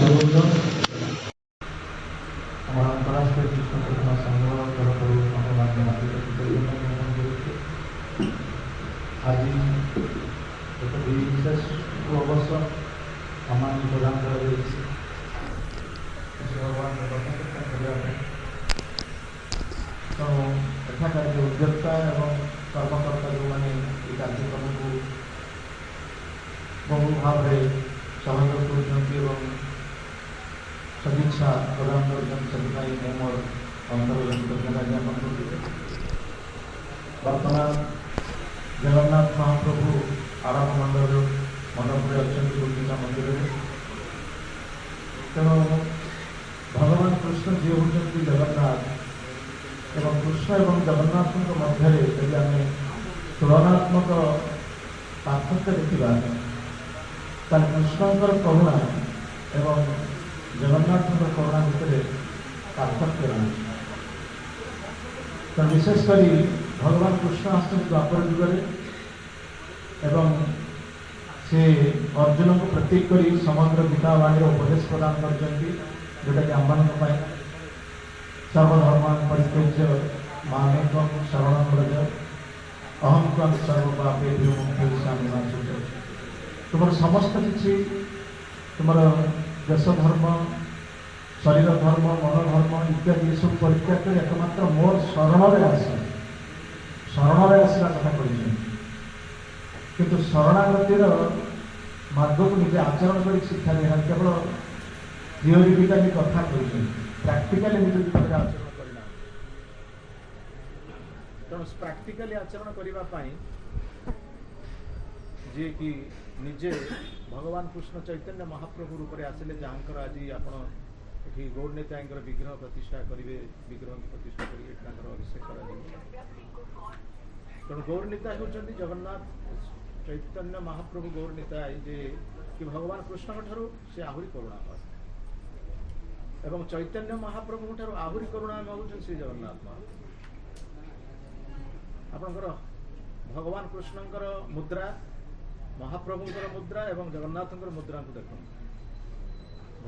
আমার আন্তরাষ্ট্রীয় কৃষ্ণ চেতনা সংগ্রহ তরফରୁ ভগବାନ ଆଜି ଏକ ବିଶେଷ ଅବସର ଆମମାନଙ୍କୁ ପ୍ରଦାନ କରାଯାଇଛି ଭଗବାନଙ୍କ କଥା କରିବା ପାଇଁ। ତେଣୁ ଏଠାକାର ଯେଉଁ ଉଦ୍ୟୋକ୍ତା ଏବଂ କର୍ମକର୍ତ୍ତା ଯେଉଁମାନେ ଏହି କାର୍ଯ୍ୟକ୍ରମକୁ ବହୁ ଭାବରେ ସହଯୋଗ କରୁଛନ୍ତି ଏବଂ ସଦିଚ୍ଛା ପ୍ରଦାନ କରୁଛନ୍ତି, ସେଥିପାଇଁ ମୁଁ ମୋର ଅନ୍ତରର କୃତଜ୍ଞତା ଜ୍ଞାପନ କରୁଛି। ବର୍ତ୍ତମାନ ଜଗନ୍ନାଥ ମହାପ୍ରଭୁ ଆରାମ ମଣ୍ଡପରେ ଅଛନ୍ତି ଗୁଣ୍ଡିଚା ମନ୍ଦିରରେ। ତେଣୁ ଭଗବାନ କୃଷ୍ଣ ଯିଏ ହେଉଛନ୍ତି ଜଗନ୍ନାଥ ଏବଂ କୃଷ୍ଣ ଏବଂ ଜଗନ୍ନାଥଙ୍କ ମଧ୍ୟରେ ଯଦି ଆମେ ତୁଳନାତ୍ମକ ପାର୍ଥକ୍ୟ ଦେଖିବା, ତାହେଲେ କୃଷ୍ଣଙ୍କର କରୁଣା ଏବଂ ଜଗନ୍ନାଥଙ୍କ କରୁଣା ଭିତରେ ପାର୍ଥକ୍ୟ ରହିଛି। ତେଣୁ ବିଶେଷ କରି ଭଗବାନ କୃଷ୍ଣ ଆସିଛନ୍ତି ଦ୍ୱାପର ଯୁଗରେ ଏବଂ ସେ ଅର୍ଜୁନଙ୍କୁ ପ୍ରତୀକ କରି ସମଗ୍ର ଗୀତାବାଣୀର ଉପଦେଶ ପ୍ରଦାନ କରିଛନ୍ତି, ଯେଉଁଟାକି ଆମମାନଙ୍କ ପାଇଁ ସର୍ବଧର୍ମାନ୍ ପରିତ୍ୟଜ୍ୟ ମାମେକଂ ଶରଣଂ ବ୍ରଜ ଅହଂ ତ୍ୱଂ ସର୍ବପାପେଭ୍ୟୋ ମୋକ୍ଷୟିଷ୍ୟାମି ମା ଶୁଚ। ତୁମର ସମସ୍ତ କିଛି, ତୁମର ଦେଶ ଧର୍ମ, ଶରୀର ଧର୍ମ, ମନ ଧର୍ମ ଇତ୍ୟାଦି ଏସବୁ ପରିତ୍ୟାଗ କରି ଏକମାତ୍ର ମୋର ଶରଣରେ ଆସିବା କଥା କହିଛନ୍ତି। କିନ୍ତୁ ଶରଣାଗତିର ମାର୍ଗକୁ ନିଜେ ଆଚରଣ କରି ଶିକ୍ଷା ଦେଇନାହାନ୍ତି, କେବଳ ଥିଓରିଟିକାଲି କଥା କହିଛନ୍ତି, ପ୍ରାକ୍ଟିକାଲି ନିଜ ଜୀବନରେ ଆଚରଣ କରିନାହାନ୍ତି। ତେଣୁ ପ୍ରାକ୍ଟିକାଲି ଆଚରଣ କରିବା ପାଇଁ ଯିଏକି ନିଜେ ଭଗବାନ କୃଷ୍ଣ ଚୈତନ୍ୟ ମହାପ୍ରଭୁ ରୂପରେ ଆସିଲେ, ଯାହାଙ୍କର ଆଜି ଆପଣ ଏଠି ଗୌରନେତାଙ୍କର ବିଗ୍ରହ ପ୍ରତିଷ୍ଠା କରିବେ, ବିଗ୍ରହ ପ୍ରତିଷ୍ଠା କରିବେ, ତାଙ୍କର ଅଭିଷେକ କରାଯିବ। ତେଣୁ ଗୌରନେତା ହେଉଛନ୍ତି ଜଗନ୍ନାଥ ଚୈତନ୍ୟ ମହାପ୍ରଭୁ। ଗୌରନେତା ଯେ କି ଭଗବାନ କୃଷ୍ଣଙ୍କ ଠାରୁ ସେ ଆହୁରି କରୁଣାମୟ ଏବଂ ଚୈତନ୍ୟ ମହାପ୍ରଭୁଙ୍କ ଠାରୁ ଆହୁରି କରୁଣାମୟ ହେଉଛନ୍ତି ଶ୍ରୀ ଜଗନ୍ନାଥ ମହାପ୍ରଭୁ। ଆପଣଙ୍କର ଭଗବାନ କୃଷ୍ଣଙ୍କର ମୁଦ୍ରା, ମହାପ୍ରଭୁଙ୍କର ମୁଦ୍ରା ଏବଂ ଜଗନ୍ନାଥଙ୍କର ମୁଦ୍ରାଙ୍କୁ ଦେଖନ୍ତୁ।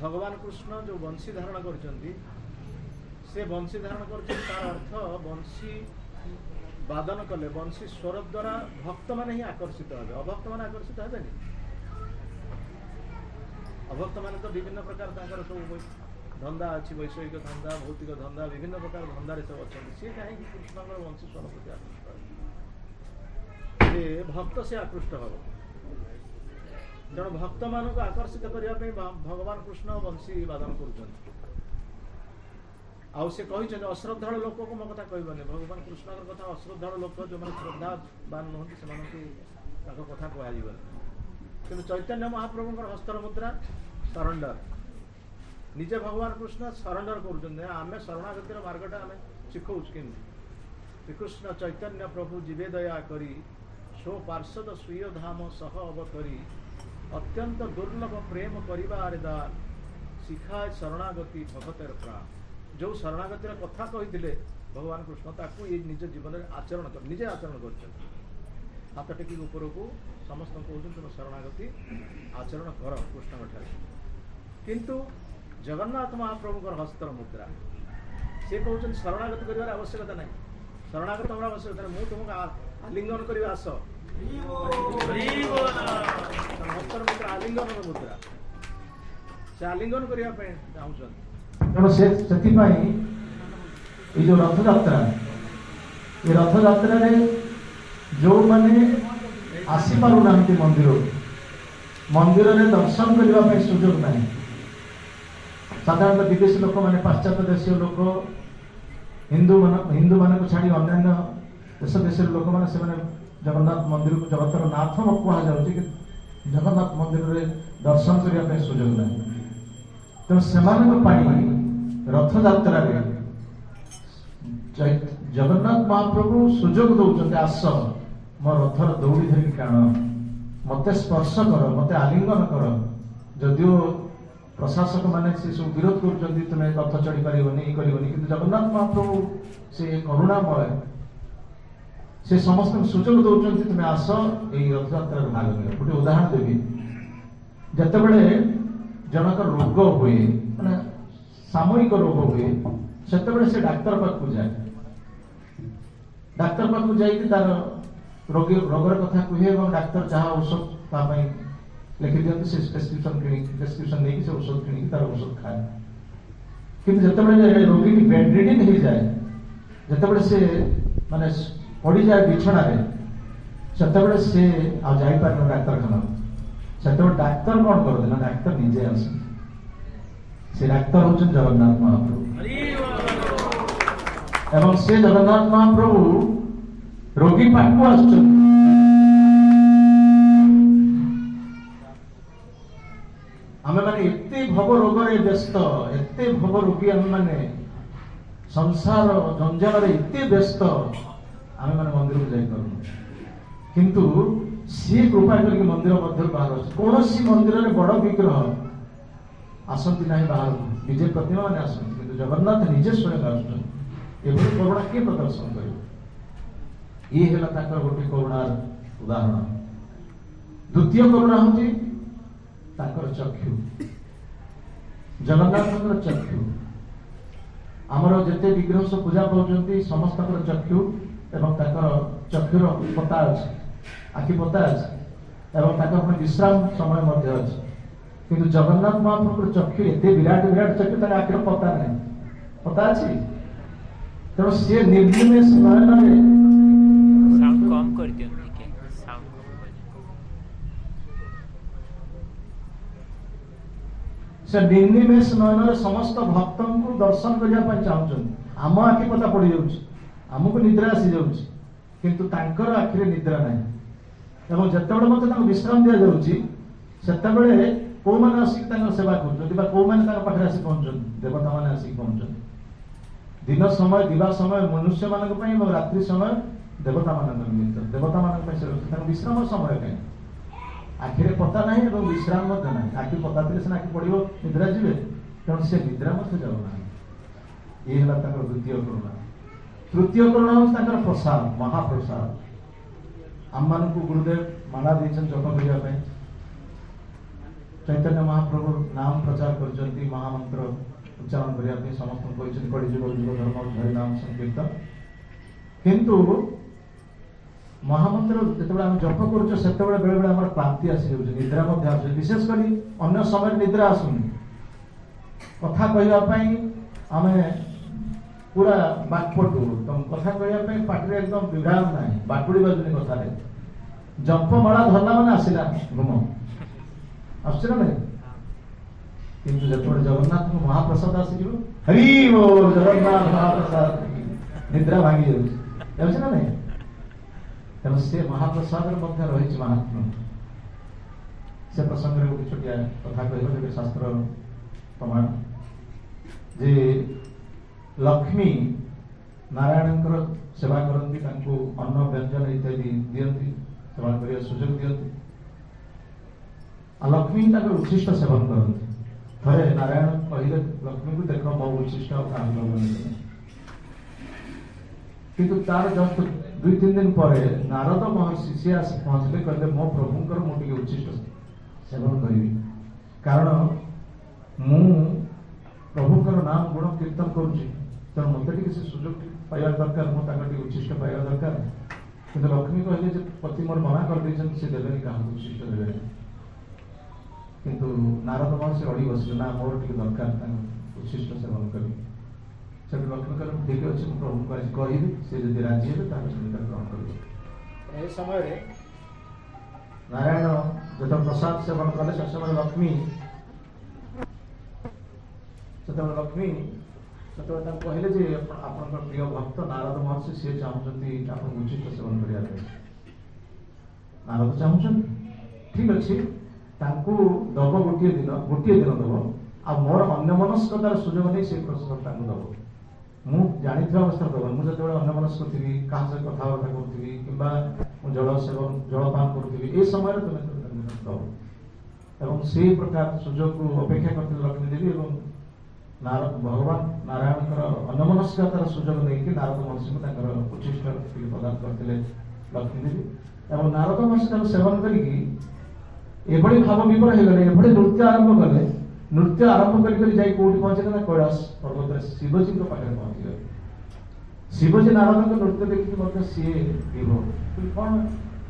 ଭଗବାନ କୃଷ୍ଣ ଯେଉଁ ବଂଶୀ ଧାରଣ କରିଛନ୍ତି, ସେ ବଂଶୀ ଧାରଣ କରିଛନ୍ତି, ତାର ଅର୍ଥ ବଂଶୀ ବାଦନ କଲେ, ବଂଶୀ ସ୍ୱର ଦ୍ୱାରା ଭକ୍ତମାନେ ହିଁ ଆକର୍ଷିତ ହେବେ, ଅଭକ୍ତମାନେ ଆକର୍ଷିତ ହେବେନି। ଅଭକ୍ତମାନେ ତ ବିଭିନ୍ନ ପ୍ରକାର ତାଙ୍କର ସବୁ ଧନ୍ଦା ଅଛି, ବୈଷୟିକ ଧନ୍ଦା, ଭୌତିକ ଧନ୍ଦା, ବିଭିନ୍ନ ପ୍ରକାର ଧନ୍ଦାରେ ସବୁ ଅଛନ୍ତି। ସିଏ କାହିଁକି କୃଷ୍ଣଙ୍କର ବଂଶୀ ସ୍ୱର ପ୍ରତି ଆକୃଷ୍ଟ ହେବେ? ସେ ଭକ୍ତ ସେ ଆକୃଷ୍ଟ ହେବ। ତେଣୁ ଭକ୍ତମାନଙ୍କୁ ଆକର୍ଷିତ କରିବା ପାଇଁ ଭଗବାନ କୃଷ୍ଣ ବଂଶୀ ବାଦନ କରୁଛନ୍ତି। ଆଉ ସେ କହିଛନ୍ତି ଅଶ୍ରଦ୍ଧାଳୁ ଲୋକକୁ ମୋ କଥା କହିବନି। ଭଗବାନ କୃଷ୍ଣଙ୍କର କଥା ଅଶ୍ରଦ୍ଧାଳୁ ଲୋକ, ଯେଉଁମାନେ ଶ୍ରଦ୍ଧାବାନ ନୁହନ୍ତି, ସେମାନଙ୍କୁ ତାଙ୍କ କଥା କୁହାଯିବନି। କିନ୍ତୁ ଚୈତନ୍ୟ ମହାପ୍ରଭୁଙ୍କର ହସ୍ତର ମୁଦ୍ରା ସରେଣ୍ଡର। ନିଜେ ଭଗବାନ କୃଷ୍ଣ ସରେଣ୍ଡର କରୁଛନ୍ତି। ଆମେ ଶରଣାଗତିର ମାର୍ଗଟା ଆମେ ଶିଖଉଛୁ କେମିତି? ଶ୍ରୀକୃଷ୍ଣ ଚୈତନ୍ୟ ପ୍ରଭୁ ଯିବେ ଦୟା କରି, ସୋ ପାର୍ଷଦ ସ୍ୱୀୟ ଧାମ ସହ ଅବତରି, ଅତ୍ୟନ୍ତ ଦୁର୍ଲଭ ପ୍ରେମ କରିବା ଆରେ ଦାନ, ଶିଖାଏ ଶରଣାଗତି ଭଗତର ପ୍ରାଣ। ଯେଉଁ ଶରଣାଗତିର କଥା କହିଥିଲେ ଭଗବାନ କୃଷ୍ଣ, ତାକୁ ଏଇ ନିଜ ଜୀବନରେ ଆଚରଣ କରି ନିଜେ ଆଚରଣ କରୁଛନ୍ତି। ହାତ ଟେକି ଉପରକୁ ସମସ୍ତଙ୍କୁ କହୁଛନ୍ତି ତୁମ ଶରଣାଗତି ଆଚରଣ କର କୃଷ୍ଣଙ୍କ ଠାରେ। କିନ୍ତୁ ଜଗନ୍ନାଥ ମହାପ୍ରଭୁଙ୍କର ହସ୍ତର ମୁଦ୍ରା, ସେ କହୁଛନ୍ତି ଶରଣାଗତି କରିବାର ଆବଶ୍ୟକତା ନାହିଁ, ଶରଣାଗତ ହେବାର ଆବଶ୍ୟକତା ନାହିଁ, ମୁଁ ତୁମକୁ ଆଲିଙ୍ଗନ କରିବା ଆସ। ହସ୍ତର ମୁଦ୍ରା ଆଲିଙ୍ଗନର ମୁଦ୍ରା, ସେ ଆଲିଙ୍ଗନ କରିବା ପାଇଁ ଚାହୁଁଛନ୍ତି। ତେଣୁ ସେଥିପାଇଁ ଏଇ ଯେଉଁ ରଥଯାତ୍ରା, ଏ ରଥଯାତ୍ରାରେ ଯେଉଁମାନେ ଆସିପାରୁନାହାନ୍ତି ମନ୍ଦିରରେ ଦର୍ଶନ କରିବା ପାଇଁ ସୁଯୋଗ ନାହିଁ। ସାଧାରଣତଃ ବିଦେଶୀ ଲୋକମାନେ, ପାଶ୍ଚାତ୍ୟ ଦେଶୀୟ ଲୋକ, ହିନ୍ଦୁମାନଙ୍କୁ ଛାଡ଼ି ଅନ୍ୟାନ୍ୟ ଦେଶର ଲୋକମାନେ, ସେମାନେ ଜଗନ୍ନାଥ ମନ୍ଦିରକୁ ଜଗତର ନାଥ କୁହାଯାଉଛି, କିନ୍ତୁ ଜଗନ୍ନାଥ ମନ୍ଦିରରେ ଦର୍ଶନ କରିବା ପାଇଁ ସୁଯୋଗ ନାହିଁ। ତେଣୁ ସେମାନଙ୍କ ପାଇଁ ରଥଯାତ୍ରାରେ ଜଗନ୍ନାଥ ମହାପ୍ରଭୁ ସୁଯୋଗ ଦେଉଛନ୍ତି, ଆସ ମୋ ରଥର ଦୌଡ଼ି ଧରିକି ଟାଣ, ମୋତେ ସ୍ପର୍ଶ କର, ମୋତେ ଆଲିଙ୍ଗନ କର। ଯଦିଓ ପ୍ରଶାସକ ମାନେ ସେ ସବୁ ବିରୋଧ କରୁଛନ୍ତି, ତୁମେ ରଥ ଚଢ଼ି ପାରିବନି, ଇଏ କରିବନି, କିନ୍ତୁ ଜଗନ୍ନାଥ ମହାପ୍ରଭୁ ସେ କରୁଣାମୟ, ସେ ସମସ୍ତଙ୍କୁ ସୁଯୋଗ ଦେଉଛନ୍ତି, ତୁମେ ଆସ ଏଇ ରଥଯାତ୍ରାରେ ଭାଗ ନିଅ। ଗୋଟେ ଉଦାହରଣ ଦେବି, ଯେତେବେଳେ जनक रोग हुए माने सामयिक रोग हुए सेतबेले से डाक्तर पाखु जाए डाक्तर पाखु जाइए तार रोगर कथा कहे और डाक्तर जहाँ औषध लिखि दिखते से प्रेस्क्रिप्शन नहीं से औषध किणी तार औषध खाए किंतु जितेबाला रोगी की बेडरिडन हो जाए जितेबाला से माने पड़ जाए बिछण से से आ जापर डाक्तरखाना से डाक्तर कौन करते ना डाक्तर निजे आस से डाक्तर हूँ जगन्नाथ महाप्रभु एवं से जगन्नाथ महाप्रभु रोगी पाखु आस आम मैंने एते भव रोग व्यस्त एते भव रोगी आम मैंने संसार जंजाल एते व्यस्त आम मैंने मंदिर को जापर किंतु सी कृपा करके मंदिर मध्य बाहर कौन सी मंदिर में बड़ विग्रह आसती ना बाहर विजय प्रतिमा मैंने आसती किंतु जगन्नाथ निजे स्वयं आसुच्च करुणा किए प्रदर्शन कर ये गोटे करुणार उदाहरण द्वितीय करुणा हूँ चक्षु जगन्नाथ चक्षु आमर जिते विग्रह सब पूजा पाँच समस्त चक्षु एवं चक्षुर पता अच्छे आखि पता अच्छे एवं विश्राम समय अच्छे किंतु जगन्नाथ महाप्रभु चक्षु एत विराट विराट चक्षु आखिर पता नहीं पता अच्छे तेणु सी निर्निमेष नयन से निर्निमेष नयन समस्त भक्त को दर्शन करने चाहते आम आखि पता पड़ जामको निद्रा आसी जाऊँगी किंतु तांकर आखिरे निद्रा नहीं एवं जितेबाला मत विश्राम दि जाऊँगी से कौ मैंने आसिक सेवा कर कौ मैंने पाखे आसी पहुँच देवता मैंने आसिक पहुँच दिन समय दिवा समय मनुष्य मान रात्रि समय देवता मान निमित्त देवता मान विश्राम समय कहीं आखिरे पता नहीं और विश्राम ना आखि पता थे सीना आखि पड़ो निद्रा जी तेणु से निद्रा जाऊना ये है द्वितीय करुणा तृतीय करुणा हूँ प्रसाद महाप्रसाद आम मान गुरुदेव माला देते जप करने चैतन्य महाप्रभु नाम प्रचार कर महामंत्र उच्चारण करने समस्त कड़ी जुग जुग धर्म हरि नाम संकीर्तन किंतु महामंत्र जिते आम जप कर बेले बेले आम क्लांति आसी जाऊँ निद्रा आस विशेषकर अन्य समय निद्रा आसुनि कथा कहवाई आम पूरा बाकपटू तुम कथा कहवाई पार्टी एकदम विभ्राम ना बाकुड़ी बाजुनी कथा जपमाला धरला मैंने आसला घुम आसना नहीं किंतु जो जगन्नाथ को महाप्रसाद आसीज हरि बोल जगन्नाथ महाप्रसाद निद्रा भांगी जाऊँगी ना नहीं तेणु से महाप्रसाद रही महात्मा से प्रसंग में गोटे छोटिया कथा कह शास्त्र प्रमाण जे लक्ष्मी नारायण सेवा करती अन्न व्यंजन इत्यादि दिखती सेवा कर सुजोग दिखती लक्ष्मी उच्छिष्ट सेवन करती थे नारायण कहले लक्ष्मी को देख मो उच्छिष्ट किंतु तार जस्ट 2-3 दिन पर नारद महर्षि सी आस पहुंचले कहले मो प्रभुंकर मुझे उच्छिष्ट सेवन करी कारण मु प्रभुंकर नाम गुण कीर्तन करुच्ची तेणु मत से सुजोग पाइबा दरकार मुझे उच्छिष्ट पाइबा दरकार किंतु लक्ष्मी कहले पति मोर मना कर से देवे क्या उच्छिष्ट देवे किंतु नारद महर्षि अड़ी बस ना मोर टे दरकार उच्छिष्ट सेवन करी से लक्ष्मी कह ठीक अच्छे प्रभु को आज कहि से जब राजी हे ग्रहण कर समय नारायण जो प्रसाद सेवन कले से समय लक्ष्मी कहले जे आप प्रिय भक्त नारद महर्षि सी चाहते आप उचित सेवन करने नारद चाहते ठीक अच्छे दब गोटे दिन दब आ मोर अन्यमनस्कतार सुजोग नहीं से प्रसाद दब मु जानी अवस्था दब मुझे अन्यमनस्क थी क्या कथबार्ता करी कि जल सेवन जलपान करी ये समय तुम्हें दब एवं से प्रकार सुजोग को अपेक्षा करते लक्ष्मी देवी और नारद भगवान नारायण अन्यमनस्कतार सुजोग नहीं नारद महर्षि को उच्छिष्ट प्रदान करते लक्ष्मी देवी और नारद महर्षि सेवन करी भाव विपर हो गले नृत्य आरंभ कले नृत्य आरंभ कर कौटी पहुंचे ना कैलाश पर्वत शिवजी पाखे पहुंची गए। शिवजी नारद नृत्य देखिए सी विभो कौन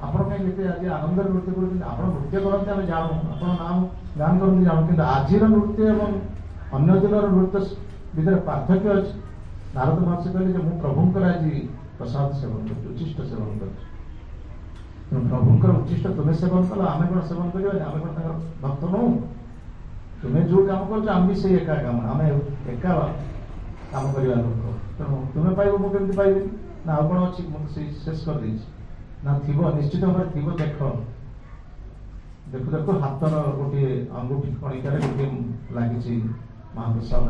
आप आज आनंद नृत्य कर नृत्य करते आम जानू आप नाम गान करते जानू कि आज नृत्य और अन्य दिन नृत्य भितर पार्थक्य अच्छे। नारद महर्षि कहले मु प्रभुंकर आज प्रसाद सेवन कर उच्चिष्ट सेवन कर प्रभुंकर उच्चिष्ट तुम्हें सेवन कल आम कौन सेवन कर आम कौन भक्त नु तुम्हें जो काम कर आम भी से एका काम आम एका काम करवा लोक तेणु तुम्हें पाइब मुझे पाइबी ना आउ कौन अच्छी मुझे शेष कर दी ना थी निश्चित भाव थी देख देखु देखु हाथर गोटे अंगुठी कणिकार गोटे लगी महाप्रसाद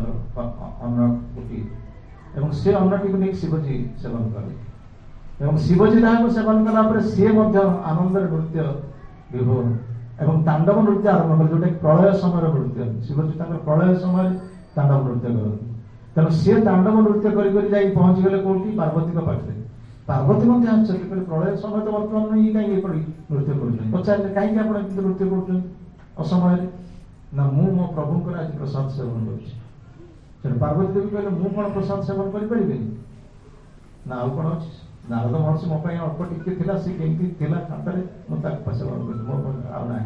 अन्न गुटी एवं से अन्नटी को नहीं शिवजी सेवन कले एवं शिवजी ताको सेवन कला सी आनंद नृत्य विभोर एवं तांडव नृत्य आरंभ कर जोटा प्रलय समय नृत्य शिवजी प्रलय समय तांडव नृत्य करते तेणु सी तांडव नृत्य कर पहुंची गले कौटी पार्वती पाखे पार्वती आश्चर्य प्रलय समय तो बर्तमान ये कहीं नृत्य कर पचारे कहीं आप नृत्य कर असमय ना मु मो प्रभुंकर आज प्रसाद सेवन कर पार्वती देवी कहले मु कौन प्रसाद सेवन करें ना आउ कौन अच्छी नारद महर्षि मो अल्प टिके सी कमी खातर मुझे सेवन कर मो ना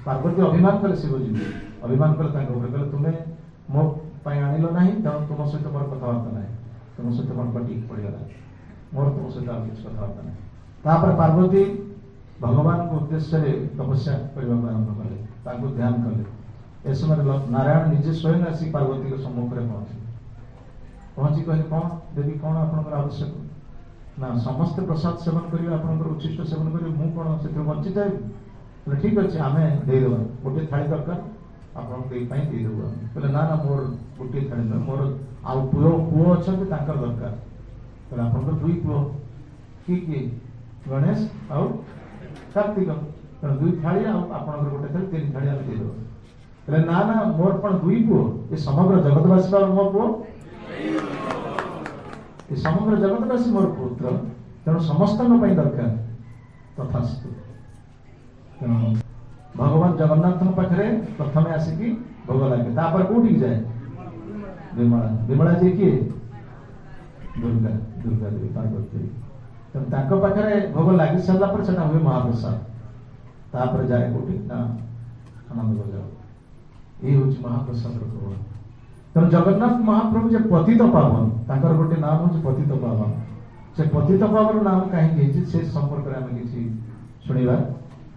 पार्वती अभिमान कले शिवजी अभिमान कले तुम्हें मो आणिल ना तेणु तुम सहित मोर कथबार्ता ना तुम सहित मोर टिक पड़गला मोर तुम सहित आ किसी कथबार्ता ना पार्वती भगवान को उद्देश्य तपस्या करने को आरंभ कले ध्यान कले ए समय नारायण निजे स्वयं आसी पार्वती के सम्मुख में पहुंची कहले कौन देवी कौन आप आवश्यक ना समस्त प्रसाद सेवन करेंगे आप उच्चिष्ट सेवन करेंगे मु कौन से बंची जाए ठीक अच्छे आम देदेव गोटे थाली दरकार आपदेबू कहले ना ना मोर गोटे थाली मोर आउ पुओ अच्छा दरकार कहले आप दुई पुओ किए गणेश आउ कार्तिक दुई थाली आप गोटे थाली तीन थाली आम देदेव कहले ना ना मोर पण दुई पुओ ये समग्र जगतवासी मो पुओ ये समग्र जगतवासी मोर पुत्र तेणु समस्त दरकार तथास्तु तेणु भगवान जगन्नाथ पाखे प्रथम आसिकी भोग लगे तापर कौटी जाए विमला विमला जी किए दुर्गा दुर्गा देवी पार्वती देवी तेणु पाखे भोग लगी सारा हुए महाप्रसाद तापर जाए कौटी ना आनंद बजार ये हूँ महाप्रसाद प्रभु तेणु जगन्नाथ महाप्रभु जे पतित पावन ताकर गोटे नाम हूँ पतित पावन से पतित पावन नाम कहीं से संपर्क में आम कि शुणा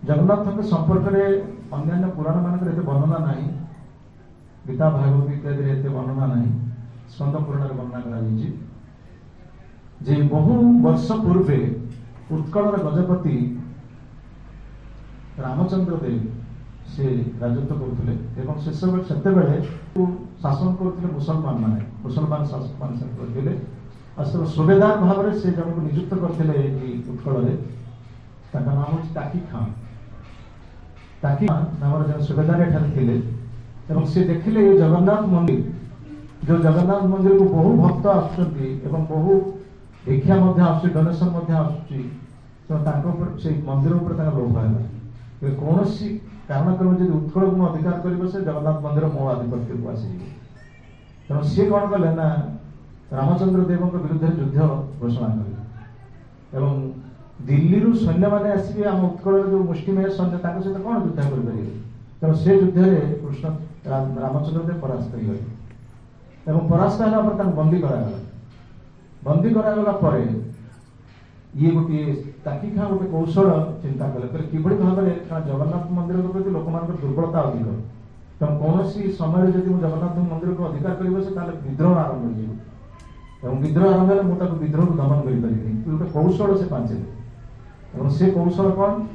जगन्नाथ संपर्क में अन्य पुराण मानक वर्णना ना गीता भागवत इत्यादि एत वर्णना ना स्कंद पुराण वर्णना कर बहु वर्ष पूर्वे उत्कलर गजपति रामचंद्र देव से राजत्व करते से शासन करते मुसलमान शासक मान करते सुबेदार भाव से जन को नियुक्त करते उत्कल नाम हूँ टाकी खां टाकी खां नाम जन सुबेदार थे से देखिले ये जगन्नाथ मंदिर जो जगन्नाथ मंदिर को बहु भक्त आसुच्च बहु भिक्षा डोनेशन से मंदिर लोभ है कौन कारण क्रम जब उत्कल को अधिकार कर जगन्नाथ मंदिर मो आधिपत्य को आसी तेणु सी कौन कले ना रामचंद्र देव विरुद्ध युद्ध घोषणा कले दिल्ली रु सैन्य मैंने आसिक आम उत्कल जो मुष्टिमेय सैन्य सहित कौन युद्ध करेंगे तेणु से युद्ध में कृष्ण रामचंद्र देव परास्त हो परास्त होगा बंदी करागला बंदी करागला ये गोटे टाकी खां गोटे कौशल चिंता कले कि भाव में जगन्नाथ मंदिर प्रति लोक दुर्बलता अधिक तेणु कौन समय जब जगन्नाथ मंदिर को अधिकार कर विद्रोह आरंभ हो विद्रोह आरंभ है मुझे विद्रोह को दमन करें गोटे कौशल से पांचे से कौशल कौन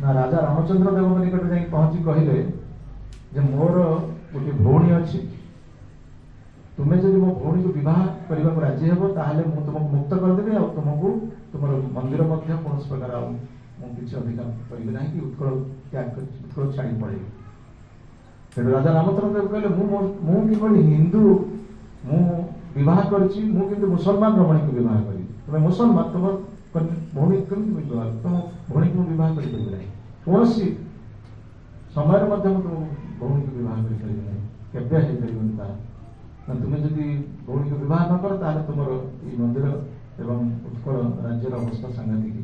ना राजा रामचंद्र देव निकट जा पहुंची कहले मोर गोटे भौणी अच्छी तुम्हें जब मो भौणी को बह करने को राजी हे ताहले तुमको मुक्त करदेवी आ तुमको तुम मंदिर कौन प्रकार किसी अधिकार करी ना कि उत्कल त्याग उत्कल छाड़ी पड़े तेणु राजा रामचंद्र देव कहले मुझे हिंदू मुझ कर मुसलमान रमणी को बह करी तुम्हें मुसलमान तुम भौणी तुम भौणी को बह कर कौन समय तुम भौणी को विवाह कर तुम्हें जदि भौणी को विवाह न कर ताले तुम मंदिर एवं उत्कल राज्यर अवस्था सांघातिक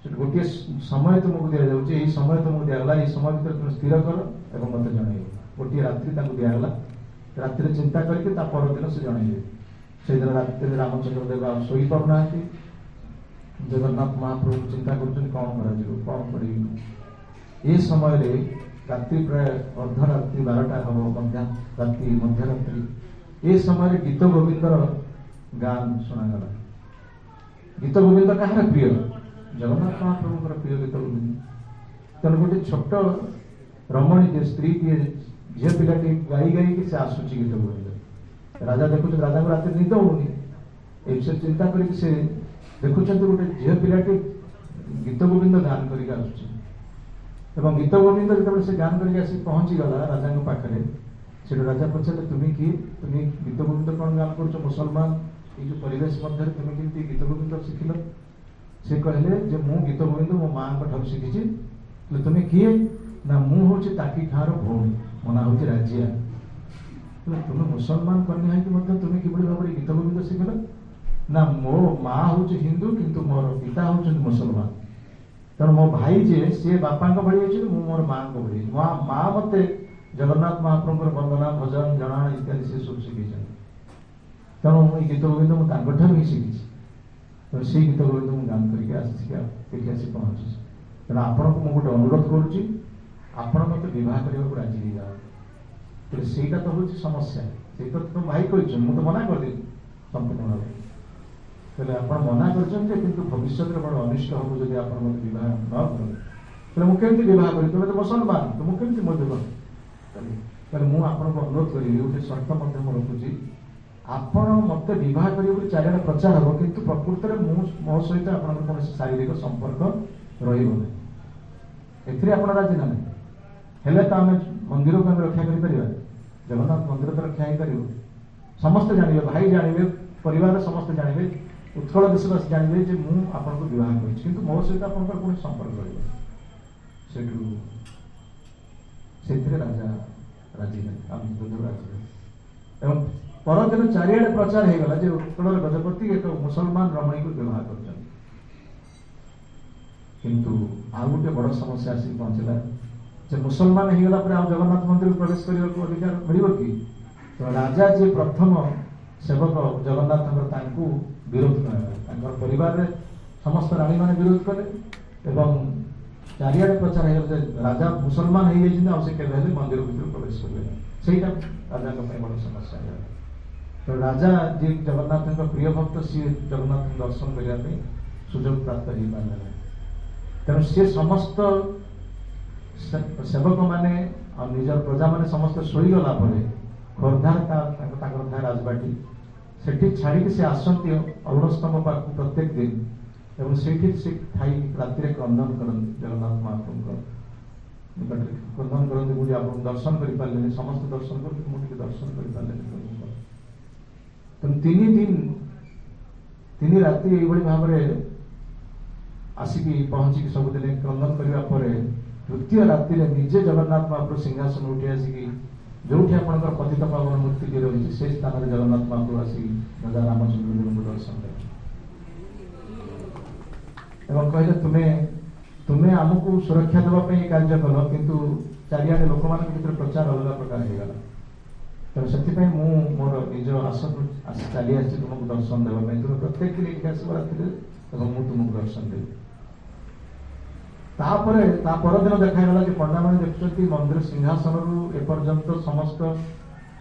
हो गोटे समय तुमको दि जाऊँगी यही समय तुमको दिगला ये समय भर तुम स्थिर कर और मत जन गोटे रात्रि दिगला राति चिंता करके परदिन से जनइबे से दिन राति रामचंद्र देव आ शोई पाना जगन्नाथ महाप्रभु चिंता कर कौन कर ये समय रात्रि प्राय अर्धरात्रि 12टा हम राति मध्यरात्रि ये समय गीत गोविंदर गान शुणागला गीत गोविंद कहार प्रिय जगन्नाथ महाप्रभुଙ୍କର प्रिय गीत गोविंद तेणु गोटे छोट रमणी स्त्री झील पिलाटी गाई गाई कि से आसूची गीत गोविंद राजा देखुच राजा को रात निद होनी ए विषय चिंता करके से देखुं गोटे झील पिलाटी गीत गोविंद गान करके आसूची एवं गीत गोविंद जो से गान करके आसी पहुंची गला राजा पाखे से राजा पचारे तुम्हें किए तुम्हें गीत गोविंद कौन गान कर मुसलमान ये जो परिवेश मध्य तुम्हें केमती गीत गोविंद शिखिल से कहले जे मु गीत गोविंद मो माँ ठार शिखी तुम्हें किए ना मु हूँ ताकि खार भौणी मो ना हूँ राजिया तुम्हें मुसलमान कन्या है तुम्हें किभली भाव गीत गोविंद शिखिल ना मो माँ हूँ हिंदू किंतु मोर पिता हूँ मुसलमान तेणु मो भाई जे सी बापा भाई मोर माँ भाई माँ मत जगन्नाथ महाप्रभु वंदना भजन जनाण इत्यादि से सब शिखी तेणु ये गीत गोविंद मुझे ही शिखी तेणु से गीत गोविंद मुझे गान करके आसी पहुँची तेणु आपण को गोटे अनुरोध करुच्ची आपण मत बहुत करने राजी हो जाओ सहीटा तो हूँ समस्या से तो भाई कही मुझे तो मना कर संपूर्ण भाव तेरे आप मना कर भविष्य में बड़ा अनिष्ट हम जब आप मत बहुत न करें मुझे बहुत करी तुम्हें तो मुसलमान तो मुझे मत कर मुझे अनुरोध करी गोटे शर्त रखुची आपण मत बहुत कर चारिड़े प्रचार हम किंतु प्रकृत में मो सहित आप कौन शारीरिक संपर्क रही आप राजी ना हेले तो आम मंदिर को रक्षा कर जगन्नाथ मंदिर तो रक्षा हो समस्ते जानवे भाई जानवे परिवार समस्ते जानवे उत्कल देशवासी जानवे जे मु आपन को विवाह करी मो सहित आप कौन संपर्क से राजा राजी राजी एवं परदिन चारिड़े प्रचार हो गला उत्कल गजपति एक मुसलमान रमणी को विवाह कर किंतु आ गोटे बड़ समस्या आसिक पहुंचला जे मुसलमान हो गला पर जगन्नाथ मंदिर प्रवेश करने को अधिकार मिल कि तो राजा जे प्रथम सेवक जगन्नाथ विरोध कर परिवार में समस्त राणी मैंने विरोध कले एवं चारिड़े प्रचार हो राजा मुसलमान हो जाए मंदिर भर प्रवेश करें राजा बड़ समस्या है तो राजा जी जगन्नाथ प्रिय भक्त सी जगन्नाथ दर्शन करने सुजोग प्राप्त हो पारे तेणु सी समस्त सेवक मैंने निजर प्रजा मैंने समस्त शोगला खोर्धार था राजबाटी से छाड़ी से आसती अरुण स्तंभ पाक प्रत्येक दिन एवं से राति क्रंदन कर जगन्नाथ महाप्रभु निकट क्रंदन करते मुझे आप दर्शन कर पारे समस्त दर्शन कर मुझे दर्शन कर पारे तेणु 3 दिन 3 राति ये भाव आसिक पहुँचिक सबुदिन क्रंदन करने तृतीय राति निजे जगन्नाथ महाप्रभु सिंहासन उठी आसिक जो आप पतित पावन मूर्ति रही से स्थान में जगन्नाथ महाप्रभु आसिक राजा रामचंद्र देव को दर्शन एवं कहले तुम्हें आमको सुरक्षा देवाई कार्य कल किंतु चारिड़े लोक मान प्रचार अलग प्रकार हो गला तेणु से मोर निज आस चली आसी तुमको दर्शन देवाई तुम प्रत्येक दिन ये आसब राति मुझे तुमको दर्शन देवी परदिन देखागला कि पंडा मैंने देखुं मंदिर सिंहासन रु एपर्यंत समस्त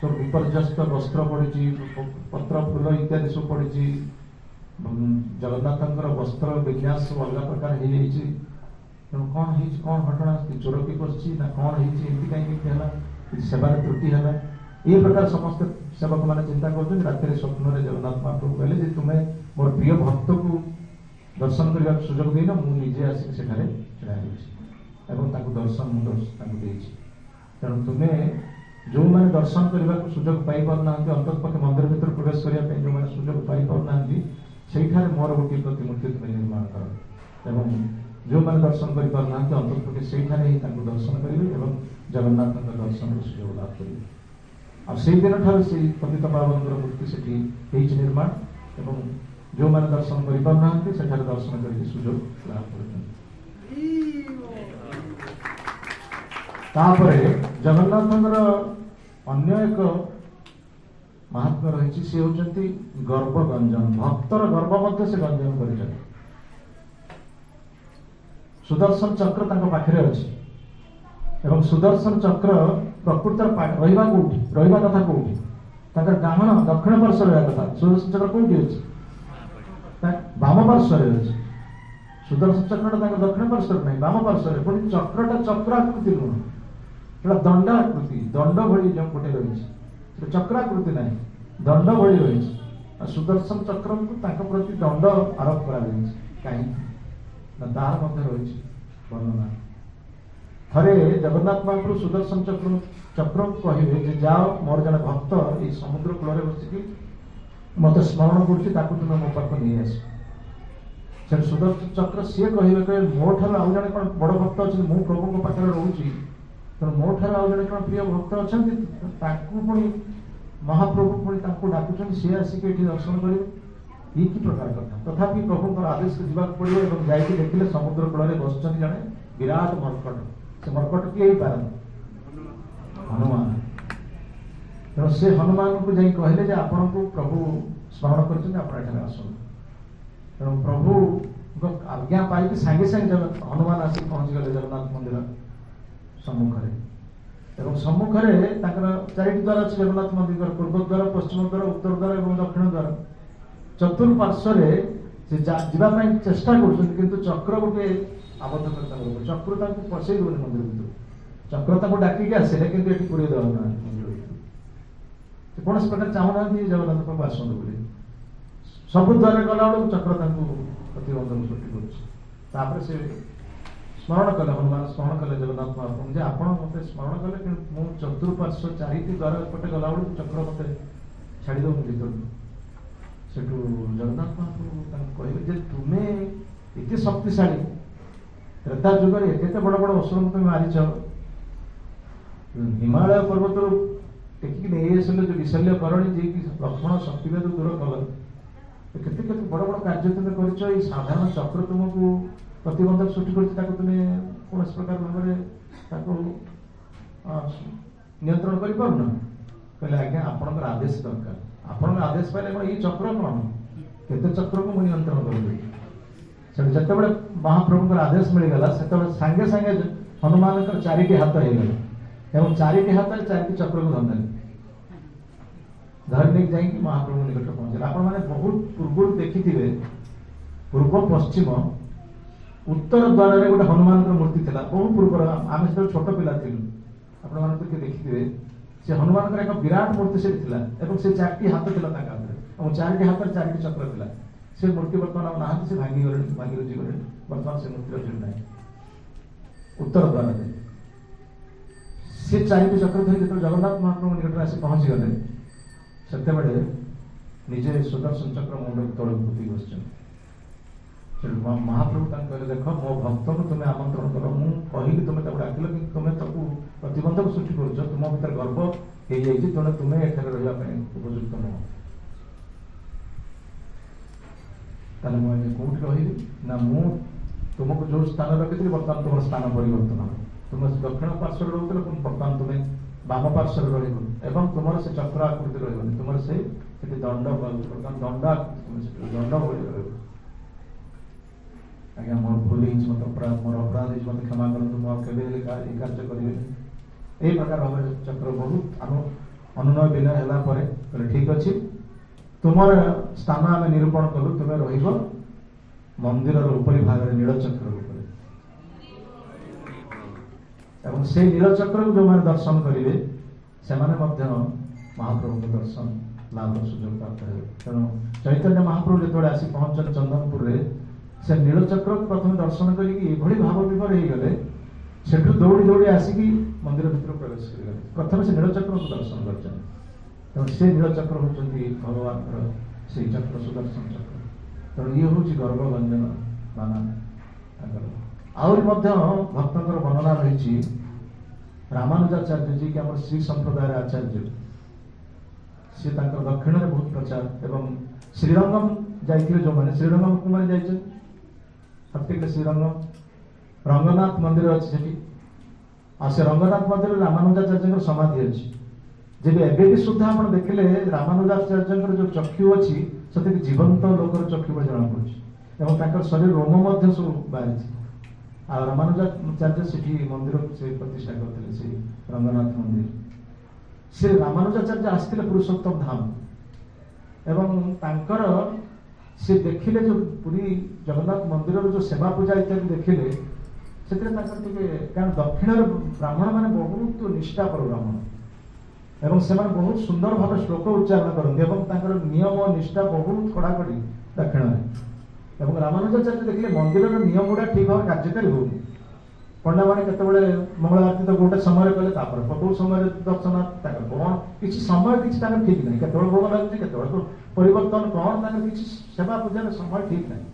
सब विपर्यस्त वस्त्र पड़ी पत्र फूल इत्यादि सब पड़ी जगन्नाथ वस्त्र विन्यास सब अलग प्रकार हो तेणु कौन घटना चोर की पड़ी ना कौन होती कहीं सेवार त्रुटि है ये प्रकार समस्त सेवक मैंने चिंता कर राति स्वप्न जगन्नाथ महाप्रभु कहले तुम्हें मोर प्रिय भक्त को दर्शन करने सुजोग देन मुझे आसिक से दर्शन तेणु तुम्हें जो मैंने दर्शन करने को सुजोग पाई पारना अंत पक्षे मंदिर भर प्रवेश करने जो मैंने सुजोग पाई पारना से मोर गोटे प्रतिमूर्ति तुम्हें निर्माण कर जो मैंने दर्शन कर पारना अंतत से दर्शन करेंगे और जगन्नाथ दर्शन सुजोग लाभ करेंगे। आ से दिन ठार से पतित पावन मूर्ति से निर्माण और जो मैंने दर्शन कर पारना दर्शन करके सुजोग लाभ कर जगन्नाथ अन्य एक महात्मा रही सी होती गर्भ गंजन भक्तर गर्भ मध्य से गंजन कर सुदर्शन चक्र पाखे अच्छी एवं सुदर्शन चक्र प्रकृत रहा कौटी रहा कथा कौटी डाहण दक्षिण पार्श्व रहा कथा सुदर्शन चक्र कौटी अच्छी बाम पार्श्व अच्छी सुदर्शन चक्र दक्षिण पार्श्व नहीं बाम पार्श्व पुणी चक्रटा चक्राकृति नुह दंडाकृति दंड भली जो गोटे रही चक्राकृति ना दंड भली रही सुदर्शन चक्र को प्रति दंड आरोप कहीं तार रही वर्णना थे जगन्नाथ महाप्रभु सुदर्शन चक्र कहे जाओ मोर जन भक्त ये समुद्र कूल बसिकी मत स्मरण कर मो पाक नहीं आस सुदर्शन चक्र सी कहे मो ठार आउ जन कौन बड़ भक्त अच्छे मु प्रभु पाखे रोची तेणु मो ठार आउ जन कौन प्रिय भक्त अच्छा पुणी महाप्रभु पुणी डाकुन सी आसिक दर्शन करेंगे ये कि प्रकार कथा तथापि प्रभु आदेश जावाक पड़ो और जाकि देखिले समुद्र कूल बस जड़े विराट मर्कट से मर्कट किए हनुमान तेणु से हनुमान को जाई कहले आपण को प्रभु स्मरण कर आसन तेणु प्रभु आज्ञा पाई सागे सागे हनुमान आसिक पहुंची गले जगन्नाथ मंदिर सम्मुखें एवं सम्मुखें चारिटी द्वार अच्छे जगन्नाथ मंदिर पूर्व द्वार पश्चिम द्वार उत्तर द्वार और दक्षिण द्वार चतुर्पार्श्व जावाई चेष्टा कर चक्र गोटे आबद्ध कर चक्र पशे मंदिर भर चक्र डाकिक आसे कि पूरे देना मंदिर कौन प्रकार चाहूना जगन्नाथ पाक आसतु बोली सब द्वार गला बेलू चक्र प्रतिबंधक सृष्टि कर स्मरण कले हनुमान स्मरण कले जगन्नाथ महाप्रभु आप मत स्मरण कले कि मुझे चतुर्पार्श्व चारिटी द्वार पटे गला बेलू चक्र मत छाड़ी दो भर से जगन्नाथ महाप्रभु कहे तुम्हें इतने शक्तिशाली त्रेता जुगर एत बड़ बड़ असुर को तुम मारिच हिमालय पर्वत टेकिक नहीं आसिले जो विशल्य करणी जी लक्ष्मण शक्तिभेद दूर कल केते बड़ बड़ कार्य तुम कर साधारण चक्र तुमको प्रतिबंधक सृष्टि कर तुम्हें कौन प्रकार भाव नियंत्रण कर पारना कहले आज्ञा आपणकर आदेश दरकार आपण आदेश पाइले ये चक्र कौन केते चक्र को मुझे नियंत्रण कर जिते बड़े महाप्रभु आदेश मिलगला से सांगे सांगे हनुमान चारिटी हाथ हो गला चारिटी हाथ चारिटी चक्र को धरने धरने जाकि महाप्रभु निकट पहुंचे आपण मैंने बहुत पूर्व देखी पूर्व पश्चिम उत्तर द्वार में गोटे हनुमान मूर्ति थी बहुत पूर्व आम से छोट पिला आपके देखिए से हनुमान एक विराट मूर्ति से से चारिटी हाथ था और चारिटी हाथ चारिटी चक्र था से मूर्ति बर्तमान ना से भांगी गले भांगी रुचि गले बर्तमान से मूर्ति अच्छी ना उत्तर द्वार से चारिटी चक्र धरी जो जगन्नाथ महाप्रभु निकट आसी पहुंची गले से निजे सुदर्शन चक्र मुंड तौर पुति बस महाप्रभु कहले देख मो भक्त को तुम्हें आमंत्रण कर मुझे तुम्हें डाकिल कि तुम्हें प्रतिबंधक सृष्टि कर तुम भर गर्व हो तेणु तुम्हें एठार रहा उपयुक्त नुह ताले मुझे कौटी रही ना मु तुमको जो स्थान रखी बर्तमान तुम स्थान परिवर्तन तुम दक्षिण पार्श्व रोकल बर्तमान तुम्हें बाम पार्श्व रही तुम से चक्र आकृति रही तुम से दंड दंड दंड भली रही आज्ञा मोर भूल मत अपराध मोर अपराध मत क्षमा कर कार्य करेंगे यही प्रकार भाव चक्र बहुत अनुनय विनय है कहले ठीक अच्छे तुम स्थान आम निरूपण कलु तुम्हें रही मंदिर उपरी भाग में नीलचक्र से नीलचक्र को जो मैंने दर्शन करेंगे से महाप्रभु के दर्शन लाभ सुजोग प्राप्त है तेणु चैतन्य महाप्रभु जो आसी पहुंचल चंदनपुर से नीलचक्र को प्रथम दर्शन करी भाव विभोर हो गले से दौड़ी दौड़ी आसिकी मंदिर भर प्रवेश कर प्रथम से नीलचक्र को दर्शन कर से नीलचक्र होती भगवान से चक्र सुदर्शन चक्र तेणु ये हूँ गर्भ गंजन नाना आहुरी मध्य भक्तଙ୍କର वर्णना रही रामानुजाचार्य जी कि आम श्री संप्रदाय आचार्य सी दक्षिण में बहुत प्रचार एवं श्रीरंगम जाइए जो मैंने श्रीरंगम को मैंने जाइए श्रीरंगम रंगनाथ मंदिर अच्छी से रंगनाथ मंदिर रामानुजाचार्य समाधि अच्छी जब एवं सुधा आप देखिले रामानुजाचार्य जो चक्षु अच्छी से जीवंत लोकर चक्षु पर जना पड़े शरीर रोम सब बाहरी आ रामानुजाचार्य से मंदिर से प्रतिष्ठा करते से रंगनाथ मंदिर से रामानुजाचार्य आसते पुरुषोत्तम धाम एवं तांकर से देखिले जो पूरी जगन्नाथ मंदिर जो सेवा पूजा इत्यादि देखिले से कारण दक्षिण ब्राह्मण मैंने बहुत निष्ठापर ब्राह्मण एवं से बहुत सुंदर भाव श्लोक उच्चारण करते नियम निष्ठा बहुत कड़ाकड़ी दक्षिण में एवं रामानुजाचार्य देखिले मंदिर नियम गुड़ा ठीक भाव कार्यकारी होनी पंडा मैंने केतबेले मंगल आरती तो गोटे समय कले कौ समय दर्शन कौन किसी समय किसी ठीक नहीं केतबेले भोग लगुच केतबेले परिवर्तन कौन किसी सेवा पूजार समय ठीक नहीं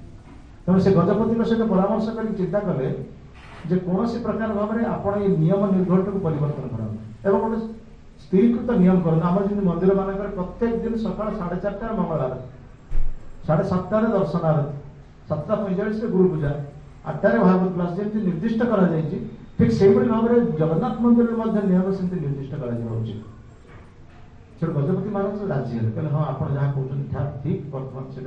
तेणु से गजपति सहित परामर्श कर चिंता कले जे कौन प्रकार भाव में आपण ये नियम निर्घंट को परिवर्तन करा गोटे स्थिरीकृत नियम कर मंदिर मानक प्रत्येक दिन सकाल 4:30 मंगल आरती 7:30 दर्शन आरती 7:45 गुरु पूजा 8टार भागवत क्लास जमी निर्दिष्ट करा ठीक से भाव में जगन्नाथ मंदिर नियम से निर्दिष्ट कर गजपति महाराज राजी है कहले हाँ आप जहाँ कहते ठीक बर्तमान से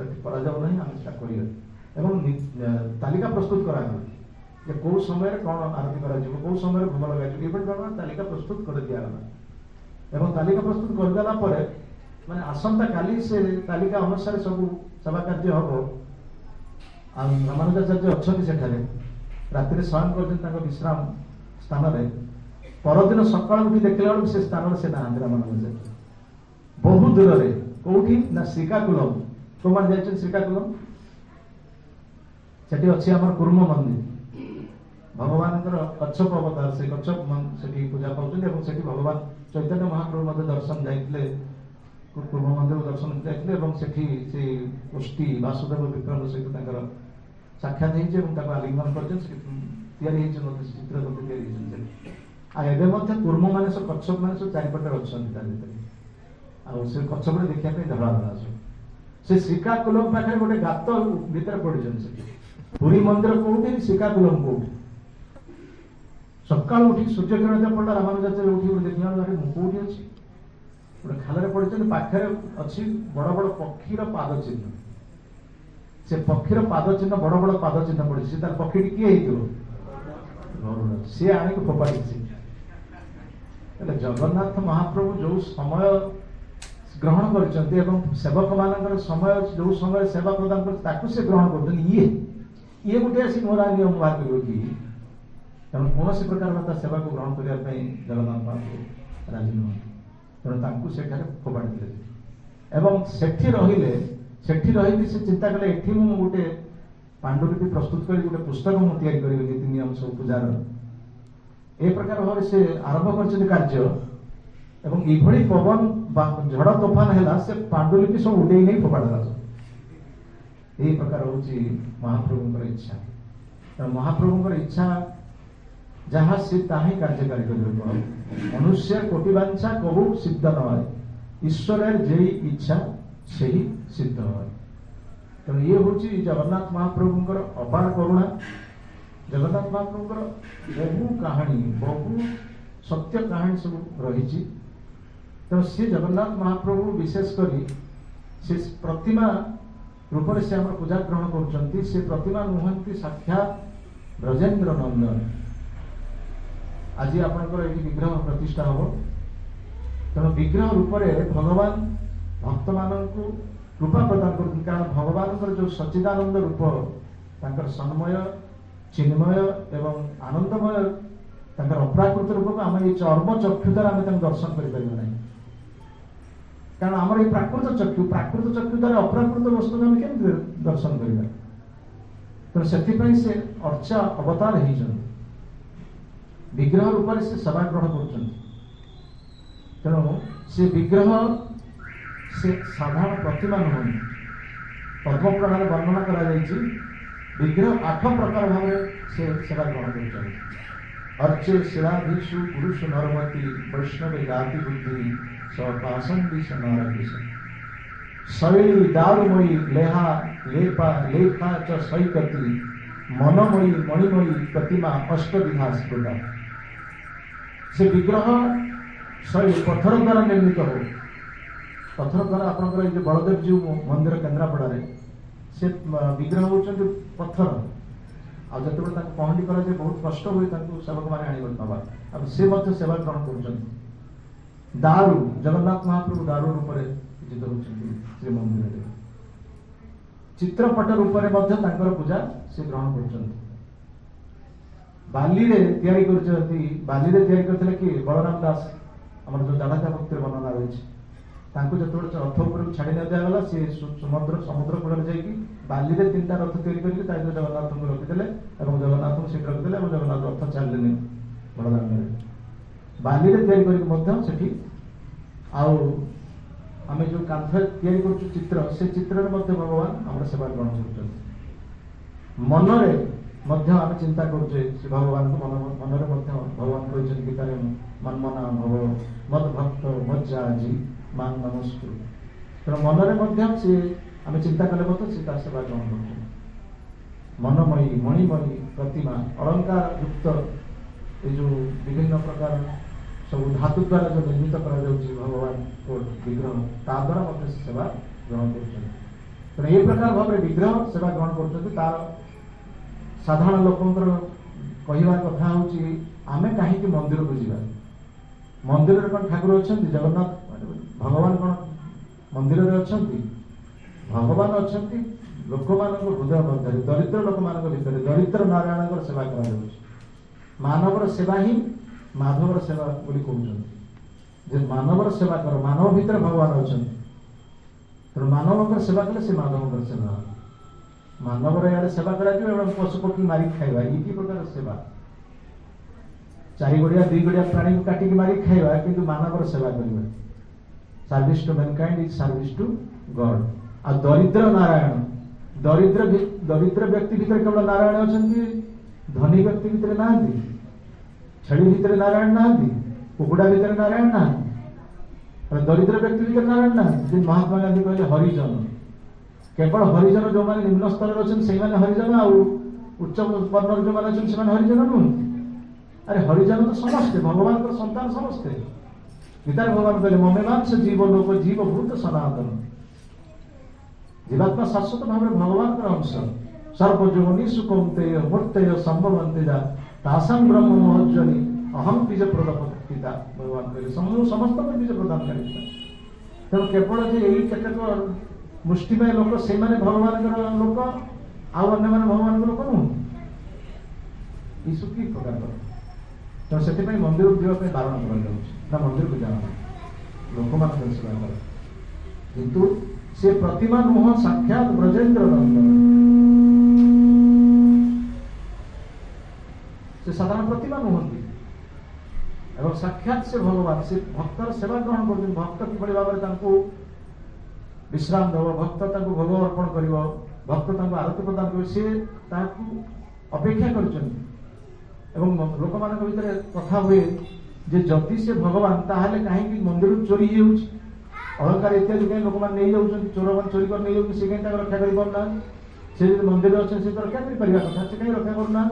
तालिका प्रस्तुत करा कौ समय कौन आरती कौ समय भोग लगे तालिका प्रस्तुत कर दिगला एवं तालिका प्रस्तुत करदेला माने आसंता काली से तालिका अनुसार सब सेवा कार्य हम रामानुजाचार्य अच्छा राति शयन कर विश्राम स्थान में परदिन सकाल उठी देखला बेलू से स्थान से ना रामानुजाचार्य बहुत दूर में कौटी ना श्रीकाकुलम को मैंने जाइए श्रीकाकुलम से अच्छी आम कूर्म मंदिर भगवान कच्छप अवतार से कच्छप से पूजा पाते भगवान चैतन्य महाप्रभु दर्शन जाते कूर्म मंदिर दर्शन जाते से पुष्टि वासुदेव विक्रम सहित साक्षात आलिंगन कर चित्र कूर्म मान सब कच्छप मान सब चारिपटे अच्छा से कच्छप देखा धड़ा धड़ा से श्रीकाकुलम पाखे गोटे गात भीतर पड़े पुरी मंदिर कौटी श्रीकाकुलम कौटी सका उठी सूर्य किरण जब पड़ा रामानुजाचार्य उठी देखला कौटी अच्छी गोटे खाल पड़े पाखे अच्छी बड़ बड़ पक्षीर पाद चिन्ह से पक्षीर पाद चिन्ह बड़ बड़ पाद चिन्ह पड़े से तार पक्षी किए सी आने फोपाड़ी जगन्नाथ महाप्रभु जो समय ग्रहण कर सेवक मान समय जो समय सेवा प्रदान कर से ग्रहण कर गोटे आसी मोर नियम बाहर कर तेणु कौन प्रकार सेवा को ग्रहण करने जगन्नाथ महाप्रभु राजी नुह तेणु से फोपाड़ी एवं सेठी रही से चिंता कले एठी मु गोटे पांडुलिपि प्रस्तुत कर गोटे पुस्तक मुझे या नीति नियम सब पूजार ए प्रकार भाव से आरंभ कर कार्य एवं ये पवन झड़ तोफान है से पांडुलिपि सब उड़े नहीं फोपाड़ा यही प्रकार हूँ महाप्रभु इच्छा तेणु महाप्रभु इच्छा जहाँ सी ताही कार्यकारी कर मनुष्य कोटि वांछा कबू सिद्ध न ईश्वर जे इच्छा से ही सिद्ध है तेणु ये हूँ जगन्नाथ महाप्रभुंर अपार करुणा जगन्नाथ महाप्रभुंर बहु कहानी बहु सत्य कहानी सब रही तेणु सी जगन्नाथ महाप्रभु विशेषकर से प्रतिमा रूप से आम पूजा ग्रहण कर प्रतिमा नुहति साक्षात ब्रजेन्द्र नंदन आज आपंकर ये विग्रह प्रतिष्ठा हम तेणु विग्रह रूप में भगवान भक्त मान कृपा प्रदान कर कारण भगवान जो सच्चिदानंद रूप तांकर सन्मय चिन्मय एवं आनंदमय अप्राकृत रूप को आम ये चर्म चक्षु द्वारा आम दर्शन कर कारण आम ये प्राकृत चक्षु द्वारा अप्राकृत वस्तु को आम के दर्शन कर तेणु से अर्चा अवतार हो विग्रह रूप से सेवा ग्रहण कर तेणु से विग्रह से साधारण प्रतिमा नुह पद्म पुराण वर्णना करा विग्रह 8 प्रकार भाव से सेवा ग्रहण कर अर्चे शिलाधीशु पुरुष नरमती वैष्णव जाति बुद्धि सपासन शैली दारुमयी लेहा लेपा लेखा च सैकती मनमयी मणिमयी प्रतिमा अष्टविधा स्फुटा से विग्रह शैली पत्थर द्वारा निर्मित हो पत्थर द्वारा आपंकर जो बलदेव जी मंदिर केन्द्रापड़ा से विग्रह होती पत्थर आज जो पहंडी कर बहुत कष्ट हुए सेवक मैंने आने अब से सेवा ग्रहण कर दारू जगन्नाथ महाप्रभु दारू रूप से पूजित होती श्रीमंदिर चित्रपट रूप से पूजा से ग्रहण कर बाली करते कि बलराम दास आम जो दादा भक्ति वर्णना रही जो रथ उपर छाड़ी न दिगला सी समुद्र कूल जाकि बाली में 3टा रथ तैयारी करके जगन्नाथ को रखिदे जगन्नाथ को सीट रखिदे जगन्नाथ रथ चलिए बड़दान बाली में तैयारी आम जो कांथ या चित्र से चित्र भगवान आम सेवा ग्रहण कर मनरे आम चिंता करुचे भगवान को मनरे भगवान कहते गीतार मनमना भव मद भक्त मज्जा जी मान नमस्कु तेना मनरे सी आम चिंता कले सी सेवा ग्रहण कर मनमयी मणिमयी प्रतिमा अलंकार युक्त ये जो विभिन्न प्रकार सब धातु द्वारा जो निर्मित भगवान को विग्रह द्वारा सेवा ग्रहण कर ये प्रकार भाव विग्रह सेवा ग्रहण कर तार साधारण लोकंर कहवा कथा हूँ आम कहीं मंदिर को जावा मंदिर कौन ठाकुर अच्छा जगन्नाथ भगवान कौन मंदिर अच्छा भगवान अच्छा लोक मान हृदय मध्य दरिद्र लोक मान भर दरिद्र नारायण सेवा कर मानवर सेवा ही माधवर सेवा बोली कहते मानवर सेवा कर मानव भितर भगवान अच्छा तेणु मानव सेवा कले से माधव सेवा मानवर यार सेवा करा पशु पक्षी मारिक खाइबा ये कि प्रकार सेवा 4 गोड़िया 2 गोड़िया प्राणी को काटिक मारिक खाइबा किंतु मानवर सेवा करबा service to mankind is service to God आ दरिद्र नारायण दरिद्र व्यक्ति भीतर केवल नारायण अच्छा धनी व्यक्ति भीतर ना छेड़ी भीतर नारायण ना कुकुड़ा भीतर नारायण ना दरिद्र व्यक्ति भीतर नारायण ना महात्मा गांधी कहले हरिजन केवल हरिजन जो मैंने निम्न स्तर अच्छा हरिजन उच्च वर्ण जो मैंने अच्छा हरिजन नुह अरे हरिजन तो समस्ते भगवान को संतान समस्ते गीतार भगवान कहले ममेमांस जीव लोक जीव भूत सनातन जीवात्मा शाश्वत भाव भगवान का अंश सर्वजोनि सुकौन्तेय मूर्तेय संभवन्ते जा तासां ब्रह्म महज्जनी अहम बीज पिता भगवान कहले समस्त बीज प्रदान करें तेणु केवल यही केतेक मुष्टिमय लोक से भगवान लोक आने भगवान लोक नुह यीशु कि प्रकार तो से मंदिर जावाई बारण कर मंदिर को जाना लोक मान सेवा कर किंतु से प्रतिमा नुह साक्षात ब्रजेन्द्र नंदन से साधारण प्रतिमा नुहति एवं साक्षात से भगवान से भक्तर सेवा ग्रहण कर भक्त कि भाव में विश्राम दब भक्त भोग अर्पण कर भक्त आरती प्रदान कर सी अपेक्षा कर लोक मान भर कथा हुए जदि से भगवान ताहले कहीं मंदिर चोरी अलंकार इत्यादि कहीं लोक मैंने चोर मान चोरी कर नहीं सी कहीं रक्षा कर पारना से मंदिर अच्छे से रक्षा कर कथा से कहीं रक्षा करना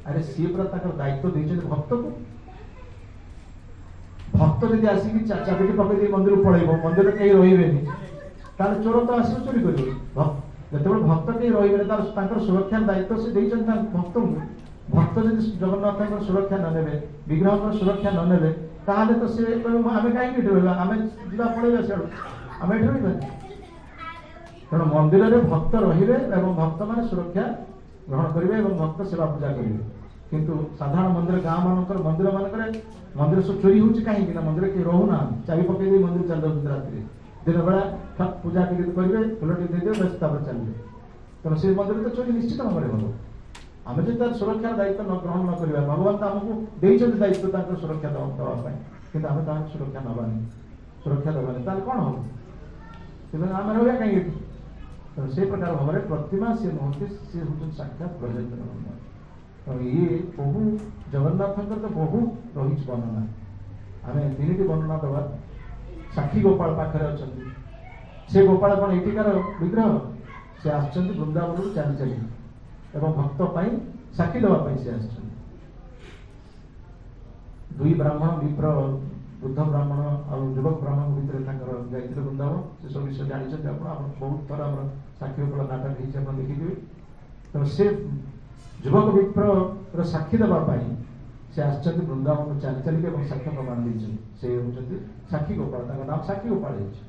अरे सी पूरा दायित्व देते भक्त को भक्त जब आसिक चाबिटी पकड़ मंदिर पड़े मंदिर कहीं रही चोर तो आस चोरी कर जो भक्त कहीं रही सुरक्षा दायित्व से भक्त को भक्त जब जगन्नाथ सुरक्षा नने विग्रह सुरक्षा नने ताहले तो सी आम कहीं आम जा पड़े आम ये रही तेणु मंदिर में भक्त रे भक्त मान सुरक्षा ग्रहण करेंगे भक्त सेवा पूजा करेंगे किंतु साधारण मंदिर गाँव मान मंदिर मान मंदिर सब चोरी हो कहीं मंदिर किए रोना चाबी पकड़ मंदिर चल जाऊँ रात दिन बेला पूजा करेंगे फुल टी दे बस चलिए तेणु से मंदिर तो चोरी निश्चित भाव में हम आम जो सुरक्षा दायित्व न ग्रहण न करवा भगवान तो आमको देते दायित्व सुरक्षा देवाई कि आम सुरक्षा नबानी सुरक्षा देवानी कौन हम आम रहा कहीं ତେଣୁ ସେ ପ୍ରକାର ଭାବରେ ପ୍ରତିମା ସେ ନୁହନ୍ତି, ସେ ହେଉଛନ୍ତି ସାକ୍ଷାତ ବ୍ରଜେନ୍ଦ୍ର ନନ୍ଦନ। ତେଣୁ ଇଏ ବହୁ ଜଗନ୍ନାଥଙ୍କର ତ ବହୁ ରହିଛି ବର୍ଣ୍ଣନା। ଆମେ 3ଟି ବର୍ଣ୍ଣନା ଦେବା। ସାକ୍ଷୀ ଗୋପାଳ ପାଖରେ ଅଛନ୍ତି। ସେ ଗୋପାଳ କ'ଣ ଏଠିକାର ବିଗ୍ରହ? ସେ ଆସିଛନ୍ତି ବୃନ୍ଦାବନରୁ ଚାଲି ଚାଲି ଏବଂ ଭକ୍ତ ପାଇଁ ସାକ୍ଷୀ ଦେବା ପାଇଁ ସେ ଆସିଛନ୍ତି। 2 ବ୍ରାହ୍ମଣ ବିପ୍ର, ବୃଦ୍ଧ ବ୍ରାହ୍ମଣ ଆଉ ଯୁବକ ବ୍ରାହ୍ମଣ ଭିତରେ ତାଙ୍କର ଯାଇଥିଲେ ବୃନ୍ଦାବନ। ସେ ସବୁ ବିଷୟ ଜାଣିଛନ୍ତି ଆପଣ ବହୁତ ଥର ଆମର ସାକ୍ଷୀ ଗୋପାଳ ନାଟକ ହେଇଛି, ଆପଣ ଦେଖିଥିବେ। ତେଣୁ ସେ ଯୁବକ ବିପ୍ରର ସାକ୍ଷୀ ଦେବା ପାଇଁ ସେ ଆସିଛନ୍ତି ବୃନ୍ଦାବନରୁ ଚାଲି ଚାଲିକି ଏବଂ ସାକ୍ଷ୍ୟ ପ୍ରମାଣ ଦେଇଛନ୍ତି। ସେ ହେଉଛନ୍ତି ସାକ୍ଷୀ ଗୋପାଳ, ତାଙ୍କ ନାମ ସାକ୍ଷୀ ଗୋପାଳ ହେଇଛି।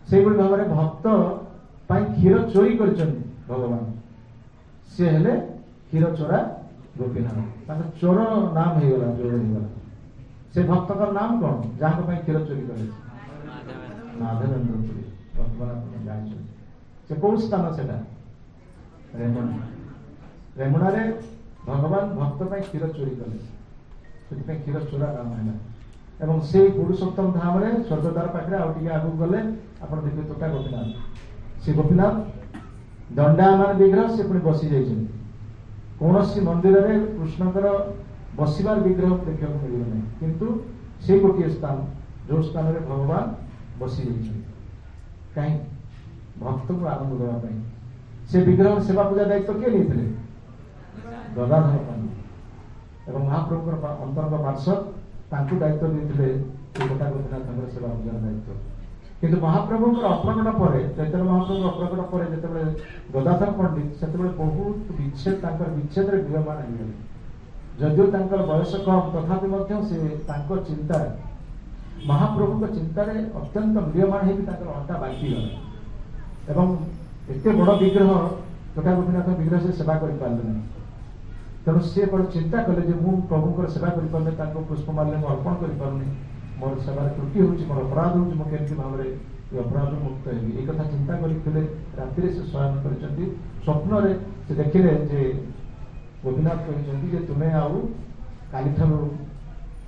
ସେଇଭଳି ଭାବରେ ଭକ୍ତ ପାଇଁ କ୍ଷୀର ଚୋରି କରିଛନ୍ତି ଭଗବାନ, ସେ ହେଲେ କ୍ଷୀର ଚୋରା ଗୋପୀନାଥ। ତାଙ୍କ ଚୋର ନାମ ହେଇଗଲା, ଚୋର ହେଇଗଲା। ସେ ଭକ୍ତଙ୍କର ନାମ କ'ଣ? ଯାହାଙ୍କ ପାଇଁ କ୍ଷୀର ଚୋରି କଲେ? ମାଧବେନ୍ଦ୍ର ପୁରୀ। ବର୍ତ୍ତମାନ ଆପଣ ଜାଣିଛନ୍ତି ସେ କୋଉ ସ୍ଥାନ? ସେଟା ରେମୁଣା। ରେମୁଣାରେ ଭଗବାନ ଭକ୍ତ ପାଇଁ କ୍ଷୀର ଚୋରି କଲେ, ସେଥିପାଇଁ କ୍ଷୀର ଚୋରା ନାମ ହେଲା। ଏବଂ ସେଇ ପୁରୁଷୋତ୍ତମ ଧାମରେ ସ୍ୱର୍ଗଦ୍ୱାର ପାଖରେ ଆଉ ଟିକେ ଆଗକୁ ଗଲେ ଆପଣ ଦେଖିବେ ତୋଟା ଗୋପୀନାଥ। ସେ ଗୋପୀନାଥ ଦଣ୍ଡାୟମାନ ବିଗ୍ରହ, ସେ ପୁଣି ବସି ଯାଇଛନ୍ତି। କୌଣସି ମନ୍ଦିରରେ କୃଷ୍ଣଙ୍କର ବସିବାର ବିଗ୍ରହ ଦେଖିବାକୁ ମିଳିବ ନାହିଁ, କିନ୍ତୁ ସେ ଗୋଟିଏ ସ୍ଥାନ ଯୋଉ ସ୍ଥାନରେ ଭଗବାନ ବସି ଯାଇଛନ୍ତି। କାହିଁକି? ଭକ୍ତଙ୍କୁ ଆନନ୍ଦ ଦେବା ପାଇଁ। ସେ ବିଗ୍ରହ ସେବା ପୂଜା ଦାୟିତ୍ୱ କିଏ ନେଇଥିଲେ? ଗଦାଧର ପଣ୍ଡିତ ଏବଂ ମହାପ୍ରଭୁଙ୍କର ଅନ୍ତରଙ୍ଗ ପାର୍ଷଦ ତାଙ୍କୁ ଦାୟିତ୍ୱ ଦେଇଥିଲେ ସେ ଗୋଟା ଗୋପୀନାଥଙ୍କର ସେବା ପୂଜାର ଦାୟିତ୍ୱ। କିନ୍ତୁ ମହାପ୍ରଭୁଙ୍କର ଅପ୍ରକଟ ପରେ, ଚୈତନ୍ୟ ମହାପ୍ରଭୁଙ୍କ ଅପ୍ରକଟ ପରେ ଯେତେବେଳେ ଗଦାଧର ପଣ୍ଡିତ, ସେତେବେଳେ ବହୁତ ବିଚ୍ଛେଦ, ତାଙ୍କର ବିଚ୍ଛେଦରେ ଗୃହମାନ ହେଇଗଲେ। ଯଦିଓ ତାଙ୍କର ବୟସ କମ୍, ତଥାପି ମଧ୍ୟ ସେ ତାଙ୍କ ଚିନ୍ତାରେ, ମହାପ୍ରଭୁଙ୍କ ଚିନ୍ତାରେ ଅତ୍ୟନ୍ତ ମ୍ରିୟମାଣ ହେଇକି ତାଙ୍କର ଅଣ୍ଟା ବାକିଗଲା ଏବଂ ଏତେ ବଡ଼ ବିଗ୍ରହ, ଗୋଟା ଗୋପୀନାଥ ବିଗ୍ରହ ସେ ସେବା କରିପାରିଲେ ନାହିଁ। ତେଣୁ ସେ ବଡ଼ ଚିନ୍ତା କଲେ ଯେ ମୁଁ ପ୍ରଭୁଙ୍କର ସେବା କରିପାରୁନି, ତାଙ୍କୁ ପୁଷ୍ପମାଲ୍ୟ ମୁଁ ଅର୍ପଣ କରିପାରୁନି, ମୋର ସେବାରେ ତ୍ରୁଟି ହେଉଛି, ମୋର ଅପରାଧ ହେଉଛି, ମୁଁ କେମିତି ଭାବରେ ଏ ଅପରାଧରୁ ମୁକ୍ତ ହେବି। এই କଥା ଚିନ୍ତା କରିଥିଲେ। ରାତିରେ ସେ ଶୟନ କରିଛନ୍ତି। ସ୍ୱପ୍ନରେ ସେ ଦେଖିଲେ ଯେ ଗୋପୀନାଥ କହିଛନ୍ତି ଯେ ତୁମେ ଆଉ କାଲିଠାରୁ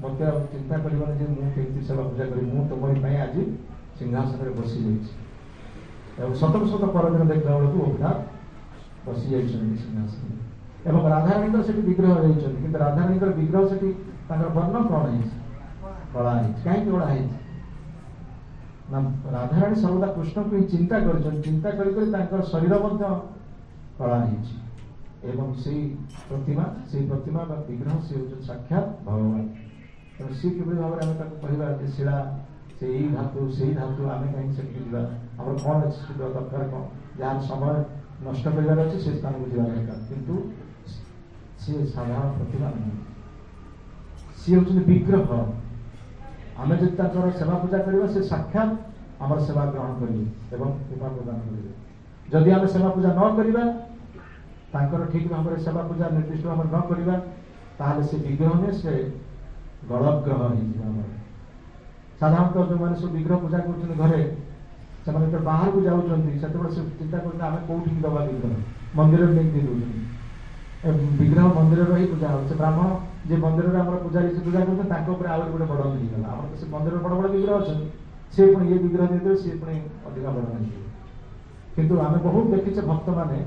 ମୋତେ ଆଉ ଚିନ୍ତା କରିବନି ଯେ ମୁଁ କେମିତି ସେବା ପୂଜା କରିବି, ମୁଁ ତୁମରି ପାଇଁ ଆଜି ସିଂହାସନରେ ବସିଯାଇଛି। ଏବଂ ସତକୁ ସତ ପରଦିନ ଦେଖିଲା ବେଳକୁ ଗୋପୀନାଥ ବସି ଯାଇଛନ୍ତି ସିଂହାସନରେ ଏବଂ ରାଧାରାଣୀଙ୍କର ସେଠି ବିଗ୍ରହ ରହିଛନ୍ତି। କିନ୍ତୁ ରାଧାରାଣୀଙ୍କର ବିଗ୍ରହ ସେଠି ତାଙ୍କର ବର୍ଣ୍ଣ କ'ଣ ହେଇଛି? କଳା ହେଇଛି। କାହିଁକି କଳା ହେଇଛି? ନା ରାଧାରାଣୀ ସର୍ବଦା କୃଷ୍ଣଙ୍କୁ ହିଁ ଚିନ୍ତା କରିଛନ୍ତି। ଚିନ୍ତା କରି କରି ତାଙ୍କର ଶରୀର ମଧ୍ୟ କଳା ହେଇଛି। ଏବଂ ସେଇ ପ୍ରତିମା ବା ବିଗ୍ରହ ସେ ହେଉଛନ୍ତି ସାକ୍ଷାତ ଭଗବାନ। ତେଣୁ ସିଏ କିଭଳି ଭାବରେ ଆମେ ତାକୁ କହିବା ଯେ ଶିଳା, ସେଇ ଧାତୁ, ସେଇ ଧାତୁ, ଆମେ କାହିଁକି ସେଠିକି ଯିବା? ଆମର କ'ଣ ଅଛି ଦରକାର? କ'ଣ ଯାହାର ସମୟ ନଷ୍ଟ କରିବାର ଅଛି ସେ ସ୍ଥାନକୁ ଯିବା ଦରକାର। କିନ୍ତୁ ସିଏ ସାଧାରଣ ପ୍ରତିମା ନୁହେଁ, ସିଏ ହେଉଛନ୍ତି ବିଗ୍ରହ। ଆମେ ଯଦି ତାଙ୍କର ସେବା ପୂଜା କରିବା, ସେ ସାକ୍ଷାତ ଆମର ସେବା ଗ୍ରହଣ କରିବେ ଏବଂ କୃପା ପ୍ରଦାନ କରିବେ। ଯଦି ଆମେ ସେବା ପୂଜା ନ କରିବା, ତାଙ୍କର ଠିକ୍ ଭାବରେ ସେବା ପୂଜା ନିର୍ଦ୍ଦିଷ୍ଟ ଭାବରେ ନ କରିବା, ତାହେଲେ ସେ ବିଗ୍ରହ ନୁହେଁ, ସେ ଗଳଗ୍ରହ ହେଇଯିବ। ଆମର ସାଧାରଣତଃ ଯେଉଁମାନେ ସବୁ ବିଗ୍ରହ ପୂଜା କରୁଛନ୍ତି ଘରେ, ସେମାନେ ଯେତେବେଳେ ବାହାରକୁ ଯାଉଛନ୍ତି ସେତେବେଳେ ସେ ଚିନ୍ତା କରୁଛନ୍ତି ଆମେ କୋଉଠିକି ଦେବା ବିଗ୍ରହ? ମନ୍ଦିରରେ ନେଇକି ଦେଇ ଦେଉଛନ୍ତି। ବିଗ୍ରହ ମନ୍ଦିରରେ ହିଁ ପୂଜା ହେଉଛି। ସେ ବ୍ରାହ୍ମଣ ଯେ ମନ୍ଦିରରେ ଆମର ପୂଜାରୀ ସେ ପୂଜା କରୁଛନ୍ତି, ତାଙ୍କ ଉପରେ ଆହୁରି ଗୋଟେ ବଡ଼ ହେଇଗଲା। ଆମର ତ ସେ ମନ୍ଦିରରେ ବଡ଼ ବଡ଼ ବିଗ୍ରହ ଅଛନ୍ତି, ସେ ପୁଣି ଇଏ ବିଗ୍ରହ ଦେଇଦେବେ, ସିଏ ପୁଣି ଅଧିକା ବଡ଼ ହେଇଯିବ। କିନ୍ତୁ ଆମେ ବହୁତ ଦେଖିଛେ ଭକ୍ତମାନେ,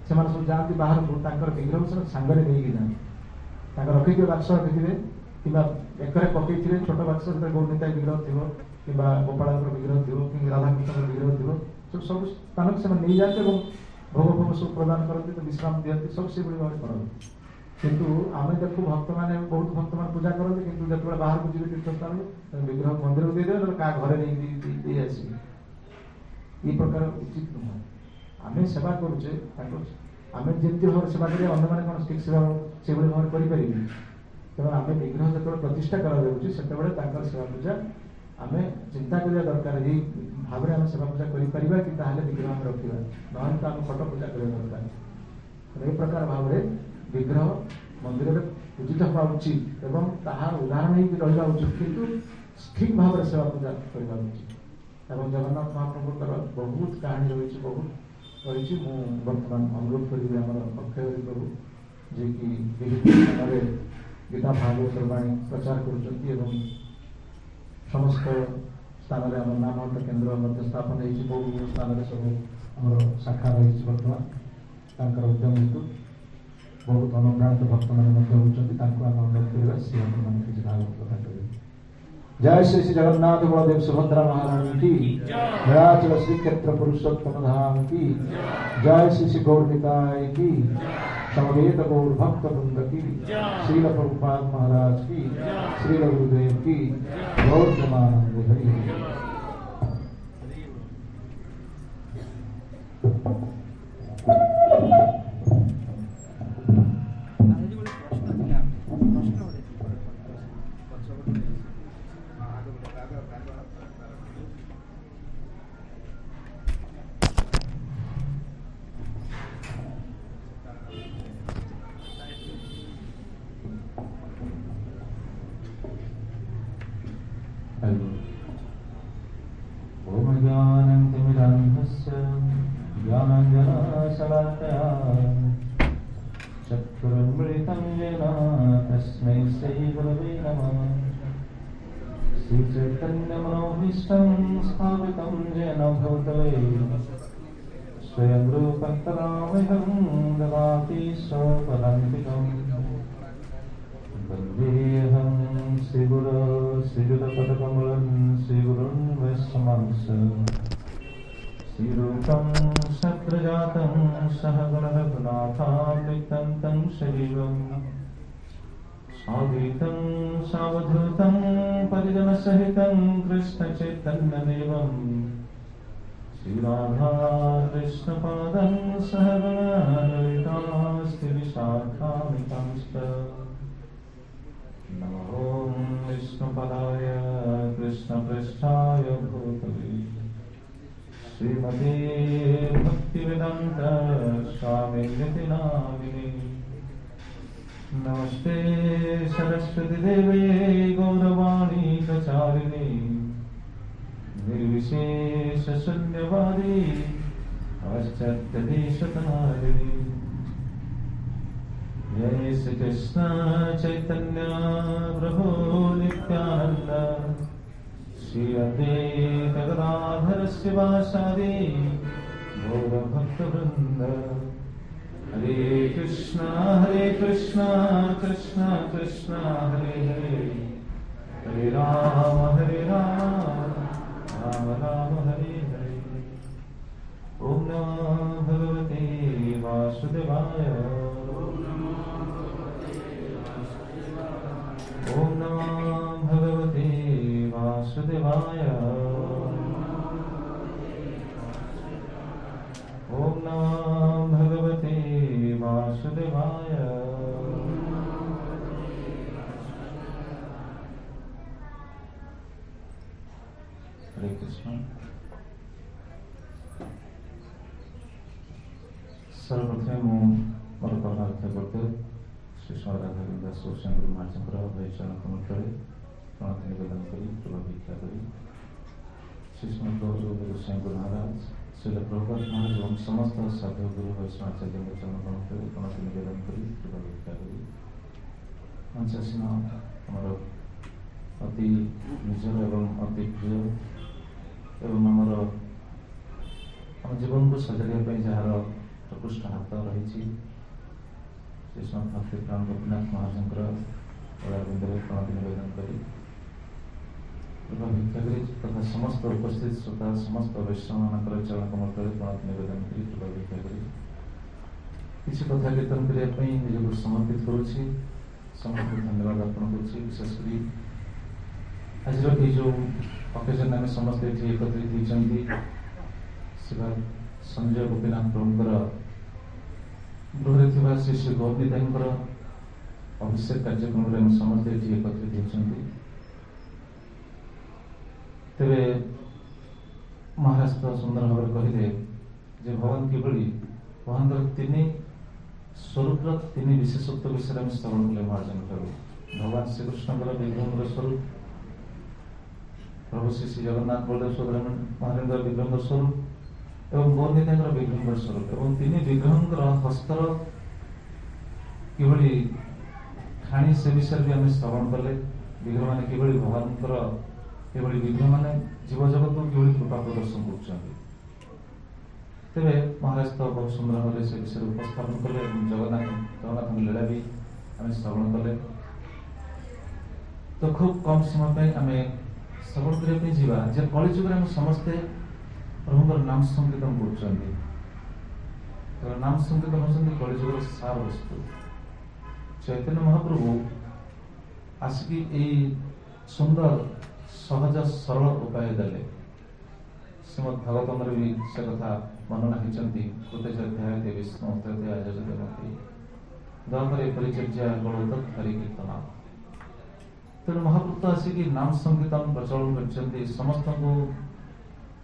ସେମାନେ ସବୁ ଯାଆନ୍ତି ବାହାରକୁ, ତାଙ୍କର ବିଗ୍ରହକୁ ସେମାନେ ସାଙ୍ଗରେ ନେଇକି ଯାଆନ୍ତି। ତାଙ୍କର ରଖିଥିବେ, ବାକ୍ସ ରଖିଥିବେ କିମ୍ବା ବେକରେ ପକେଇଥିବେ ଛୋଟ ବାକ୍ସ, ସେଥିରେ ଗୌରନିତାଇ ବିଗ୍ରହ ଥିବ କିମ୍ବା ଗୋପାଳଙ୍କର ବିଗ୍ରହ ଥିବ କି ରାଧାକୃଷ୍ଣଙ୍କର ବିଗ୍ରହ ଥିବ। ସବୁ ସ୍ଥାନକୁ ସେମାନେ ନେଇଯାଆନ୍ତି ଏବଂ ଭୋଗ ଫୋଗ ସବୁ ପ୍ରଦାନ କରନ୍ତି, ତ ବିଶ୍ରାମ ଦିଅନ୍ତି, ସବୁ ସେଭଳି ଭାବରେ କରନ୍ତି। କିନ୍ତୁ ଆମେ ଦେଖୁ ଭକ୍ତମାନେ, ବହୁତ ଭକ୍ତମାନେ ପୂଜା କରନ୍ତି, କିନ୍ତୁ ଯେତେବେଳେ ବାହାରକୁ ଯିବେ ତୀର୍ଥସ୍ଥାନକୁ, ବିଗ୍ରହ ମନ୍ଦିରକୁ ଦେଇଦେବେ, ନହେଲେ କାହା ଘରେ ନେଇକି ଦେଇ ଆସିବେ। ଏ ପ୍ରକାର ଉଚିତ ନୁହଁ। ଆମେ ସେବା କରୁଛେ, ତାଙ୍କୁ ଆମେ ଯେମିତି ଭାବରେ ସେବା କରିବା, ଅନ୍ୟମାନେ କ'ଣ ଠିକ୍ ସେବା ସେଭଳି ଭାବରେ କରିପାରିବେ? ତେଣୁ ଆମେ ବିଗ୍ରହ ଯେତେବେଳେ ପ୍ରତିଷ୍ଠା କରାଯାଉଛି, ସେତେବେଳେ ତାଙ୍କର ସେବା ପୂଜା ଆମେ ଚିନ୍ତା କରିବା ଦରକାର। ଏଇ ଭାବରେ ଆମେ ସେବା ପୂଜା କରିପାରିବା କି? ତାହେଲେ ବିଗ୍ରହ ଆମେ ରଖିବା, ନହେଲେ ତ ଆମେ ଫଟୋ ପୂଜା କରିବା ଦରକାର। ଏ ପ୍ରକାର ଭାବରେ ବିଗ୍ରହ ମନ୍ଦିରରେ ପୂଜିତ ହେବା ଉଚିତ ଏବଂ ତାହା ଉଦାହରଣ ହେଇକି ରହିବା ଉଚିତ, କିନ୍ତୁ ଠିକ୍ ଭାବରେ ସେବା ପୂଜା କରିବା ଉଚିତ। ଏବଂ ଜଗନ୍ନାଥ ମହାପ୍ରଭୁଙ୍କର ବହୁତ କାହାଣୀ ରହିଛି, ବହୁତ ରହିଛି। ମୁଁ ବର୍ତ୍ତମାନ ଅନୁରୋଧ କରିବି ଆମର ଅକ୍ଷୟ ପ୍ରଭୁ, ଯିଏକି ବିଭିନ୍ନ ସ୍ଥାନରେ ଗୀତା ଭାଗବତର ବାଣୀ ପ୍ରଚାର କରୁଛନ୍ତି ଏବଂ ସମସ୍ତ ସ୍ଥାନରେ ଆମର ନାମ କେନ୍ଦ୍ର ମଧ୍ୟ ସ୍ଥାପନ ହେଇଛି। ବହୁ ସ୍ଥାନରେ ସବୁ शाखा रही बर्तमान उद्यम हेतु बहुत अनुप्राणित भक्त मैंने होती आम अनुरोध करवा सी मैंने किसी भागवत कथा करेंगे। जय श्री श्री जगन्नाथ बलदेव सुभद्रा महारानी की, विराचल श्री क्षेत्र पुरुषोत्तम धाम की, जय श्री श्री गौर निताय की, समवेत गौर भक्त वृंद की, श्रील प्रभुपाद महाराज की, श्रील गुरुदेव की, गौर प्रेमानंद हरि। ओम ज्ञानतिमिरान्धस्य ज्ञानाञ्जनशलाकया चक्षुरुन्मिलितं येन तस्मै श्रीगुरवे नमः। श्रीचैतन्यमनोभीष्टं स्थापितं येन भूतले स्वयं रूपं तदामृतं ददाति स्वपदान्तिकम्। वन्देऽहं श्रीगुरो श्रीयुतपदकमलं श्रीगुरुन् वैष्णवांश श्रीरूपं सत्रजातं सहगणरघुनाथान्वितं तं शरीरं साद्वैतं सावधूतं परिजनसहितं कृष्णचैतन्यदेवं श्रीराधा कृष्णपादं सहगणललिता श्रीविशाखान्वितांश्च। नमो विष्णुपदाय कृष्णपृष्ठाय भूतले श्रीमते भक्तिवेदान्त स्वामिनिति नामिने। नमस्ते सरस्वती देवे गौरवाणी प्रचारिणे निर्विशेष शून्यवादी पाश्चात्यदेशतारिणे। जय श्री कृष्ण चैतन्य प्रभु नित्यानंद श्री अद्वैत गदाधर शिवासादि गौर भक्त वृंद। हरे कृष्णा कृष्ण कृष्ण हरे हरे, हरे राम राम राम हरे हरे। ओम नमो भगवते वासुदेवाय, ओम नमो भगवते वासुदेवाय, ओम नमो भगवते वासुदेवाय। हरे कृष्ण। सर्वप्रथमे मोर कथार्थ करते श्री राधाकृष्ण दास गोस्वामी महाराजଙ୍କର वैचरण कमठରେ प्रणाम निवेदन करी प्रभु भिक्षा करी श्री गोस्वामी गुरु महाराज श्री प्रभुपाद महाराज एवं समस्त साधु गुरु वैष्णवाचार्य चरण कमठରେ प्रणाम निवेदन करी प्रभु भिक्षा करी मंचासीन आमर अति निजर एवं अति प्रिय एवं आमर आम जीवन को सजाइवाई जार प्रकृष्ट हाथ रही श्री भक्ति प्राण गोपीनाथ महाराजंकर पदारविंदे प्रणाम निवेदन करी कृपा भिक्षा करी तथा समस्त उपस्थित श्रोता समस्त वैष्णव मान चरण कमठରେ प्रणाम निवेदन करी कृपा भिक्षा करी किसी कथा कीर्तन करने निजक समर्पित करुच्ची। समस्त धन्यवाद अर्पण करुच्ची। विशेषकर आज जो अकेजन आम समस्ते एकत्रित होती शिवा संजय गोपीनाथ प्रभुंर गृह श्री श्री गौरनीताईंकर अभिषेक कार्यक्रम में समस्ते एकत्रित होती। तेरे महाराज तो सुंदर भाव कहले भगवान किभली भगवान तीन स्वरूप तीन विशेषत्व विषय में स्मरण कले महाराज भगवान श्रीकृष्ण विग्रह स्वरूप प्रभु श्री श्री जगन्नाथ बलदेव सुब्रह्मण्य महाराज विग्रह स्वरूप एवं गौरनीताईं विग्रह स्वरूप एवं तीन विग्रह हस्तर किभली खाणी से विषय भी आम श्रवण कले विग्रह मैंने किभली भगवान विग्रह मैंने जीव जगत को किभली कृपा प्रदर्शन कर तेरे महाराज तो बहुत सुंदर भाव से विषय उपस्थापन कले जगन्नाथ लीला भी आम श्रवण कले। तो खूब कम समय आम श्रवण करने कलिजुग में समस्ते प्रभुଙ୍କର नाम संकीर्तन କରୁଛନ୍ତି। तो नाम संकीर्तन होती कलिजुगर सार वस्तु। चैतन्य महाप्रभु आसिकी यही सुंदर सहज सरल उपाय देले। श्रीमद भागवतम भी से कथा वर्णना होती कृतध्याय विष्णु तृतीय दयापरे परिचर्या गणोदत हरि कीर्तन। तेणु महाप्रभु तो आसिकी नाम संकीर्तन प्रचलन कर समस्त को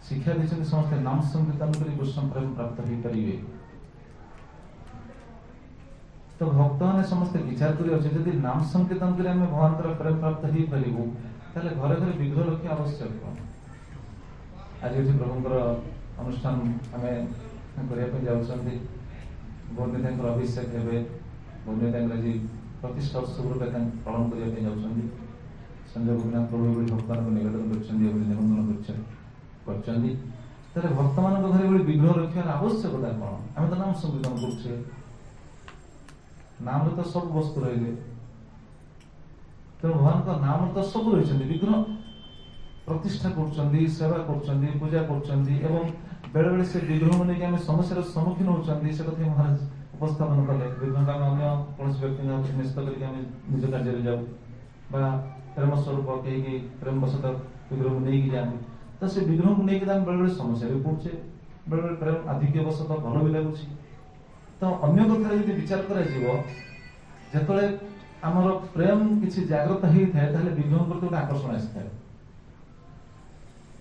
शिक्षा देते समस्त नाम संकीर्तन कर कृष्ण प्रेम प्राप्त हो पारे। तो भक्त मैंने समस्त विचार कर नाम संकीर्तन कर भगवान प्रेम प्राप्त हो पारू ताले घरे घरे विग्रह रखा आवश्यक। आज ये प्रभुंर अनुष्ठान आम करने जाऊँगी बन्यता अभिषेक हे बन्यता आज प्रतिष्ठा उत्सव रूप पालन करने जाऊँगी। संजय गोपीनाथ प्रभु भक्तों को निवेदन कर भक्त मान घर विग्रह रखार आवश्यकता कौन? आम तो नाम संकीर्तन करुचे नाम तो सब वस्तु रही तेणु भगवान का नाम तो सब रही विग्रह प्रतिष्ठा कर सेवा कर पूजा कर बेले बेले से विग्रह को लेकिन समस्या सम्मुखीन होती से कथा महाराज उपस्थापन कले। विग्रह का अन्य कौन व्यक्ति निश्चित करके निज कार्य जाऊ प्रेम स्वरूप कहीं प्रेम वशत विग्रह को लेकिन जाती तो से विग्रह को लेकिन बेले बेले समस्या भी पड़े बेले बेले प्रेम आधिक्य वशत भल भी लगुच। तो अन्य कथा यदि विचार कर आमर प्रेम किसी जागृत होता है विग्रह प्रति गोटे आकर्षण आए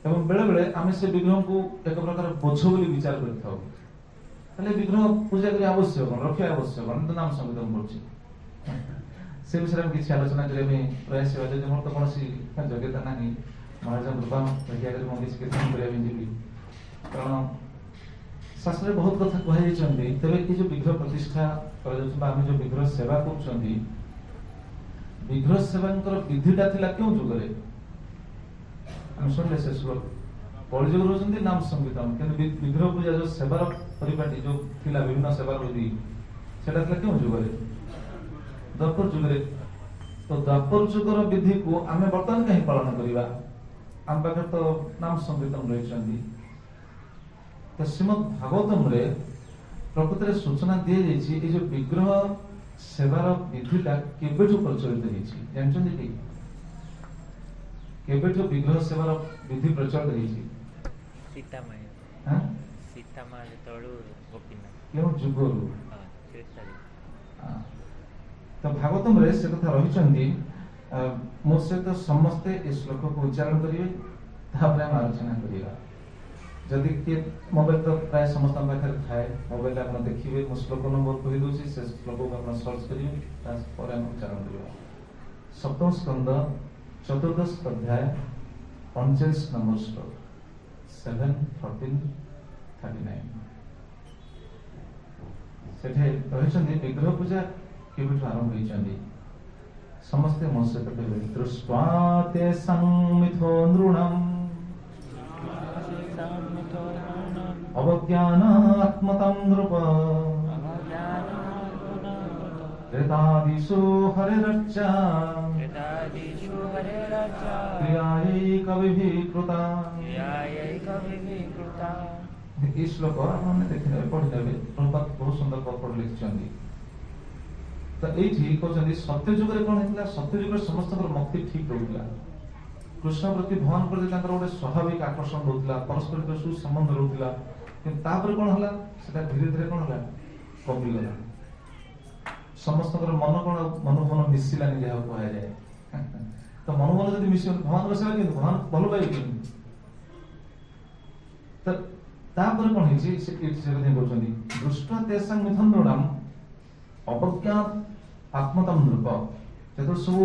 एवं बेले बेले आम से विग्रह को एक प्रकार बोझ बोली विचार कर विग्रह पूजा करने आवश्यक रखा आवश्यक तो नाम संकीर्तन कर विषय में किसी आलोचना करने प्रयास मोर तो कौन योग्यता ना महाराज कृपा रक्षा कर किसी कीर्तन करने कारण शास्त्र बहुत कथा कहुई तेरे ये जो विग्रह प्रतिष्ठा कर जो विग्रह सेवा कर विग्रह सेवा विधिटा क्यों जुगरे शुणिले से श्लोक कलिजुग रोचंदी नाम संकीर्तन कि विग्रह पूजा जो सेवार परिपाटी जो थिला विभिन्न सेवार विधि सेटा क्यों जुगरे द्वापर जुगरे। तो द्वापर जुगर विधि को आम बर्तमान कहीं पालन करवा आम पाखे तो नाम संकीर्तन रही। तो श्रीमद भागवतम रे प्रकृति सूचना दी जाइए ये जो विग्रह सेवार विधिटा केबेठु प्रचलित जानते केबेठु विग्रह सेवार विधि प्रचलित होती क्यों जुगरु। तो भागवतम रे से कथा रही मो सहित समस्ते ये श्लोक को उच्चारण करेंगे तापर आम आलोचना करिया। जदि किए मोबाइल तो प्राय समस्त पाखे थाए मोबाइल आप देखिए मो श्लोक नंबर कहीदे से श्लोक को आप सर्च करेंगे आम उच्चारण करवा। सप्तम स्कंद चतुर्दश अध्याय 39 नंबर श्लोक 7, 14, 39 सेठे रही विग्रह पूजा केबेठु आरंभ होती समस्ते मो सहित कहे दृष्ट्वा ते संमिथो नृणम् अवज्ञानात्मतं नृप ऋतादिषु हरिरर्चा क्रियायै कविभिः कृता। ये श्लोक आपने देखने पढ़ने प्रभुपाद बहुत सुंदर पद लिखिं। तो ये कहते सत्य जुग कौन होता सत्य जुग समस्त मक्ति ठीक रोला कृष्ण प्रति भगवान प्रति गोटे स्वाभाविक आकर्षण रोला परस्पर सुसंबंध रोला कि कौन है धीरे धीरे कौन है कमिगला समस्त मन कौन मनोमन मिसिलानी जहाँ कह जाए। तो मनोमन जब मिस भगवान सेवा कि भगवान भल पाए कौन है दृष्ट तेषां मिथुन नृणाम अवज्ञात आत्मतम नृप जो सब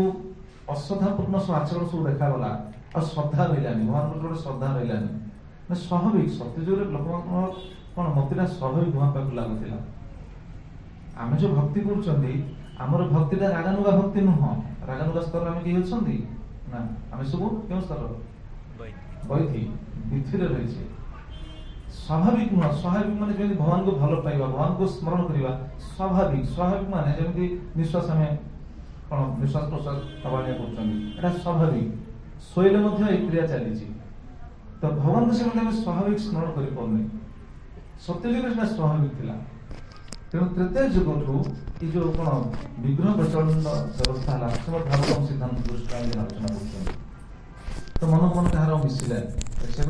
अश्रद्धापूर्ण सब आचरण सब देखागला और श्रद्धा रही भगवान गोटे श्रद्धा रही स्वाभाविक सत्यजुग लोक कौन मतीटा स्वाभाविक भगवान पाक लगुला। आम जो भक्ति करमर भक्तिटा रागानुगा भक्ति नुह रागानुगा स्तर आम किए ना आम सब क्यों स्तर वैधि विधि रही स्वाभाविक नुह स्वाभाविक माने जमी भगवान को भल पाइबा भगवान को स्मरण करवा स्वाभाविक स्वाभाविक माने जमी निश्वास आम कौन निश्वास प्रश्वास नबाणिया कर स्वाभाविक शोले क्रिया चली तो भगवान को से स्वाभाविक स्मरण कर सत्यजुग स्वाभाविक थिला तेणु तृतीय जुगठू ये जो कौन विग्रह प्रचलन व्यवस्था है भागवतम सिद्धांत दृष्टि आलोचना कर तो मन मन कहार मिसिले से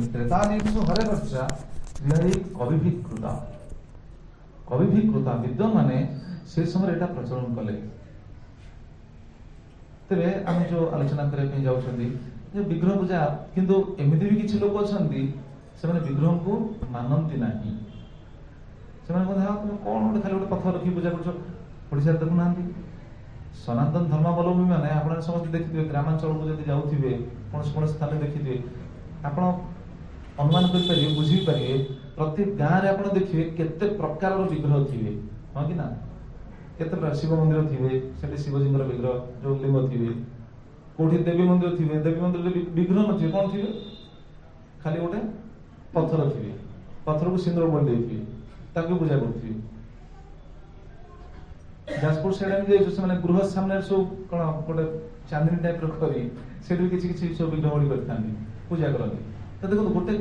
त्रेतादीक्षु हरे बच्चा क्रिया कविभिकृता विद्वान माने से समय एटा प्रचलन कले तेरे आम जो आलोचना करने जाऊँ विग्रह पूजा किंतु एमती भी किसी लोग अच्छा से विग्रह को मानती ना तुम कौन गोटे खाली गोटे पत्थर रखी पूजा कर देखुना सनातन धर्मावलम्बी मैंने आप समस्त देखिए ग्रामांचल को जब जाऊे कौन स्थान देखिए आप अनुमान करें बुझी पारे प्रति गाँव में आप देखिए केते प्रकार विग्रह थे हाँ कि ना केते शिव मंदिर थे शिवजी विग्रह जो लिंग थे कौटी देवी मंदिर थे देवी मंदिर विग्रह न कौन थे खाली गोटे पत्थर थे पत्थर को सिंदूर बोल देते पूजा करते जाजपुर से गृह सामने सब कौन गोटे चांदनी टाइप कर किसी सब विग्रह कर पूजा करते तो देखो गोटे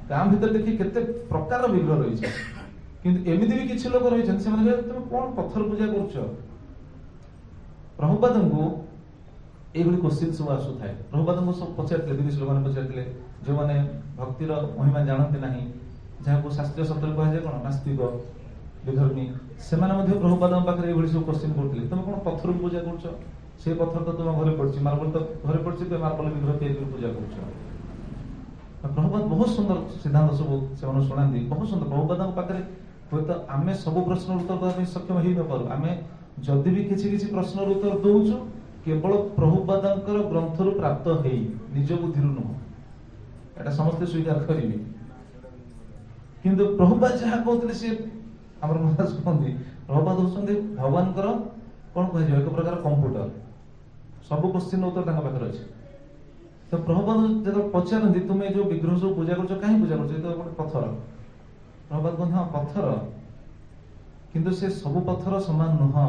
गाँ भीतर देखिए केते प्रकार विग्रह रही किंतु एमती भी किसी लोग रही तुम कौन पत्थर पूजा कर प्रभुपाद को ये क्वेश्चन सब आसुए प्रभुपाद को सब पचारे विदेशी लोग पचारे जो मैंने भक्तिर महिमा जानते ना जहाँ शास्त्रीय शब्द कहुए कौन नास्तिक विधर्मी से प्रभुपाद पाखे ये सब क्वेश्चन करते तुम कौन पत्थर पूजा कर पत्थर तो तुम घर पड़ी मार्बल तो घर पड़ी मार्बल विग्रह तैयारी पूजा कर प्रभुपाद बहुत सुंदर सिद्धांत सब शुणा बहुत सुंदर प्रभुपाद पाखे हूँ तो आम सब प्रश्न उत्तर देवाई सक्षम हो न पार आम जदि भी किसी प्रश्न उत्तर दौचु केवल प्रभुपाद ग्रंथ प्राप्त है निज बुद्धि नुह एटा समस्ते स्वीकार करेंगे किंतु प्रभुपाद जहाँ कहते सी आम महाराज कहते प्रभुपाद होती भगवान कौन कह एक प्रकार कंप्यूटर सब क्वेश्चन उत्तर पाखे अच्छे तो प्रभुपाद जो पचारती तुम्हें जो विग्रह सब पूजा कर कहीं पूजा कर पत्थर प्रभुपाद कहते हाँ पत्थर किंतु से सब पत्थर सामान नुह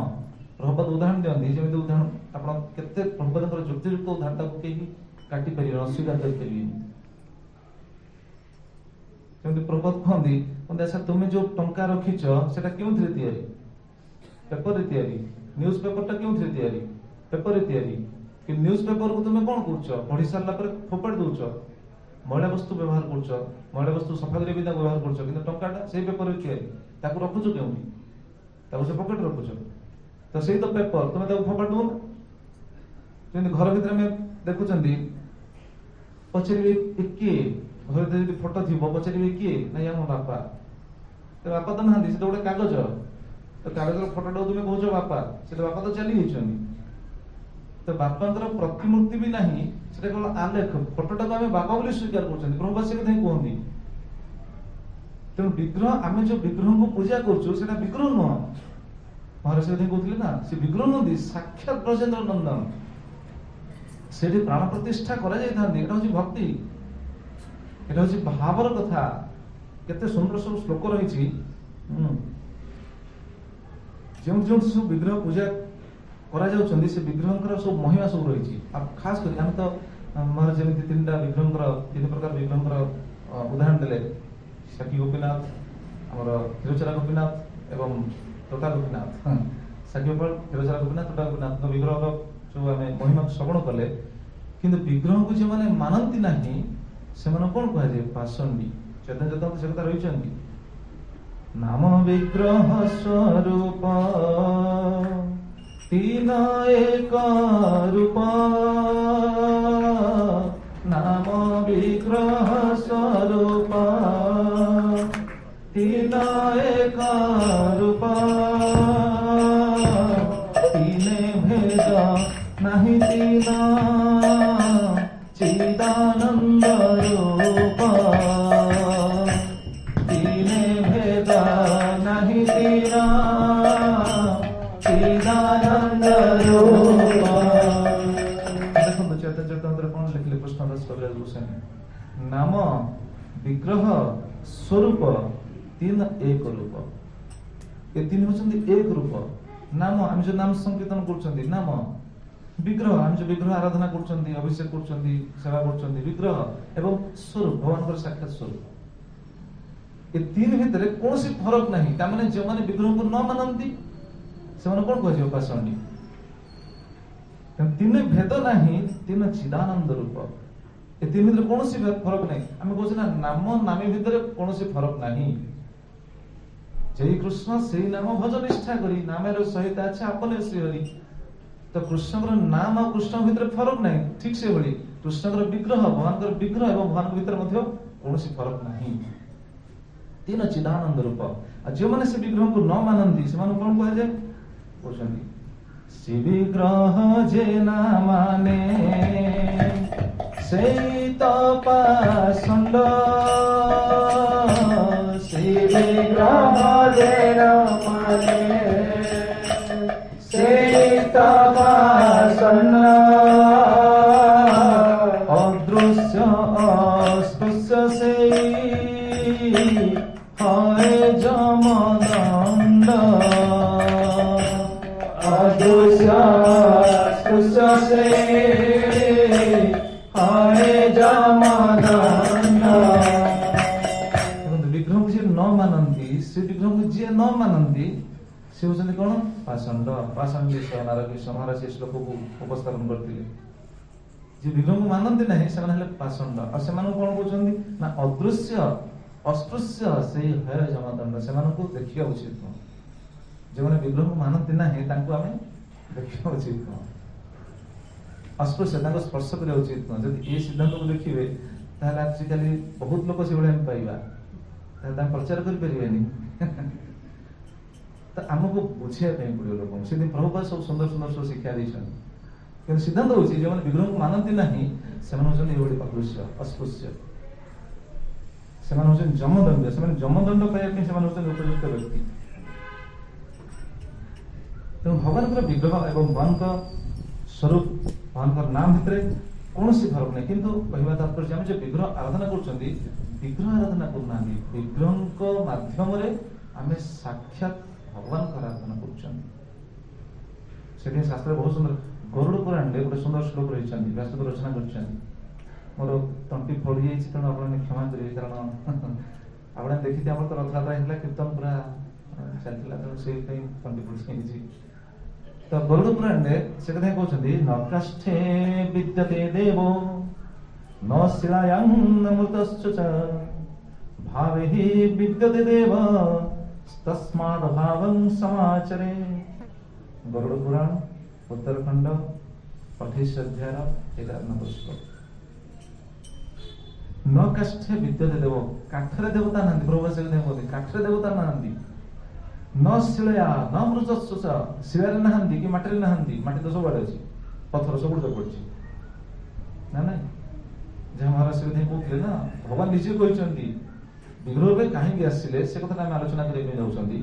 प्रभुपाद उदाहरण दिखती जमी उदाहरण आप प्रभुपाद युक्तियुक्त उदाहरण को कहीं काटी पारे अस्वीकार करें प्रभुपाद कहते अच्छा तुम्हें जो टंका रखीच से क्यों पेपर न्यूज पेपर क्यों पेपर कि न्यूज पेपर को तुम कौन कर पढ़ी सारा फोपाड़ी दौच महिला वस्तु व्यवहार कर महिला वस्तु सफा भी व्यवहार कर टंका से पेपर या रखुच क्यों से पकेट रखुच तो से तो पेपर तुम फोपाड़ी दौन घर भर देखुं पचारे किए घर फोटो थी पचारे किए ना आम बापा तो बापा तो ना से गोटे कागज तो कागज फोटो तुम कह बापा से बापा तो चली तो बापा प्रतिमूर्ति भी नहीं केवल आलेख फोटोटा को आम बापा बोली स्वीकार कर प्रभुपाद से कहते तेणु विग्रह आम जो विग्रह को पूजा कर विग्रह नुह महाराज कहते ना से विग्रह नुहति साक्षात ब्रजेन्द्र नंदन से प्राण प्रतिष्ठा कर भक्ति यहाँ हूँ भावर कथा केते सुंदर सब श्लोक रही जो सब विग्रह पूजा करा से विग्रह सब महिमा सब रही खास कर आम तो महाराज जमी तीन विग्रह तीन प्रकार विग्रह उदाहरण देले साकी गोपीनाथ आमर क्षीरचरा गोपीनाथ एवं टोटा गोपीनाथ साकी क्षीरचरा गोपीनाथ टोटा गोपीनाथ विग्रह जो आम महिमा श्रवण कले किंतु विग्रह को जो मैंने मानती ना से कौन कहुए पाषंडी चैतन्य चेतन से कथा रही नाम विग्रह स्वरूप तीन एक रूप नाम विग्रह स्वरूप तीन एक रूप तीन भेद नहीं तीन चिदानंद रूप तीन भेद नहीं तीन चिदानंद रूप देखो चैतन्य चेतन कौन लिखले कृष्णदास कविराज गोस्वामी नाम विग्रह स्वरूप तीन एक रूप ये तीन होचंदी एक रूप नाम हम जो नाम संकीर्तन करछंदी नाम विग्रह हम जो विग्रह आराधना करछंदी अभिषेक करछंदी सेवा करछंदी विग्रह एवं स्वरूप भगवान को साक्षात स्वरूप ये तीन भितर कौन सी फरक नहीं ता माने जो माने विग्रह को न मानंती से माने कोन कहजो पासंडी तीन भेद नहीं तीन चिदानंद रूप ये तीन भितर कौन सी फरक नहीं हम कहछ ना नाम नामी भितर कौन सी फरक नहीं जय कृष्ण से नाम भज निष्ठा करी नामेर सहित আছে আপনে শ্রী হরি तो कृष्णकर नाम और कृष्ण भितर फरक नहीं ठीक से भली कृष्णकर विग्रह भगवानकर विग्रह एवं भगवान भितर मध्य कौन सी फरक नहीं तीन चिदानंद रूप आ जो माने से विग्रह को न मानंती से माने कोन कहे जे बोलछंती से विग्रह जे ना माने से तो पाषंड से विग्रह जे ना माने से तो पाषंड अदृश्य अस्पृश्य से हाय जमदंड अदृश्य अस्पृश्य से हाय जमदंड विग्रह को जे न मानंती से विग्रह को जे न मानंती से होचंदी कोन पाषंड पाषंडी सनार के समारा से श्लोक को उपस्थापन करथिले जे विग्रह को मानंती नहीं से माने पाषंड और से माने कोन बोचंदी ना अदृश्य अस्पृश्य से है जमदंड से माने को देखिया उचित न जे माने विग्रह को मानंती नहीं तांको हमें देखिया उचित न अस्पृश्य तांको स्पर्श करिया उचित न जदि ए सिद्धांत को देखिबे ताहले एक्चुअली बहुत लोक से बळे हम पाइबा ताहले तां प्रचार कर परिबेनी तो हमको बुझिया पे पड़ियो लोक से प्रभुपाद सब सुंदर सुंदर सब शिक्षा दैछन कि सिद्धांत होची जे माने विग्रह को मानंती नहीं से माने होचन एवडी अदृश्य अस्पृश्य से माने होचन जमदंड से माने जमदंड पाया पे से माने होचन उपयुक्त व्यक्ति तो भगवान का विग्रह एवं भगवान का स्वरूप भगवान का नाम भितर कौन सी फरक नहीं किंतु कहवा तात्पर्य हम जो विग्रह आराधना करछंदी विग्रह आराधना करना विग्रह को माध्यम रे हमें साक्षात भगवान को आराधना करछंदी सेठी शास्त्र बहुत सुंदर गरुड़ पुराण रे गोटे सुंदर श्लोक रहिछंदी व्यासदेव रचना करछंदी मोर तंटी फोड़ी जाइछि तेणु आपण क्षमा करिवे कारण आपण देखिते हमर तो रथयात्रा हिला कीर्तन पूरा चलथिला तो से तंटी फोड़ी जाइछि तो गरुड़ पुराण रे से कथा कहउछंदी न काष्ठे विद्यते देवो न शिलायां अमृतश्च च भावे हि विद्यते देव तस्माद् भावं समाचरे गरुड़ पुराण उत्तरखंड 28 अध्याय 11 नंबर श्लोक न काष्ठे विद्यते देव काठरे देवता नांदी प्रभु से कहते काठरे देवता नांदी न शिलया न मृजस्व शिलारे नांदी कि माटी रे नांदी माटी तो सब अछि पत्थर सब उड़ पड़छि ना ना जे महाराज से कहते ना भगवान निजे कहचंदी विग्रह पे कहीं आसिले से कथा हम आलोचना करबे जाउछंदी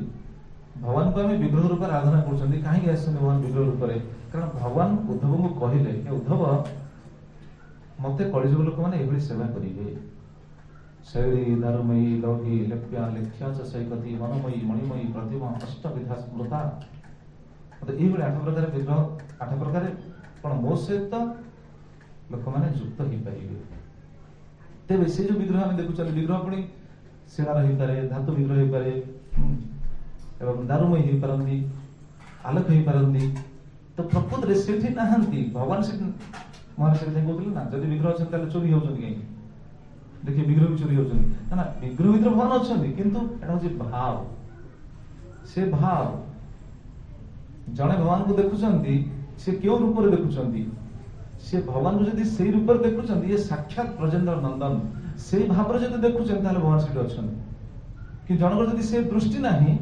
भगवान को हमें विग्रह रूप आराधना करछंदी कहीं आछन भगवान विग्रह रूप रे कारण भगवान उद्धव को कहिले कि उद्धव मते कलिजुग लोक माने एभली सेवा करिवे शैली दारुमयी लौही लेप्या लेख्या च सैकति मनमयी मणिमयी प्रतिमा अष्टविधा स्मृता तो एभली 8 प्रकार विग्रह 8 प्रकार कोन मो सहित लोक माने युक्त ही परिवे तेबे से जो विग्रह हम देखु चले विग्रह पणी शिला रही पारे धातु विग्रह ही पारे एवं दारुमय ही परंदी आलोक ही परंदी तो प्रकृत रे सेठी नाहंती भगवान से महाराज से कहउतले ना जदी विग्रह अछन ताले चोरी होउछन के देखिए विग्रह भी चोरी होउछन ना विग्रह भीतर भगवान अछन किंतु एटा होची भाव से भाव जने भगवान को देखुछंती से क्यों रूप रे देखुछंती से भगवान को जदी सेही रूप रे देखुछंती ये साक्षात ब्रजेंद्र नंदन सेही भाव रे जदी देखुछन ताले भगवान सेठी अछन कि जनकर जदी से दृष्टि नाही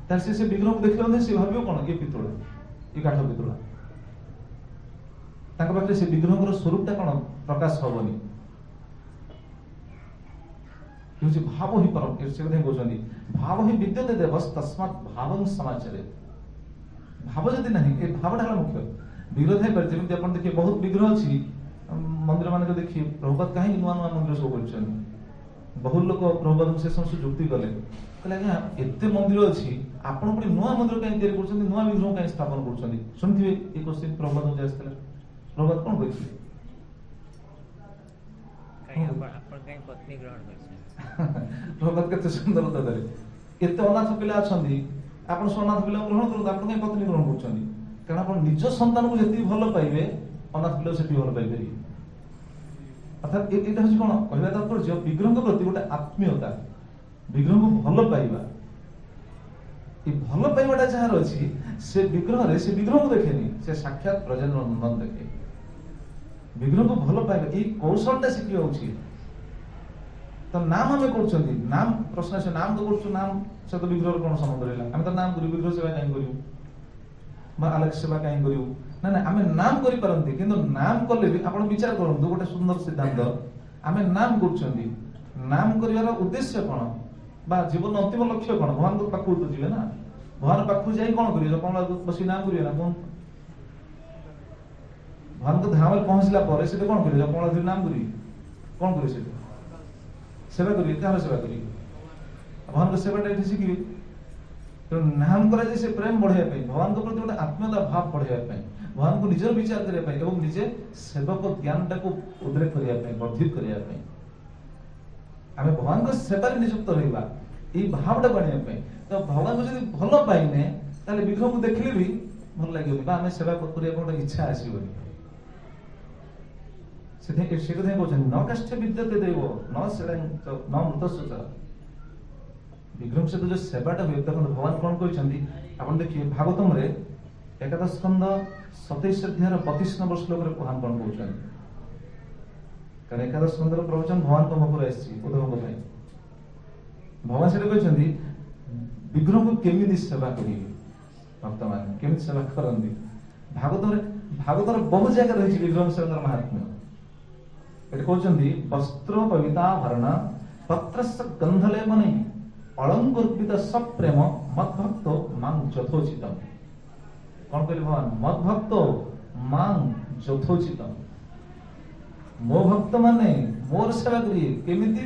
तार से विग्रह को देखले से भाबियो कोन ये पितळ ये काठ पितळ ताक पाखरे से विग्रह को स्वरूपटा कोन प्रकाश होबनी कि भाव ही परम से कथा कहउछंदी भाव ही विद्यते देवस तस्मात् भावं समाचरे भाव जदी नाही ए भावटा हला मुख्य विग्रह है पर जेमति अपन देखिए बहुत विग्रह अछि मंदिर माने को देखिए प्रभुपाद काहे नुवा नुवा मंदिर सब करछन बहु लोक प्रभुपाद से समस्त जुक्ति कले कहले आज्ञा एते मंदिर अछि आपण पुणी नुआ मंदिर कहीं तैयारी करछन्ती नुआ विग्रह कहीं स्थापन करछन्ती सुनथिबे ए क्वेश्चन प्रभुपाद जे आस्थिला प्रभुपाद कोन कहछि कहीं आपण कहीं पत्नी ग्रहण करछन प्रभुपाद केते सुंदर उत्तर देले एते अनाथ पिला अछन्ती आपण सोनाथ पिला ग्रहण करु आपण कहीं पत्नी ग्रहण करछन्ती कारण आपण निज संतान को जति भल पाइबे अनाथ पिला सेति भल पाइबे अर्थात एटा हछि कोन कहबा तात्पर्य विग्रह प्रति गोटे आत्मीयता विग्रह को भल पाइबा ये भल पाइबाटा जहार अछि से विग्रह रे से विग्रह को देखेनी से साक्षात प्रजनन नंदन देखे विग्रह को भल पाइबा ए कौशलटा सिखि होछि तो नाम हमें करछन्ती नाम प्रश्न से नाम तो करछु नाम से तो विग्रह कोन संबंध रहला हम तो नाम करू विग्रह सेवा काई करू बा अलग सेवा काई करू ना ना आमे नाम करि परंती किंतु नाम करले भी आपण विचार करंतु गोटे सुंदर सिद्धांत आमे नाम करछन्ती नाम करिवार उद्देश्य कोन बा जीवन अंतिम लक्ष्य कोन भगवान को पाखु तो जीवे ना भगवान पाखु जाई कोन करियो कोन बसी नाम करियो ना कोन भगवान को धाम में पहुंचला पर से कोन करियो कोन धरि नाम करी कोन करियो से सेवा करियो कहां सेवा करियो भगवान को सेवाटा एठी सिखिबे तो नाम करा जे से प्रेम बढ़ाया पे भगवान को प्रति गोटे आत्मीयता भाव बढ़ाया पे भगवान को निजर विचार करिया पे एवं निजे सेवक ज्ञानटा को उद्रेक करिया पे वर्धित करिया पे आमे भगवान को सेवारे नियुक्त रहिबा ई भावटा बनिया पे तो भगवान को जदी भलो पाइने ताले विग्रह को देखले भी भल लागियो बा आमे सेवा करिया को इच्छा आसीबो सेथे से कथे कहछन न कष्ट विद्यते देव न सेडं न मृतस्य विग्रह से तो जो सेवाटा हुए देखो भगवान कौन कहते आप देखिए भागवतम रे एकादश स्कंद 27 अध्याय 32 नंबर श्लोक रे भगवान कौन कहते कारण एकादश स्कंद प्रवचन भगवान को मुखर आसी उद्धव को भाई भगवान से कहते विग्रह को केमिति सेवा करिवे वर्तमान केमिति सेवा करंदी भागवत रे बहुत जगह रही विग्रह सेवा महात्म्य एटा कहते वस्त्र पविताभरण पत्रस्य गंधलेपने अलंकृत सब प्रेम मत भक्त मांग यथोचितम कौन कहले भगवान मत भक्त मांग यथोचितम मो भक्त माने मोर सेवा करिए केमिति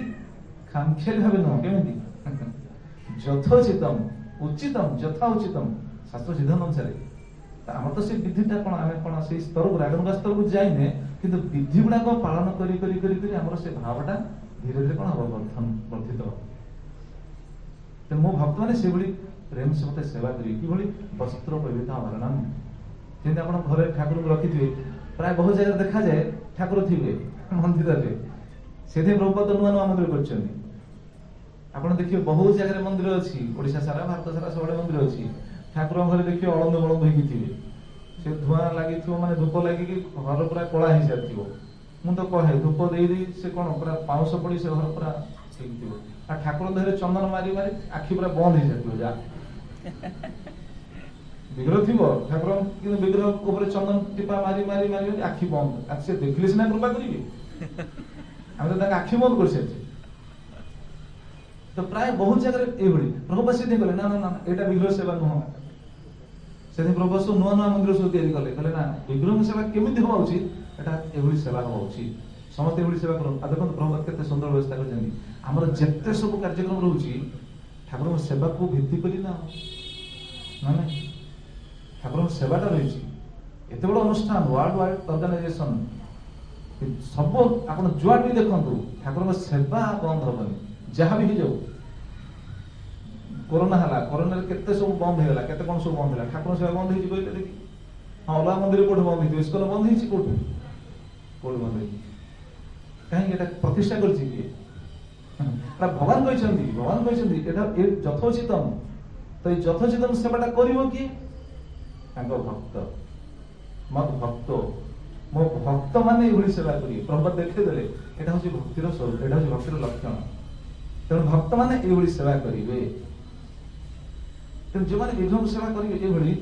खामखेल भाबे न केमिति यथोचितम उचितम यथा उचितम शास्त्र सिद्धांत अनुसार हमर तो से विधिटा कोन आमे कोन से स्तर को रागन स्तर को जाइने किंतु विधि गुडा को पालन करी करी करी करी हमर से भावटा धीरे धीरे कोन वर्धित हो तो मो भक्त माने से बड़ी प्रेम से मते सेवा करी कि बड़ी वस्त्र पवित्र भरणम जेंति आपण घरे ठाकुर को रखिथिबे प्राय बहुत जगह देखा जाए ठाकुर थिबे मंदिर रे सेथे प्रभुपाद नुआ नुआ मंदिर करछन्ती आपण देखियो बहुत जगह रे मंदिर अछि ओडिसा सारा भारत सारा सबडे मंदिर अछि ठाकुर घरे देखियो अलंद बलंद होई थिबे से धुआं लागि थिबो माने धूप लागि कि घर पूरा कळा हिसाब जातिबो मु तो कहे धूप देई देई से कोन पूरा पाउस पड़ी से घर पूरा ठीक थिबो आ ठाकुर देहरे चंदन मारी मारी आखि पूरा बंद हो जाती जा विग्रह थी ठाकुर कि विग्रह ऊपर चंदन टिपा मारी मारी मारी आखि बंद आखि से देखले सिना कृपा करिवे हम तो आखि बंद कर से तो प्राय बहुत जगह ए भली प्रभु से देखले ना ना ना एटा विग्रह सेवा न से प्रभु सो नुआ नुआ मंदिर सो तैयारी कले कहले ना विग्रह सेवा केमिति होबा उचित एटा एभली सेवा होबा उचित समस्त एभली सेवा करो आ देखो प्रभु केते सुंदर व्यवस्था कर हमर जेते सब कार्यक्रम रहउची ठाकुर सेवा को भित्ति करी ना ना ठाकुर सेवाटा रही एते बड़ अनुष्ठान वर्ल्ड वाइड ऑर्गेनाइजेशन सब आपण जुआड भी देखंतु ठाकुर सेवा बंद होबनी जहां भी जाऊ कोरोना हला कोरोना रे केते सब बंद हेला केते कोन सब बंद हेला ठाकुर सेवा बंद हेजी कहले देखि हां ओला मंदिर कोठ बंद हेजी स्कूल बंद हेजी कोठ बंद हेजी काहे एटा प्रतिष्ठा करछि कि भगवान कहते एटा यथोचितम तो यथोचितम सेवाटा करिवो कि तांको भक्त मत भक्त मो भक्त माने एभली सेवा करिए प्रभु देखै देले एटा होछि भक्तिर स्वरूप एटा होछि भक्तिर लक्षण तेणु भक्त माने एभली सेवा करिवे तेणु जे माने विग्रह सेवा करिवे एभली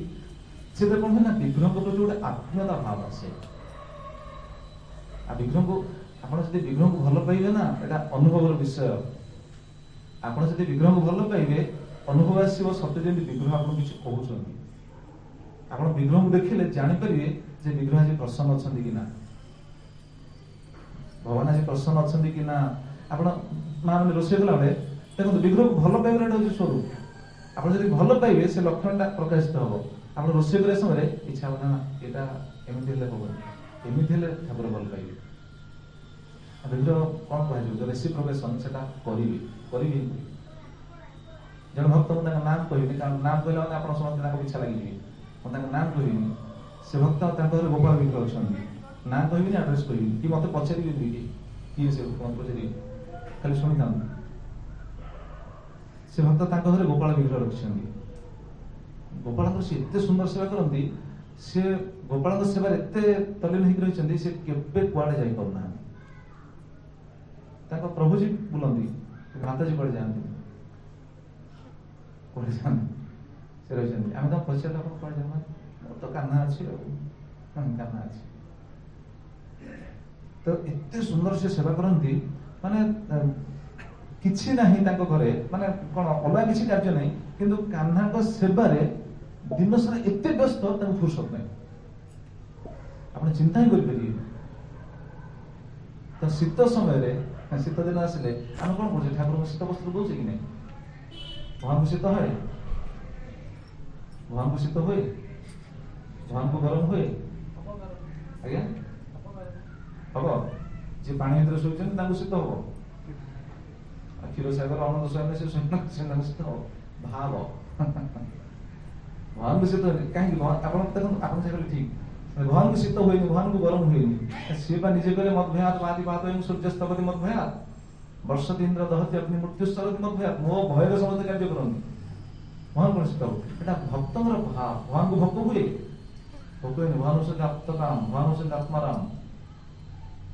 से तो कोन ना विग्रह को प्रति गोटे आत्मीयता भाव आसे आ विग्रह को आपण जदि विग्रह को भल पाइबे ना एटा अनुभव विषय आपण जदि विग्रह को भल पाइबे अनुभव आसीबो सत्य जे विग्रह आपण किछ कहउछन्ती आपण विग्रह को देखिले जानि परिबे जे विग्रह जे प्रसन्न अछन्ती कि ना भगवान जे प्रसन्न अछन्ती कि ना ଆପଣ ମା ମାନେ ରୋଷେଇ କଲାବେଳେ ଦେଖନ୍ତୁ ବିଗ୍ରହକୁ ଭଲ ପାଇବାର ଏଇଟା ହେଉଛି ସ୍ୱରୂପ। ଆପଣ ଯଦି ଭଲ ପାଇବେ ସେ ଲକ୍ଷଣଟା ପ୍ରକାଶିତ ହବ। ଆପଣ ରୋଷେଇ କରିବା ସମୟରେ ଇଚ୍ଛା ହବ ନା ଏଇଟା ଏମିତି ହେଲେ ହବନି, ଏମିତି ହେଲେ ଠାକୁର ଭଲ ପାଇବେ। ବିଗ୍ରହ କ'ଣ କୁହାଯିବ ଯୋଉ ରେସିପ୍ରୋକେସନ ସେଟା କରିବେ କରିବେ। ଜଣେ ଭକ୍ତ ମୁଁ ତାଙ୍କ ନାମ କହିବିନି, କାରଣ ନାମ କହିଲା ମାନେ ଆପଣ ସମସ୍ତେ ତାଙ୍କ ପିଛା ଲାଗିଯିବେ। ମୁଁ ତାଙ୍କ ନାମ କହିବିନି। ସେ ଭକ୍ତ ତାଙ୍କ ଘରେ ଗୋପାଳ ବିଗ୍ରହ ଅଛନ୍ତି। ନାଁ କହିବିନି, ଆଡ୍ରେସ୍ କହିବିନି, କି ମତେ ପଚାରିବେନି କି କିଏ ସେ ମତେ ପଚାରିବେ, ଖାଲି ଶୁଣିଥାନ୍ତୁ। ସେ ଭକ୍ତ ତାଙ୍କ ଘରେ ଗୋପାଳ ବିଗ୍ରହ ରଖିଛନ୍ତି। ଗୋପାଳଙ୍କର ସେ ଏତେ ସୁନ୍ଦର ସେବା କରନ୍ତି, ସେ ଗୋପାଳଙ୍କ ସେବାରେ ଏତେ ତଲ୍ଲୀନ ହେଇକି ରହିଛନ୍ତି, ସେ କେବେ କୁଆଡେ ଯାଇପାରୁନାହାନ୍ତି। ତାଙ୍କ ପ୍ରଭୁଜୀ ବୁଲନ୍ତି, ମାତାଜୀ କୁଆଡେ ଯାଆନ୍ତି, କୁଆଡେ ଯାଆନ୍ତି, ସେ ରହିଛନ୍ତି। ଆମେ ତାଙ୍କୁ ପଚାରିଲା ଆପଣ କୁଆଡେ ଯାଉନାହାନ୍ତି, ମୋର ତ କାହ୍ନା ଅଛି ଆଉ, କାହ୍ନା ଅଛି। ତ ଏତେ ସୁନ୍ଦର ସେ ସେବା କରନ୍ତି, ମାନେ କିଛି ନାହିଁ ତାଙ୍କ ଘରେ, ମାନେ କଣ ଅଲଗା କିଛି କାର୍ଯ୍ୟ ନାହିଁ, କିନ୍ତୁ କାହ୍ନାଙ୍କ ସେବାରେ ଦିନ ସାରା ଏତେ ବ୍ୟସ୍ତ ତାଙ୍କୁ ଫୁର୍ସତ ନାହିଁ। ଆପଣ ଚିନ୍ତା ହିଁ କରିପାରିବେ। ତ ଶୀତ ସମୟରେ, ଶୀତ ଦିନ ଆସିଲେ ଆମେ କଣ କରୁଛେ, ଠାକୁରଙ୍କୁ ଶୀତ ବସ୍ତ୍ର ଦଉଛେ କି ନାହିଁ? ଭଗବାନଙ୍କୁ ଶୀତ ହୁଏ, ଭଗବାନଙ୍କୁ ଶୀତ ହୁଏ, ଭଗବାନଙ୍କୁ ଗରମ ହୁଏ, ଆଜ୍ଞା ହବ। ଯିଏ ପାଣି ଭିତରେ ଶୋଇଛନ୍ତି ତାଙ୍କୁ ଶୀତ ହବ, କ୍ଷୀରସାଗର ଅନନ୍ତ ଶୟନ ସେ ତାଙ୍କୁ ଶୀତ ହବ। ଭାବ ଭଗବାନଙ୍କୁ ଶୀତ ହୁଏନି କାହିଁକି? ଆପଣ ଦେଖନ୍ତୁ, ଆପଣ ସେ କହିଲେ ଠିକ, ଭଗବାନଙ୍କୁ ଶୀତ ହୁଏନି, ଭଗବାନଙ୍କୁ ଗରମ ହୁଏନି। ସିଏ ବା ନିଜେ କହିଲେ ମଦ୍ଭୟାତ ମାତି ପାତ ଏବଂ ସୂର୍ଯ୍ୟସ୍ତପତି ମଦ୍ଭୟାତ ବର୍ଷତି ଇନ୍ଦ୍ର ଦହତି ଅଗ୍ନି ମୃତ୍ୟୁ ସ୍ତରତି ମଦ୍ଭୟାତ। ମୋ ଭୟରେ ସମସ୍ତେ କାର୍ଯ୍ୟ କରନ୍ତି, ଭଗବାନ କଣ ଶୀତ ହବ? ଏଟା ଭକ୍ତଙ୍କର ଭାବ। ଭଗବାନଙ୍କୁ ଭୋକ ହୁଏ, ଭୋକ ହୁଏନି। ଭଗବାନ ହଉଛନ୍ତି ଆପ୍ତକାମ, ଭଗବାନ ହଉଛନ୍ତି ଆତ୍ମାରାମ,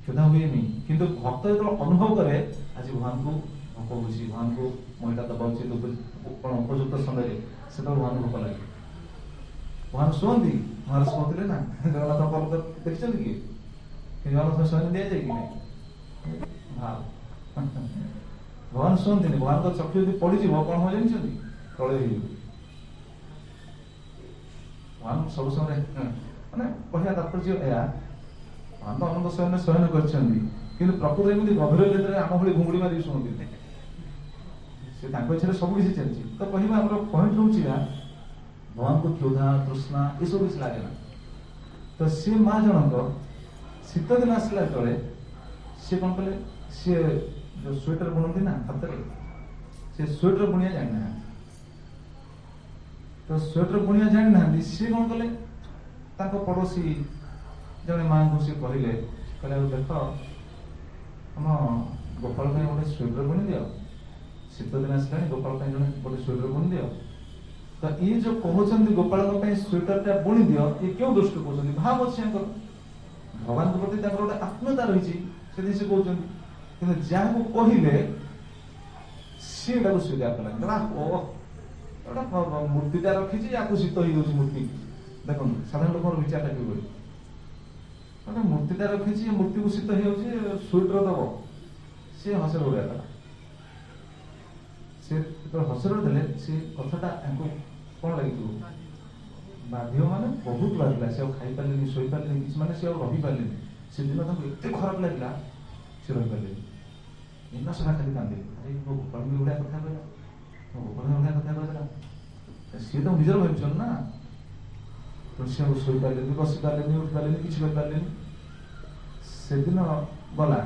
କ୍ଷୁଧା ହୁଏନି। କିନ୍ତୁ ଭକ୍ତ ଯେତେବେଳେ ଅନୁଭବ କରେ ଆଜି ଭଗବାନଙ୍କୁ ଭୋକ ହଉଛି, ଭଗବାନଙ୍କୁ ମୁଁ ଏଇଟା ଦବା ଉଚିତ ଉପଯୁକ୍ତ ସମୟରେ, ସେତେବେଳେ ଭଗବାନଙ୍କୁ ଭୋକ ଲାଗେ। ଭଗବାନ ଶୁଅନ୍ତି, ମହାରାଜ କହୁଥିଲେ ନା ଜଗନ୍ନାଥ ପର୍ବ ଦେଖିଛନ୍ତି କି? ଜଗନ୍ନାଥ ଶୟନ ଦିଆଯାଏ କି ନାହିଁ? ଭାବ ଭଗବାନ ଶୁଅନ୍ତିନି। ଭଗବାନଙ୍କ ଚକ୍ଷୁ ଯଦି ପଡିଯିବ କଣ ହବ ଜାଣିଛନ୍ତି? ପ୍ରଳୟ ହେଇଯିବ। ଭଗବାନ ସବୁ ସମୟରେ ମାନେ କହିବା ତାତ୍ପର୍ଯ୍ୟ ଏହା, ଭଗବାନ ତ ଅନନ୍ତ ଶୟନ ଶୟନ କରିଛନ୍ତି, କିନ୍ତୁ ପ୍ରକୃତ ଏମିତି ଗଭୀର ଭିତରେ ଆମ ଭଳି ଘୁଙ୍ଗୁଡି ମାରିକି ଶୁଣନ୍ତି। ସେ ତାଙ୍କ ଇଚ୍ଛାରେ ସବୁ କିଛି ଚାଲିଛି। ତ କହିବା ଆମର ପଏଣ୍ଟ ରହୁଛି ଏହା, ଭଗବାନଙ୍କୁ କ୍ଷୁଧା ତୃଷ୍ଣା ଏସବୁ କିଛି ଲାଗେ ନା। ତ ସିଏ ମା ଜଣଙ୍କ ଶୀତ ଦିନ ଆସିଲା ଯେତେବେଳେ ସିଏ କଣ କଲେ, ସିଏ ଯୋଉ ସ୍ୱେଟର ବୁଣନ୍ତି ନା ହାତରେ, ସେ ସ୍ୱେଟର ବୁଣିବା ଜାଣିନାହାନ୍ତି। ତ ସ୍ୱେଟର ବୁଣିବା ଜାଣିନାହାନ୍ତି, ସିଏ କଣ କଲେ, ତାଙ୍କ ପଡୋଶୀ ଜଣେ ମାଙ୍କୁ ସିଏ କହିଲେ, ଆଉ ଦେଖ ଆମ ଗୋପାଳ ପାଇଁ ଗୋଟେ ସ୍ୱେଟର ବୁଣି ଦିଅ, ଶୀତ ଦିନ ଆସିଲାଣି, ଗୋପାଳ ପାଇଁ ଜଣେ ଗୋଟେ ସ୍ୱେଟର ବୁଣି ଦିଅ। ତ ଇଏ ଯୋଉ କହୁଛନ୍ତି ଗୋପାଳଙ୍କ ପାଇଁ ସ୍ୱେଟରଟା ବୁଣି ଦିଅ, ଇଏ କେଉଁ ଦୃଷ୍ଟି କହୁଛନ୍ତି? ଭାବ ଅଛି ତାଙ୍କର, ଭଗବାନଙ୍କ ପ୍ରତି ତାଙ୍କର ଗୋଟେ ଆତ୍ମୀୟତା ରହିଛି, ସେଥିପାଇଁ ସେ କହୁଛନ୍ତି। କିନ୍ତୁ ଯାହାକୁ କହିଲେ ସିଏ ତାକୁ ସ୍ୱୀକାର କଲାନି, ଗୋଟା ମୂର୍ତ୍ତିଟା ରଖିଛି, ୟାକୁ ଶୀତ ହେଇଯାଉଛି ମୂର୍ତ୍ତି। ଦେଖନ୍ତୁ ସାଧାରଣ ଲୋକଙ୍କର ବିଚାରଟା କିଭଳି, ଗୋଟେ ମୂର୍ତ୍ତିଟା ରଖିଛି, ମୂର୍ତ୍ତିକୁ ଶୀତ ହେଇଯାଉଛି, ସ୍ୱେଟର ଦବ, ସିଏ ହସରେ ଉଡିଆ କଲା। ସେ ଯେତେବେଳେ ହସରେ ଦେଲେ, ସେ କଥାଟା ତାଙ୍କୁ କଣ ଲାଗିଥିବ, ବାଧ୍ୟ ମାନେ ବହୁତ ବାଧିଲା। ସେ ଆଉ ଖାଇପାରିଲେନି, ଶୋଇପାରିଲେନି, କିଛି ମାନେ ସେ ଆଉ ରହିପାରିଲେନି। ସେଦିନ ତାଙ୍କୁ ଏତେ ଖରାପ ଲାଗିଲା, ସେ ରହିପାରିଲେନି। ଦିନ ସାରା ଖାଲି କାନ୍ଦିଲେ, ଆରେ ମୋ ଗୋପାଳ ବି ଭଳିଆ କଥା କହିଲା, ମୋ ଗୋପାଳ ଭଳିଆ କଥା କହିଦେଲା। ସିଏ ତ ନିଜର ଭାବିଛନ୍ତି ନା, ତ ସେ ଆଉ ଶୋଇପାରିଲେନି, ବସିପାରିଲେନି, ଉଠିପାରିଲେନି, କିଛି କରିପାରିଲେନି। ସେଦିନ ଗଲା,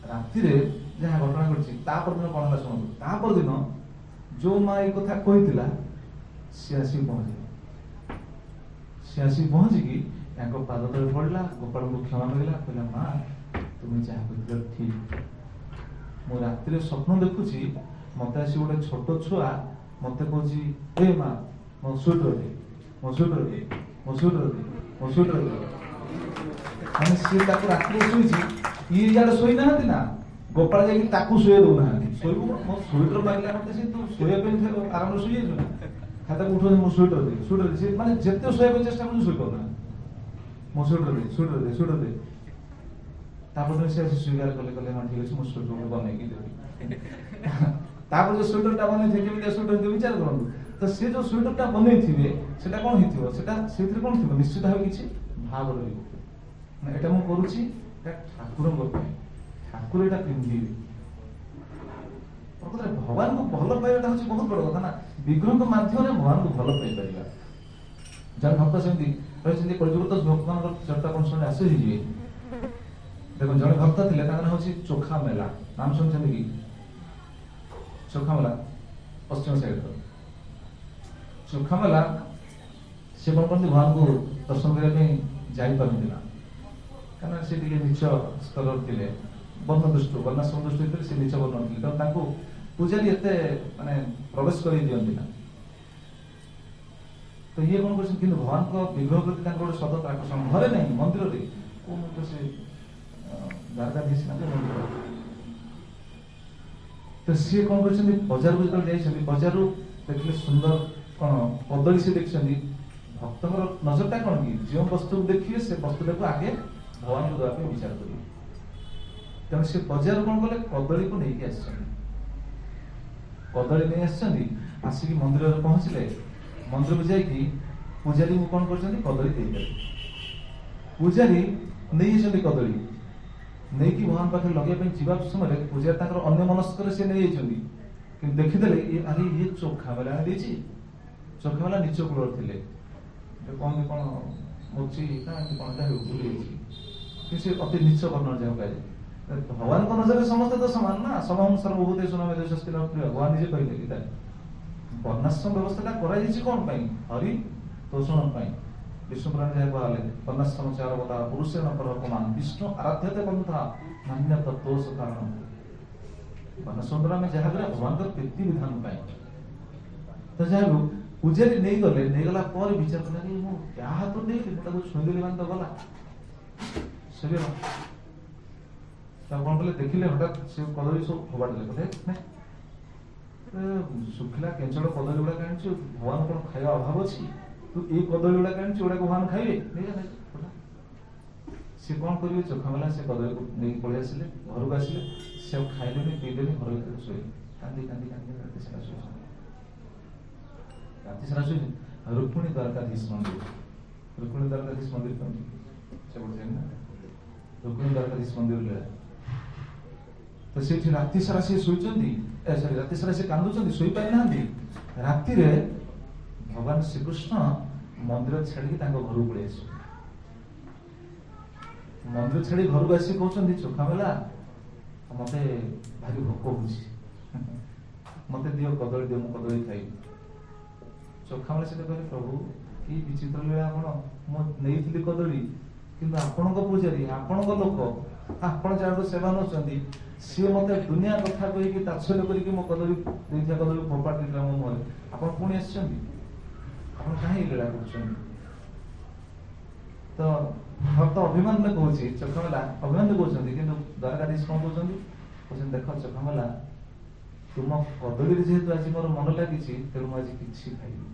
ରାତିରେ ଯାହା ଘଟଣା ଘଟିଛି, ତା ପରଦିନ କଣ ହେଲା ଶୁଣନ୍ତୁ। ତା ପରଦିନ ଯୋଉ ମା ଏଇ କଥା କହିଥିଲା, ସିଏ ଆସିକି ପହଞ୍ଚିଲା। ସିଏ ଆସିକି ପହଞ୍ଚିକି ତାଙ୍କ ପାଦ ତଳେ ପଡିଲା, ଗୋପାଳଙ୍କୁ କ୍ଷମା ମାଗିଲା, କହିଲା ମା ତୁମେ ଯାହା କହିଥିଲ ଠିକ। ମୁଁ ରାତିରେ ସ୍ୱପ୍ନ ଦେଖୁଛି, ମତେ ଆସି ଗୋଟେ ଛୋଟ ଛୁଆ ମତେ କହୁଛି, ଏ ମା ମୋ ସ୍ୱେଟର ଦେ, ମୋ ସ୍ୱେଟର ଦେ, ମୋ ସ୍ୱେଟର ଦେ, ମୋ ସ୍ୱେଟର ଦେ। ମାନେ ସିଏ ତାକୁ ରାତିରେ ଶୋଇଛି, ଇଏ ଇଆଡେ ଶୋଇନାହାନ୍ତି ନା, ଗୋପାଳ ଯାଇକି ତାକୁ ଶୋଇ ଦଉନାହାନ୍ତି। ଶୋଇବୁ ମୋ ସ୍ୱେଟର ମାଗିଲା ମତେ, ସେ ତୁ ଶୋଇବା ପାଇଁ ଆରାମରେ ଶୋଇଯାଇଛୁ ନା, ଖାତାକୁ ଉଠଉଛନ୍ତି ମୋ ସ୍ୱେଟର ଦେ, ସ୍ୱେଟର ଦେ। ସେ ମାନେ ଯେତେ ଶୋଇବା ପାଇଁ ଚେଷ୍ଟା କରୁଛି ଶୋଇପାରୁନାହାନ୍ତି। ମୋ ସ୍ୱେଟର ଦେ, ସ୍ୱେଟର ଦେ, ସ୍ୱେଟର ଦେ। ତାପରେ ସେ ଆସି ସ୍ୱୀକାର କଲେ, କହିଲେ ହଁ ଠିକ ଅଛି, ମୁଁ ସ୍ୱେଟର ବନେଇକି ଦେବି। ତାପରେ ଯୋଉ ସ୍ୱେଟରଟା ବନେଇଥିବେ, କେମିତିଆ ସ୍ୱେଟର ଥିବ ବିଚାର କରନ୍ତୁ। ତ ସେ ଯୋଉ ସ୍ୱେଟରଟା ବନେଇଥିବେ, ସେଟା କଣ ହେଇଥିବ, ସେଟା ସେଇଥିରେ କଣ ଥିବ, ନିଶ୍ଚିତ ଭାବେ କିଛି ଭାବ ରହିବ। ଏଟା ମୁଁ କରୁଛି, ଏଟା ଠାକୁରଙ୍କ ପାଇଁ। ଠାକୁର ଏଇଟା ପିନ୍ଧିବେ। ପ୍ରକୃତରେ ଭଗବାନଙ୍କୁ ଭଲ ପାଇବାଟା ହଉଛି ବହୁତ ବଡ କଥା ନା। ବିଗ୍ରହଙ୍କ ମାଧ୍ୟମରେ ଭଗବାନଙ୍କୁ ଭଲ ପାଇପାରିବା। ଜଣେ ଭକ୍ତ ସେମିତି କହିଛନ୍ତି, କଳିଯୁଗ ତ ଭକ୍ତମାନଙ୍କର ଚର୍ଚ୍ଚା କଣ ଶୁଣି ଆଶ୍ଚର୍ଯ୍ୟ ହେଇଯିବେ। ଦେଖନ୍ତୁ ଜଣେ ଭକ୍ତ ଥିଲେ, ତାଙ୍କ ନାଁ ହଉଛି ଚୋଖା ମେଲା। ନାମ ଶୁଣିଛନ୍ତି କି? ଚୋଖା ମେଲା ପଶ୍ଚିମ ସାଇଡର ଚୋଖା ମେଲା। ସେ କଣ କରନ୍ତି, ଭଗବାନଙ୍କୁ ଦର୍ଶନ କରିବା ପାଇଁ ଯାଇପାରନ୍ତି ନା, କାରଣ ସେ ଟିକେ ନିଚ ସ୍ତରର ଥିଲେ, ବର୍ଣ୍ଣ ଦୃଷ୍ଟି ବର୍ଣ୍ଣାଶ୍ରମ ଦୃଷ୍ଟି ଥିଲେ, ସେ ନିଚ ବର୍ଣ୍ଣ ଥିଲେ। ତେଣୁ ତାଙ୍କୁ ପୂଜାରୀ ଏତେ ମାନେ ପ୍ରବେଶ କରି ଦିଅନ୍ତି ନା। ତ ଇଏ କଣ କରୁଛନ୍ତି, କିନ୍ତୁ ଭଗବାନଙ୍କ ବିଗ୍ରହ ପ୍ରତି ତାଙ୍କର ଗୋଟେ ସତତ ଆକର୍ଷଣ। ଘରେ ନାହିଁ, ମନ୍ଦିରରେ। କୋଉ ମନ୍ଦିର? ସେ ଦ୍ୱାରକାଧୀଶ ନା କୋଉ ମନ୍ଦିର? ତ ସିଏ କଣ କରିଛନ୍ତି, ବଜାରକୁ ଯେତେବେଳେ ଯାଇଛନ୍ତି, ବଜାରରୁ ଦେଖିଲେ ସୁନ୍ଦର କଣ କଦଳୀ ସେ ଦେଖିଛନ୍ତି। ଭକ୍ତଙ୍କର ନଜରଟା କଣ କି, ଯେଉଁ ବସ୍ତୁକୁ ଦେଖିବେ ସେ ବସ୍ତୁଟାକୁ ଆଗେ ଭଗବାନଙ୍କୁ ଦେବା ପାଇଁ ବିଚାର କରିବେ। ତେଣୁ ସେ ବଜାର କଣ କଲେ, କଦଳୀକୁ ନେଇକି ଆସିଛନ୍ତି। କଦଳୀ ନେଇ ଆସିଛନ୍ତି, ଆସିକି ମନ୍ଦିରରେ ପହଞ୍ଚିଲେ। ମନ୍ଦିରକୁ ଯାଇକି ପୂଜାରୀଙ୍କୁ କଣ କରିଛନ୍ତି, କଦଳୀ ଦେଇଦେଲେ। ପୂଜାରୀ ନେଇଯାଇଛନ୍ତି କଦଳୀ, ନେଇକି ଭଗବାନ ପାଖରେ ଲଗେଇବା ପାଇଁ ଯିବା ସମୟରେ ପୂଜାରୀ ତାଙ୍କର ଅନ୍ୟ ମନସ୍କରେ ସେ ନେଇଯାଇଛନ୍ତି। କିନ୍ତୁ ଦେଖିଦେଲେ ଆରେ ଇଏ ଚୋଖା ମେଲା ଦେଇଛି। ଚୋଖା ମେଲା ନିଚ କୂଳରେ ଥିଲେ, କହନ୍ତି କଣ ମୁଚି ନା ଏମିତି କଣ ଯାହା ଭୁଲି ଯାଇଛି, କିନ୍ତୁ ସେ ଅତି ନିଚ ବର୍ଣ୍ଣର ଯାହା କୁହାଯାଏ। ଭଗବାନଙ୍କ ନଜରରେ ସମସ୍ତେ ତ ସମାନ ନା। ସମଂ ସର୍ବଭୂତେଷୁ ନ ମେଧସ୍ତି ନ ପ୍ରିୟ, ଭଗବାନ ନିଜେ କହିଲେ ଗୀତାରେ। ବର୍ଣ୍ଣାଶ୍ରମ ବ୍ୟବସ୍ଥାଟା କରାଯାଇଛି କଣ ପାଇଁ? ହରି ତୋଷଣ ପାଇଁ। ବିଷ୍ଣୁ ପୁରାଣ ଯାହା କୁହାଗଲେ, ବର୍ଣ୍ଣାଶ୍ରମ ଚାରବତା ପୁରୁଷେଣ ପରକମାନ ବିଷ୍ଣୁ ଆରାଧ୍ୟତେ ପନ୍ଥା ନାନ୍ୟ ତତ୍ତ୍ୱ କାରଣ। ବର୍ଣ୍ଣାଶ୍ରମ ଦ୍ୱାରା ଆମେ ଯାହା କରିବା ଭଗବାନଙ୍କର ପ୍ରୀତି ବିଧାନ ପାଇଁ। ତ ଯାହା ପୂଜାରୀ ନେଇଗଲେ, ନେଇଗଲା ପରେ ବିଚାର କଲେ, ମୁଁ କାହା ହାତରୁ ନେଇଲି, ମୁଁ ତାକୁ ଛୁଇଁଦେଲି ମାନେ ତ ଗଲା। ଶରୀର ତାକୁ କଣ କଲେ, ଦେଖିଲେ ହଠାତ୍ ସେ କଦଳୀ ସବୁ ଫୋପାଡ଼ି ଦେଲେ। କହିଲେ ଶୁଖିଲା କେଞ୍ଚଳ କଦଳୀ ଗୁଡାକ ଆଣିଛୁ, ଭଗବାନ କଣ ଖାଇବା ଅଭାବ ଅଛି? ତୁ ଏଇ କଦଳୀ ଗୁଡାକ ଆଣିଛୁ, ଗୁଡାକ ଭଗବାନ ଖାଇବେ? ସେ କଣ କରିବେ, ଚୋଖା ମେଲା ସେ କଦଳୀକୁ ନେଇକି ପଳେଇ ଆସିଲେ। ଘରକୁ ଆସିଲେ, ସେ ଆଉ ଖାଇଲେନି ପିଇଲେନି, ଘର ଭିତରେ ଶୋଇଲେ। କାନ୍ଦି କାନ୍ଦି କାନ୍ଦି ରାତି ସାରା ଶୋଇଛନ୍ତି। ରାତି ସାରା ଶୋଇଛନ୍ତି। ରୁକ୍ମିଣୀ ଦ୍ୱାରକାଧୀଶ ମନ୍ଦିର, ରୁକ୍ମିଣୀ ଦ୍ୱାରକାଧୀଶ ମନ୍ଦିର କେମିତି ସେପଟେ ନା, ରୁକ୍ମିଣୀ ଦ୍ୱାରକାଧୀଶ ମନ୍ଦିର। ତ ସେଇଠି ରାତି ସାରା ସେ ଶୋଇଛନ୍ତି, ରାତି ସାରା ସେ କାନ୍ଦୁଛନ୍ତି, ଶୋଇପାରିନାହାନ୍ତି। ରାତିରେ ଭଗବାନ ଶ୍ରୀକୃଷ୍ଣ ମନ୍ଦିର ଛାଡିକି ତାଙ୍କ ଘରକୁ ପଳେଇ ଆସିଛନ୍ତି। ମନ୍ଦିର ଛାଡି ଘରକୁ ଆସିକି କହୁଛନ୍ତି, ଚୋଖା ମେଲା ମତେ ଭାରି ଭୋକ ହଉଛି, ମତେ ଦିଅ କଦଳୀ ଦିଅ, ମୁଁ କଦଳୀ ଖାଇବି। ଚୋଖା ମେଲା ସେଟା କହିଲେ, ପ୍ରଭୁ କି ବିଚିତ୍ର ଲୀଳା ଆପଣ, ମୁଁ ନେଇଥିଲି କଦଳୀ, କିନ୍ତୁ ଆପଣଙ୍କ ପୂଜାରୀ, ଆପଣଙ୍କ ଲୋକ, ଆପଣ ଯାହାକୁ ସେବା ନଉଛନ୍ତି, ସିଏ ମତେ ଦୁନିଆ କଥା କହିକି ତାତ୍ସଲ୍ୟ କରିକି ମୋ କଦଳୀ ଦେଇଥିବା କଦଳୀ ଫୋପାଡ଼ି ଦେଇଥିଲା ମୋ ମୁହଁରେ। ଆପଣ ପୁଣି ଆସିଛନ୍ତି, ଆପଣ କାହିଁ ଲୀଳା କରୁଛନ୍ତି? ତ ଭକ୍ତ ଅଭିମାନରେ କହୁଛି, ଚୋଖା ମେଲା ଅଭିମାନ କହୁଛନ୍ତି, କିନ୍ତୁ ଦ୍ୱାରକାଧୀଶ କଣ କହୁଛନ୍ତି, କହୁଛନ୍ତି ଦେଖ ଚୋଖା ମେଲା, ତୁମ କଦଳୀରେ ଯେହେତୁ ଆଜି ମୋର ମନ ଲାଗିଛି, ତେଣୁ ମୁଁ ଆଜି କିଛି ଖାଇବି।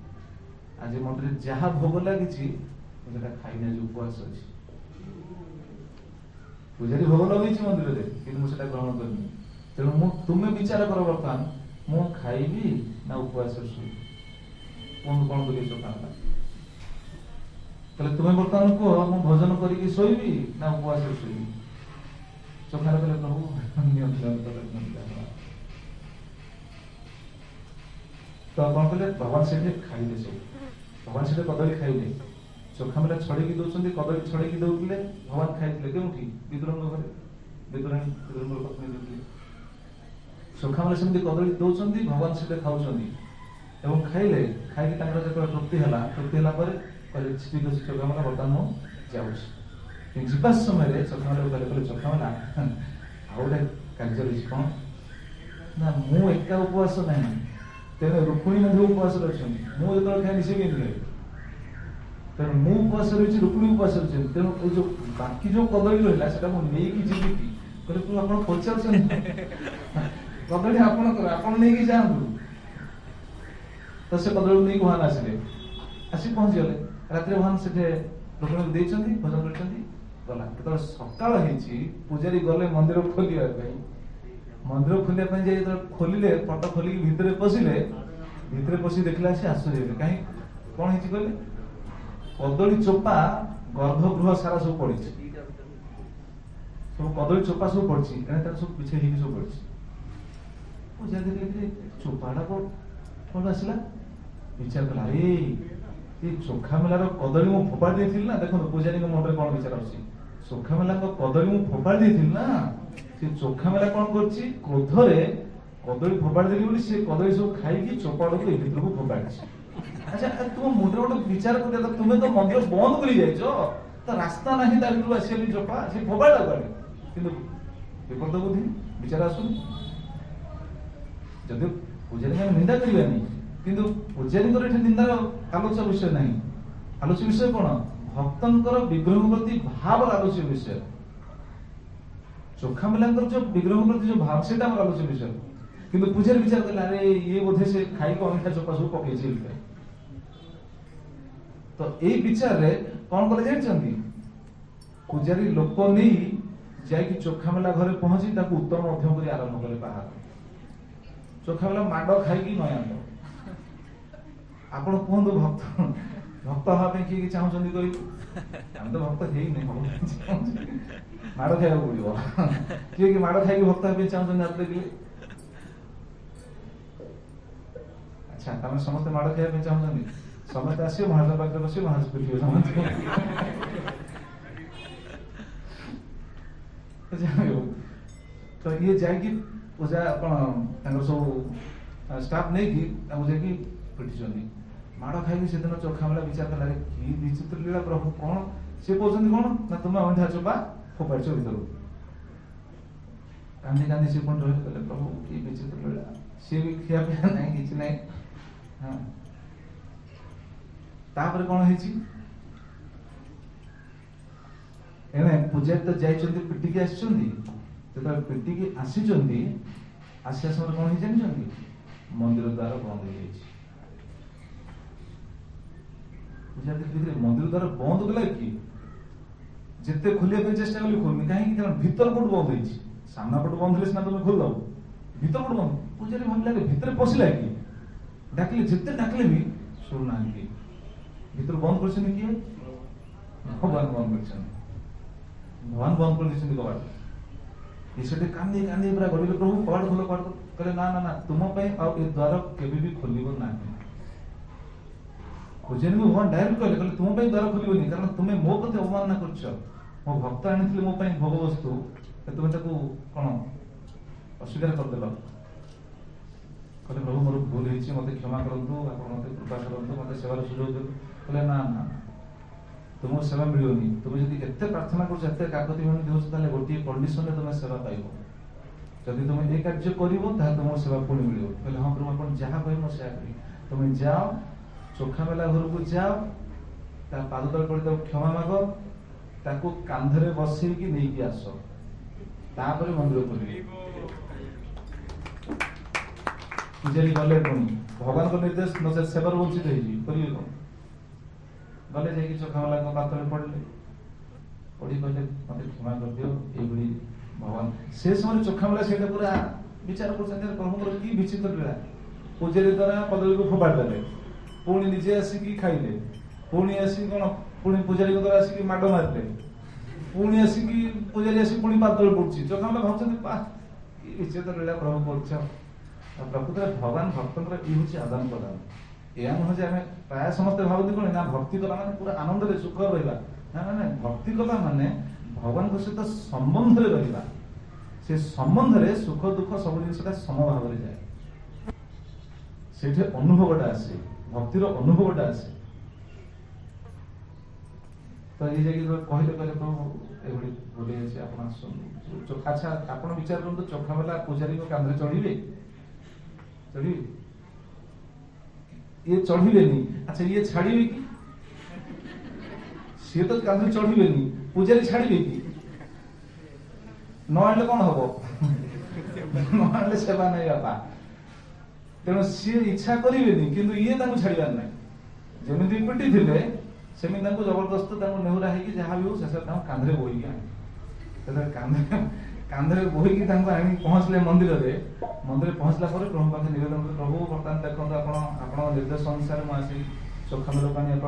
ଆଜି ମନରେ ଯାହା ଭୋଗ ଲାଗିଛି ମୁଁ ସେଟା ଖାଇନି, ଆଜି ଉପବାସ ଅଛି। ପୂଜାରୀ ଭୋଗ ଲଗେଇଛି ମନ୍ଦିରରେ, କିନ୍ତୁ ମୁଁ ସେଟା ଗ୍ରହଣ କରିନି। ତେଣୁ ତୁମେ ବିଚାର କର ବର୍ତ୍ତମାନ, ମୁଁ ଖାଇବି ନା ଉପବାସରେ ଶୋଇବି? କୁହନ୍ତୁ କଣ କରିବି ଚୋଖା ମେଲା? ତାହେଲେ ତୁମେ ବର୍ତ୍ତମାନ କୁହ, ମୁଁ ଭୋଜନ କରିକି ଶୋଇବି ନା ଉପବାସରେ ଶୋଇବି? ଚୋଖା ମେଲା କହିଲେ, ପ୍ରଭୁ ତ କଣ କଲେ, ଭଗବାନ ସେଠି ଖାଇଲେ, ସବୁ ଭଗବାନ ସେଠି କଦଳୀ ଖାଇଲେ। ଚୋଖା ମେଲା ଛଡେଇକି ଦଉଛନ୍ତି, କଦଳୀ ଛଡେଇକି ଦଉଥିଲେ, ଭଗବାନ ଖାଇଥିଲେ। କେଉଁଠି? ବିଦୁରଙ୍କ ଘରେ, ବିଦୁରାଣୀ ବିଦୁରଙ୍କ ପତ୍ନୀ ଦେଇଥିଲେ। ଚୋଖା ମେଲା ସେମିତି କଦଳୀ ଦଉଛନ୍ତି, ଭଗବାନ ସେଠି ଖାଉଛନ୍ତି ଏବଂ ଖାଇଲେ। ଖାଇକି ତାଙ୍କର ଯେତେବେଳେ ତୃପ୍ତି ହେଲା ପରେ କହିଲେ, ଠିକ ଅଛି ଚୋଖା ମେଲା, ବର୍ତ୍ତମାନ ମୁଁ ଯାଉଛି। କିନ୍ତୁ ଯିବା ସମୟରେ ଚୋଖା ମେଲା କହିଲେ, ଚୋଖା ମେଲା ଆଉ ଗୋଟେ କାର୍ଯ୍ୟ ରହିଛି। କଣ ନା, ମୁଁ ଏକା ଉପବାସ ନାହିଁ, ତେଣୁ ରୁକ୍ମିଣୀ ମଧ୍ୟ ଉପବାସରେ ଅଛନ୍ତି। ମୁଁ ଯେତେବେଳେ ଖାଇନି ସେ କେମିତି ଖାଇବେ? ତେଣୁ ମୁଁ ଉପବାସ ରହିଛି, ରୁକ୍ମିଣୀ ଉପବାସ ରହିଛନ୍ତି। ତେଣୁ ଏଇ ଯୋଉ ବାକି ଯୋଉ କଦଳୀ ରହିଲା ସେଟା ମୁଁ ନେଇକି ଯିବି କି? କହିଲେ, ତୁ ଆପଣ ପଚାରୁଛନ୍ତି, କଦଳୀ ଆପଣଙ୍କର, ଆପଣ ନେଇକି ଯାଆନ୍ତୁ। ତ ସେ କଦଳୀ ନେଇକି ଭଗବାନ ଆସିଲେ, ଆସିକି ପହଞ୍ଚିଗଲେ। ରାତିରେ ଭଗବାନ ସେଠି ରୁକ୍ମିଣୀକୁ ଦେଇଛନ୍ତି, ଭୋଜନ କରିଛନ୍ତି, ଗଲା। ଯେତେବେଳେ ସକାଳ ହେଇଛି, ପୂଜାରୀ ଗଲେ ମନ୍ଦିର ଖୋଲିବା ପାଇଁ। ମନ୍ଦିର ଖୋଲିବା ପାଇଁ ଯାଇ ଯେତେବେଳେ ଖୋଲିଲେ, ପଟ ଖୋଲିକି ଭିତରେ ପଶିଲେ, ଭିତରେ ପଶି ଦେଖିଲା ସେ ଆଶ୍ଚର୍ଯ୍ୟ ହେଲେ। କାହିଁ, କଣ ହେଇଛି କହିଲେ, କଦଳୀ ଚୋପା ଗର୍ଭଗୃହ ସାରା ସବୁ ପଡିଛି। सब कदली चोपा सब पड़ी सब पिछे सब पड़ी पूजा देखिए चोपाटा कौन आसला विचार कला अरे ये चोखा मेलार कदली मु फोपाड़ी देइथिल ना देखो पूजारी मन में कौन विचार आसी चोखा मेला कदली मु फोपाड़ी देइथिल ना से चोखा मेला कौन करछि क्रोधरे कदली फोपाड़ी देली बोली से कदली सब खाई की चोपाड़ को ए भीतर को फोपाड़ी अच्छा तुम मुंडे गोटे विचार कर तुम्हें तो मंदिर बंद कर जाइछो तो रास्ता नहीं ता भीतर आसीली चोपा से फोपाड़ा करे किंतु विपद बुद्धि विचार आसुन जदि पूजारी में निंदा करबानी किंतु पूजारी निंदार आलोच्य विषय नहीं आलोच्य विषय कौन भक्तर विग्रह प्रति भाव आलोच्य विषय चोखा मेला जो विग्रह प्रति जो भाव से आलोच्य विषय किंतु पूजारी विचार कला अरे ये बोधे से खाई को अंगठा चोपा सब पकई तो यही विचार रे कौन कले जानछंती पूजारी लोक नहीं जाई चोखा मेला घरे पहुंची ताकू उत्तम मध्यम करी आरंभ करे बाहर चोखा मेला माड खाई की नयांद आपण कहतु भक्त भक्त हवा किए चाहूँ कह आम तो भक्त है नहीं माड़ खाया पड़ो किए कि माड़ खाई भक्त हवा चाहूँ आप देखिए अच्छा तुम समस्त माड़ खाया चाहूँ समस्त आसो महाराज पाखे बस महाराज पिटिए समस्त तो ये जाकि पूजा कौन सब स्टाफ नहीं कि जाकि पिटी माड़ खाई से दिन चोखा मेला विचार कला कि विचित्र लीला प्रभु कौन से कहते कौन ना तुम अंधा चोपा फोपाड़ भर कांदी कांदी से कौन रही कहले प्रभु कि विचित्र लीला सी भी खिया पिया नहीं किसी नहीं हाँ तापर कौन है एने पूजा तो जाइछन्ती पिटिकी आछन्ती तो पिटिकी आसीछन्ती आसिया समय कौन है जानछन्ती मंदिर द्वार बंद हो जाइछि पूजा देखिए मंदिर द्वार बंद कला कि जिते खोलिया पे चेष्टा कली खोलनी कहीं कारण भीतर पट बंद होइछि सामना पट बंद होले सिना तुम खोल दो भीतर पट बंद पूजारी भाबला भीतर पसिला कि डाकले जिते डाकले भी सुनना कि भीतर बंद करछन कि भगवान बंद करछन भगवान बंद कर दिछन कबाट ये सेटे कांदी कांदी पूरा गडिले प्रभु कबाट खोलो कहले ना ना ना तुम पे आ ए द्वार केबे भी खोलिबो ना पूजन में भगवान डायरेक्ट कहले तुम पे द्वार खोलिबोनी कारण तुमे मो प्रति अवमानना करछ मो भक्त आनिथिले मो पे भोग वस्तु तुमे ताको कोन अस्वीकार कर देलो कहले प्रभु मोर भूल हेछि मते क्षमा करंतु आपण मते कृपा करंतु मते सेवार सुयोग दे कहले ना ना तुम सेवा मिलियोनी तुम जदि एते प्रार्थना करछ एते काकति मन देउछ ताले गोटी कंडीशन रे तुम सेवा पाइबो जदि तुम ए कार्य करिवो ता तुम सेवा पुणी मिलियो कहले हां प्रभु आपण जहा कहि मो सेवा करी तुम जाओ चोखा मेला घर को जाओ ता पाद तल पड़े तो क्षमा मागो ताको कांधरे बसई की नहीं की आसो तापर मंदिर खोली पूजारी गले पुणी भगवान को निर्देश न सेवर वंचित होई करिए कोन गले जाई चोखा मेला को पातले पड़ले पड़ी कहले मते क्षमा कर दियो ए बड़ी भगवान से समय चोखा मेला सेटा पूरा विचार करछन प्रभु की विचित्र लीला पूजारी द्वारा पदवी को फोपाड़ देले पुणी निजे आसिकी खाइले पुणी आसी कौन पुणी पूजारी द्वारा आसिकी माड मारले पुणी आसिकी पूजारी आसी पुणी पातल पड़छि चोखा मेला भाबछन पा की विचित्र लीला प्रभु करछ प्रकृत भगवान भक्तंकर ई होछि आदान प्रदान या न जे हमें प्राय समस्त भाबती कोन ना भक्ति कला माने पूरा आनंद रे सुख रहइबा ना ना ना भक्ति कला माने भगवान को सहित संबंध रे रहइबा से संबंध रे सुख दुख सब जिनसटा समभाव रे जाय सेठे अनुभवटा आसे भक्तिर अनुभवटा आसे तो ये जगह कहले कहले प्रभु एभली बोले अछि आपण अच्छा आपण विचार करंतु चोखा वाला पूजारी को कांधरे चढ़ीबे चढ़ी ये चढ़ीबेनी अच्छा ये छाड़ीबे कि से तो कांधरे चढ़ीबेनी पूजारी छाड़ीबे कि न आले कोन हबो न आले सेवा नै बापा तेणु सी इच्छा करेनि किंतु ये छाड़ार ना जमी पिटी थे सेमी जबरदस्त नेहुरा है जहाँ भी हो शेष कांधे बोईक कांधे बोईक पहुँचले मंदिर मंदिर पहुँचला प्रभु पाखे निवेदन कर प्रभु बर्तमान देखो आप निर्देश अनुसार मुझे चोखा मेला पानी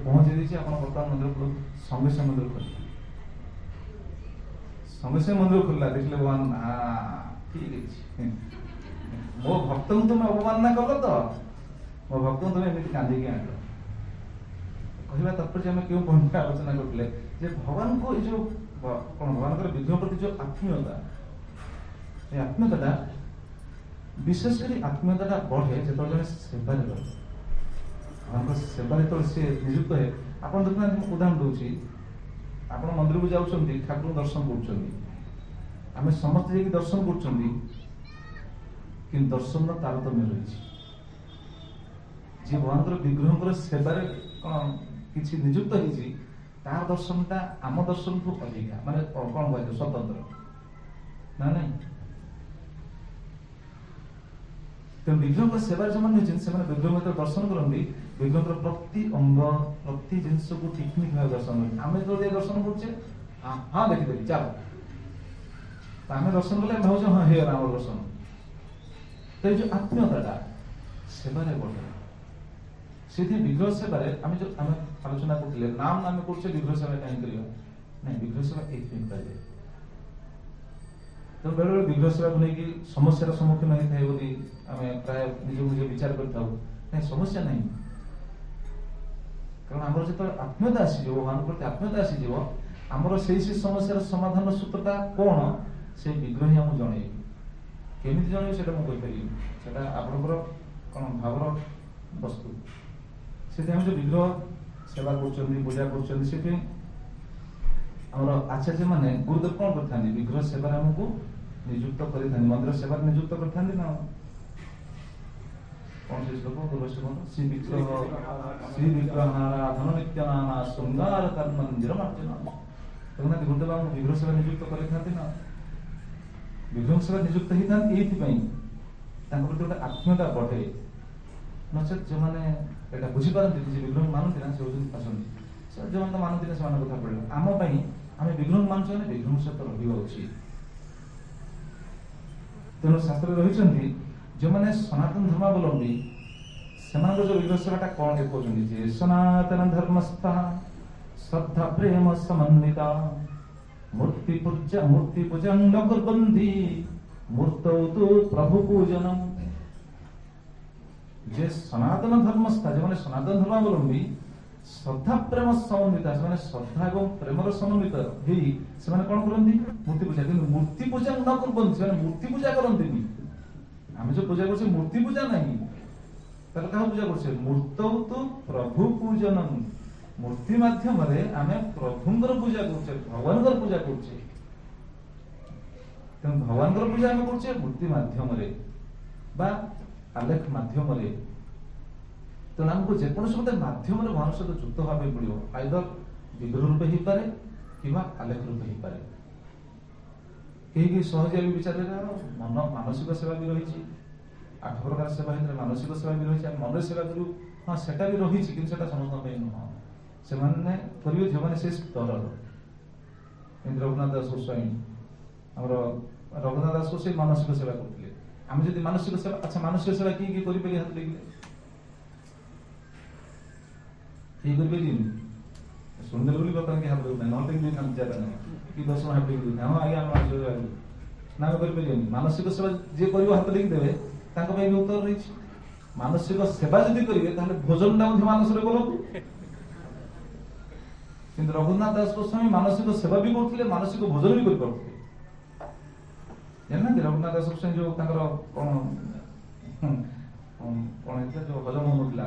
पहुँचे बर्तमान मंदिर संगे संगे मंदिर खोल समस्या मंदिर खोलला देखले भगवान ठीक है मो भक्त तुम अवमानना कल तो मो भक्त तुम एमती कांदी आण कहवा तात्पर्य आम क्यों पॉइंट आलोचना करते जे भगवान को जो भगवान विग्रह प्रति जो आत्मीयता आत्मीयता विशेषकर आत्मीयता बढ़े जो जन सेवा भगवान सेवा जो सी निजुक्त है आप देखना उदाहरण दूसरी आप मंदिर को जाऊँ ठाकुर दर्शन कर समस्त दर्शन कर दर्शन तारतम्य रही जी भगवान विग्रह सेवार कौन किसी निजुक्त होती तार दर्शन टा आम दर्शन को अधिका माने कौन कह स्वतंत्र ना नहीं तो विग्रह सेवा जो मैंने विग्रह दर्शन करती विग्रह प्रति अंग प्रति जिनस को टेक्निक भाव दर्शन कर आम जो दर्शन करें हाँ देखीदेवी चलो आम दर्शन कले भाव हाँ हे राम दर्शन तो ये जो आत्मीयता सेवार बढ़े से विग्रह सेवार आम जो आम आलोचना करते नाम आम कर विग्रह सेवा कहीं कर विग्रह सेवा एक कराए तो बेले बेले विग्रह सेवा को लेकिन समस्या सम्मुखीन होता है बोली आम प्राय निज निज विचार करता समस्या नहीं कारण आम जो आत्मीयता आसीज भगवान प्रति आत्मीयता आसीज आमर से समस्या समाधान सूत्रता कौन से विग्रह ही आमको जन केमी जन से आपंकर कौन भावर वस्तु से जो विग्रह सेवा कर पूजा कर आचार्य माने गुरुदेव कौन करता विग्रह सेवा आमको निजुक्त कर मंदिर सेवा निजुक्त करता ना कौन से श्लोक श्री विग्रहाराधन नित्य नाना श्रृंगार मंदिर देखना गुरुदेव आम विग्रह सेवा निजुक्त कर विग्रह सेवा निजुक्त होता ये प्रति गोटे आत्मीयता बढ़े नचेत जो मैंने बुझीपारती विग्रह मानती ना से जो मैंने मानती ना से कथा पड़े आम आम विग्रह मानुचे विग्रह सहित रहा उचित तेणु शास्त्र रही जो मैंने सनातन धर्मावलंबी से जो विग्रह सेवाटा कौन कहते जे सनातन धर्मस्था श्रद्धा प्रेम समन्विता मूर्ति पूजा न कुर्वन्ति मूर्तौ तु प्रभु पूजनम जे सनातन धर्मस्था जो मैंने सनातन धर्मावलंबी श्रद्धा प्रेम समन्वित से श्रद्धा एवं प्रेमर समन्वित से कौन करती मूर्ति पूजा कि मूर्ति पूजा न करते मूर्ति पूजा करती आम जो पूजा कर मूर्ति पूजा नहीं क्या पूजा कर मूर्तौ तु प्रभु पूजनम मूर्ति माध्यम आम प्रभुंर पूजा कर भगवान पूजा कर भगवान पूजा आम कर मूर्ति माध्यम आलेख माध्यम तेणु आमको जेकोसी गोटे मध्यम भगवान सहित जुक्त भाव मिले आइदर विग्रह रूपे हो पाए कि आलेख रूपे हो पाए कहीं सहजिया भी विचार मन मानसिक सेवा भी रही 8 प्रकार सेवा हिंदी मानसिक सेवा भी रही मन सेवा करूँ हाँ सेटा भी रही कि समस्त नुह से करेंगे जो मैंने से स्तर रघुनाथ दास गोस्वामी आम रघुनाथ दास गोस्वामी मानसिक सेवा करते आम जो मानसिक सेवा अच्छा मानसिक सेवा किए कर हाथ लगे शुणिदे बोली बर्तमान कि हाथ लगे ना ज्यादा नहीं कि 10 हाथ लगे हाँ आज्ञा ना करें मानसिक सेवा जी कर हाथ लगे देवे भी उत्तर रही मानसिक सेवा जब करेंगे भोजन टा मानस कि रघुनाथ दास गोस्वामी मानसिक सेवा भी करते मानसिक भोजन भी कर जानना रघुनाथ दास गोस्वामी जो कौन कौन जो हजम होता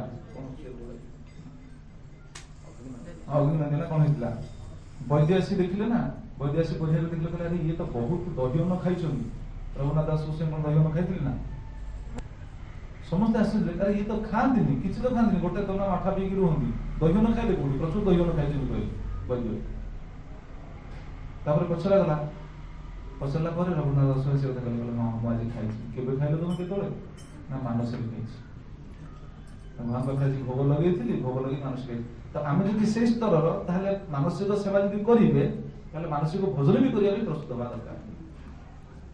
अग्निमंदिर कौन होता वैद्य आसी देखिले ना वैद्य आसी पढ़िया देखिले कहले अरे ये तो बहुत दही अन्न खाई रघुनाथ दास गोस्वामी कौन दही अन्न खाई ना समस्त आसले अरे ये तो खाती किसी तो खाती गोटे दोना माठा पीक रुहती दही अन्न खाइले कौन प्रचुर दही अन्न खाई वैद्य पचरा गला पचरला रघुनाथ दास से हाँ मुझे खाई केवे खाइल तुम के ना मानसिक खाई भगवान पाखे आज भोग लगे भोग लगे मानसिक तो आम जो से स्तर मानसिक सेवा जब करेंगे मानसिक भोजन भी करने प्रस्तुत हवा दरकार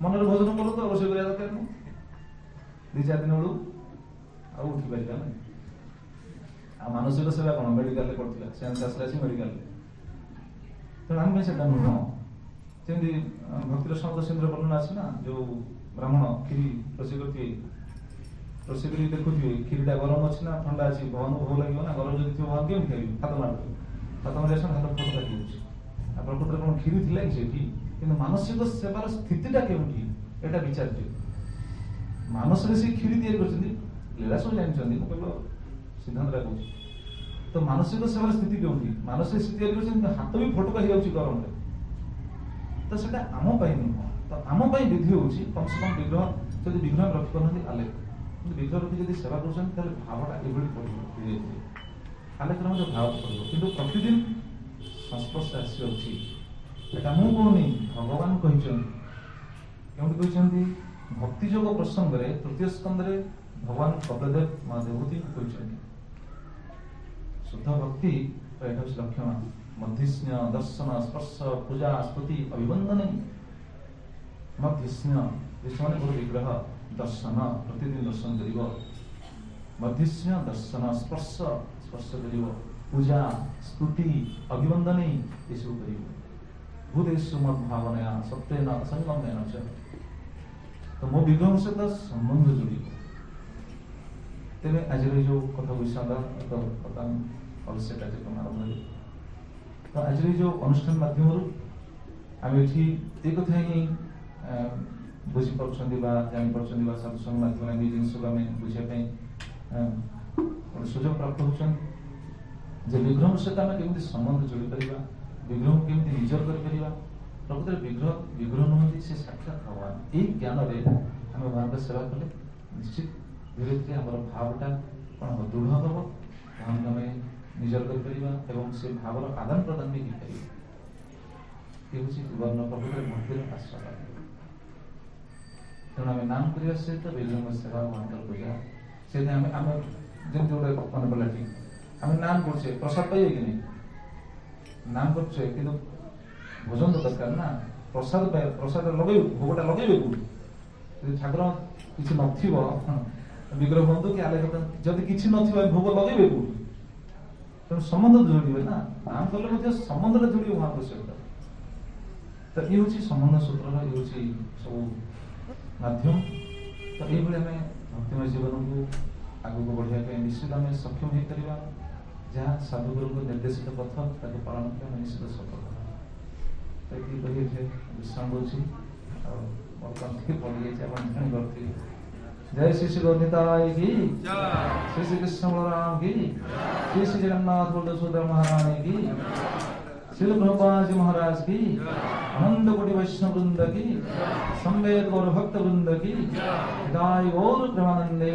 मन भोजन कल तो रोषे कर दरकार नहीं 2-4 दिन बेलू उठी पार ना मानसिक सेवा कौन मेडिकल करता सेन्स आसला मेडिकल तेनाली से नुह ଯେମିତି ଭକ୍ତିର ଶବ୍ଦ ସିନ୍ଦୁର ବର୍ଣ୍ଣନା ଅଛି ନା, ଯୋଉ ବ୍ରାହ୍ମଣ କ୍ଷୀରି ରୋଷେଇ କରି ଦେଖୁଥିବେ କ୍ଷୀରିଟା ଗରମ ଅଛି ନା ଥଣ୍ଡା ଅଛି, ଭଗବାନଙ୍କୁ ଭୋଗ ଲାଗିବ ନା, ଗରମ ଯଦି ଥିବ ଭଗବାନ କେମିତି ଖାଇବେ? ହାତ ମାରିବେ, ହାତ ମାରି ଆସନ ହାତ ଫଟକା ଦିଉଛି। ଆଉ ପ୍ରକୃତରେ କଣ କ୍ଷୀରି ଥିଲା କି ସେଠି? କିନ୍ତୁ ମାନସିକ ସେବାର ସ୍ଥିତିଟା କେଉଁଠି ଏଇଟା ବିଚାର୍ଯ୍ୟ। ମାନସରେ ସେ କ୍ଷୀରି ତିଆରି କରିଛନ୍ତି, ଲୀଳା ସବୁ ଜାଣିଛନ୍ତି, ମୁଁ କେବଳ ସିଦ୍ଧାନ୍ତଟା କହୁଛି। ତ ମାନସିକ ସେବାର ସ୍ଥିତି କେଉଁଠି? ମାନସରେ ସେ ତିଆରି କରିଛନ୍ତି, ହାତ ବି ଫଟକା ହେଇଯାଉଛି ଗରମରେ। ତ ସେଟା ଆମ ପାଇଁ ନୁହଁ। ତ ଆମ ପାଇଁ ବିଧି ହଉଛି କମ ସେ କମ ବିଗ୍ରହ, ଯଦି ବିଗ୍ରହ ରଖିପାରୁନାହାନ୍ତି ଆଲେଖ, କିନ୍ତୁ ବିଗ୍ରହ ରଖି ଯଦି ସେବା କରୁଛନ୍ତି ତାହେଲେ ଭାବଟା ଏଭଳି ପଡ଼ିବ, ଧୀରେ ଧୀରେ ଆଲେଖରେ ମଧ୍ୟ ଭାବ ପଡ଼ିବ। କିନ୍ତୁ ପ୍ରତିଦିନ ସଂସ୍ପର୍ଶ ଆସିଯାଉଛି, ଏଟା ମୁଁ କହୁନି, ଭଗବାନ କହିଛନ୍ତି। କେଉଁଠି କହିଛନ୍ତି? ଭକ୍ତି ଯୋଗ ପ୍ରସଙ୍ଗରେ ତୃତୀୟ ସ୍କନ୍ଧରେ ଭଗବାନ କପିଳଦେବ ମହାଦେବତୀ କହିଛନ୍ତି ଶୁଦ୍ଧ ଭକ୍ତି ଏଇଟା ହଉଛି ଲକ୍ଷଣ। ମଧ୍ୟସ୍ନ ଦର୍ଶନ ସ୍ପର୍ଶ ପୂଜା ସ୍ତୁତି ଅଭିବନ୍ଦନ। ମଧ୍ୟସ୍ନ ମାନେ ଗୁରୁ ବିଗ୍ରହ ଦର୍ଶନ, ପ୍ରତିଦିନ ଦର୍ଶନ କରିବ। ମଧ୍ୟସ୍ନ ଦର୍ଶନ ସ୍ପର୍ଶ କରିବ, ପୂଜା ସ୍ତୁତି ଅଭିବନ୍ଦନ ଏସବୁ କରିବ। ଭୂତେଷୁ ମଦ୍ଭାବନୟା ସତ୍ୟେନ ଅସଙ୍ଗମେନ ଚ। ତ ମୋ ବିଗ୍ରହ ସହିତ ସମ୍ବନ୍ଧ ଯୋଡ଼ିବ। ତେବେ ଆଜିର ଏଇ ଯୋଉ କଥା ବିଷୟ ବର୍ତ୍ତମାନ ଅବଶ୍ୟ କାର୍ଯ୍ୟକ୍ରମ ଆରମ୍ଭ ହେବ। ତ ଆଜିର ଏଇ ଯୋଉ ଅନୁଷ୍ଠାନ ମାଧ୍ୟମରୁ ଆମେ ଏଠି ଏ କଥା ହିଁ ବୁଝିପାରୁଛନ୍ତି ବା ଜାଣିପାରୁଛନ୍ତି ବା ସାଧୁସଙ୍ଗ ମାଧ୍ୟମରେ ଏଇ ଜିନିଷକୁ ଆମେ ବୁଝିବା ପାଇଁ ଗୋଟେ ସୁଯୋଗ ପ୍ରାପ୍ତ ହେଉଛନ୍ତି ଯେ ବିଗ୍ରହ ସହିତ ଆମେ କେମିତି ସମ୍ବନ୍ଧ ଯୋଡ଼ି ପାରିବା, ବିଗ୍ରହକୁ କେମିତି ନିଜର କରିପାରିବା। ପ୍ରକୃତରେ ବିଗ୍ରହ ନୁହନ୍ତି, ସେ ସାକ୍ଷାତ ଭଗବାନ। ଏଇ ଜ୍ଞାନରେ ଆମେ ଭଗବାନଙ୍କ ସେବା କଲେ ନିଶ୍ଚିତ ଧୀରେ ଧୀରେ ଆମର ଭାବଟା କ'ଣ ହବ? ଦୃଢ଼ ହବ, ଭଗବାନଙ୍କୁ ଆମେ ନିଜର କରିପାରିବା ଏବଂ ସେ ଭାବର ଆଦାନ ପ୍ରଦାନ ବି ହେଇପାରିବ। ଏ ହେଉଛି ଜୀବନ ପ୍ରକୃତରେ ଭକ୍ତିର ଆଶ୍ରୟ। ତେଣୁ ଆମେ ନାମ କରିବା ସହିତ ବିଗ୍ରହଙ୍କ ସେବା, ଭଗବାନଙ୍କର ପୂଜା, ସେଥିପାଇଁ ଆମେ ଯେମିତି ଗୋଟେ ମନେ ପଡ଼ିଲା ଠିକ, ଆମେ ନାମ କରୁଛେ, ପ୍ରସାଦ ପାଇବେ କି ନାହିଁ? ନାମ କରୁଛେ କିନ୍ତୁ ଭୋଜନ ତ ଦରକାର ନା। ପ୍ରସାଦ ଲଗେଇବେ, ଭୋଗଟା ଲଗେଇବେ କୋଉଠି? ଯଦି ଠାକୁର କିଛି ନଥିବ, ବିଗ୍ରହ ହୁଅନ୍ତୁ କି ଆଲେଖ, ଯଦି କିଛି ନଥିବ ଭୋଗ ଲଗେଇବେ କୋଉଠି? ତେଣୁ ସମ୍ବନ୍ଧ ଯୋଡ଼ିବେ ନା। ନାମ କଲେ ମଧ୍ୟ ସମ୍ବନ୍ଧଟା ଯୋଡ଼ିବ ମହାପ୍ରଭୁ ସହିତ। ତ ଇଏ ହେଉଛି ସମ୍ବନ୍ଧ ସୂତ୍ରର, ଇଏ ହେଉଛି ସବୁ ମାଧ୍ୟମ। ତ ଏଇଭଳି ଆମେ ଭକ୍ତିମୟ ଜୀବନକୁ ଆଗକୁ ବଢ଼ିବା ପାଇଁ ନିଶ୍ଚିତ ଆମେ ସକ୍ଷମ ହେଇପାରିବା। ଯାହା ସାଧୁଗୁରୁଙ୍କ ନିର୍ଦ୍ଦେଶିତ ପଥ ତାକୁ ପାଳନ କରି ଆମେ ନିଶ୍ଚିତ ସଫଳ ହେବା। ଏତିକି କହି ଏଠି ବିଶ୍ରାମ ଦେଉଛି। ଆଉ ବର୍ତ୍ତମାନ ଟିକେ ପଡ଼ିଯାଇଛି, ଆପଣ ଜାଣିପାରୁଥିବେ। जय श्री श्री गौरताय की, श्री श्री कृष्ण बलराम की, श्री श्री जगन्नाथ बलदेव सुभद्रा महारानी की, श्री प्रभुपाद जी महाराज की, अनंत कोटि वैष्णव वृंद की, संवेद गौर भक्त वृंद की, हिताय गौर प्रेमानंदे।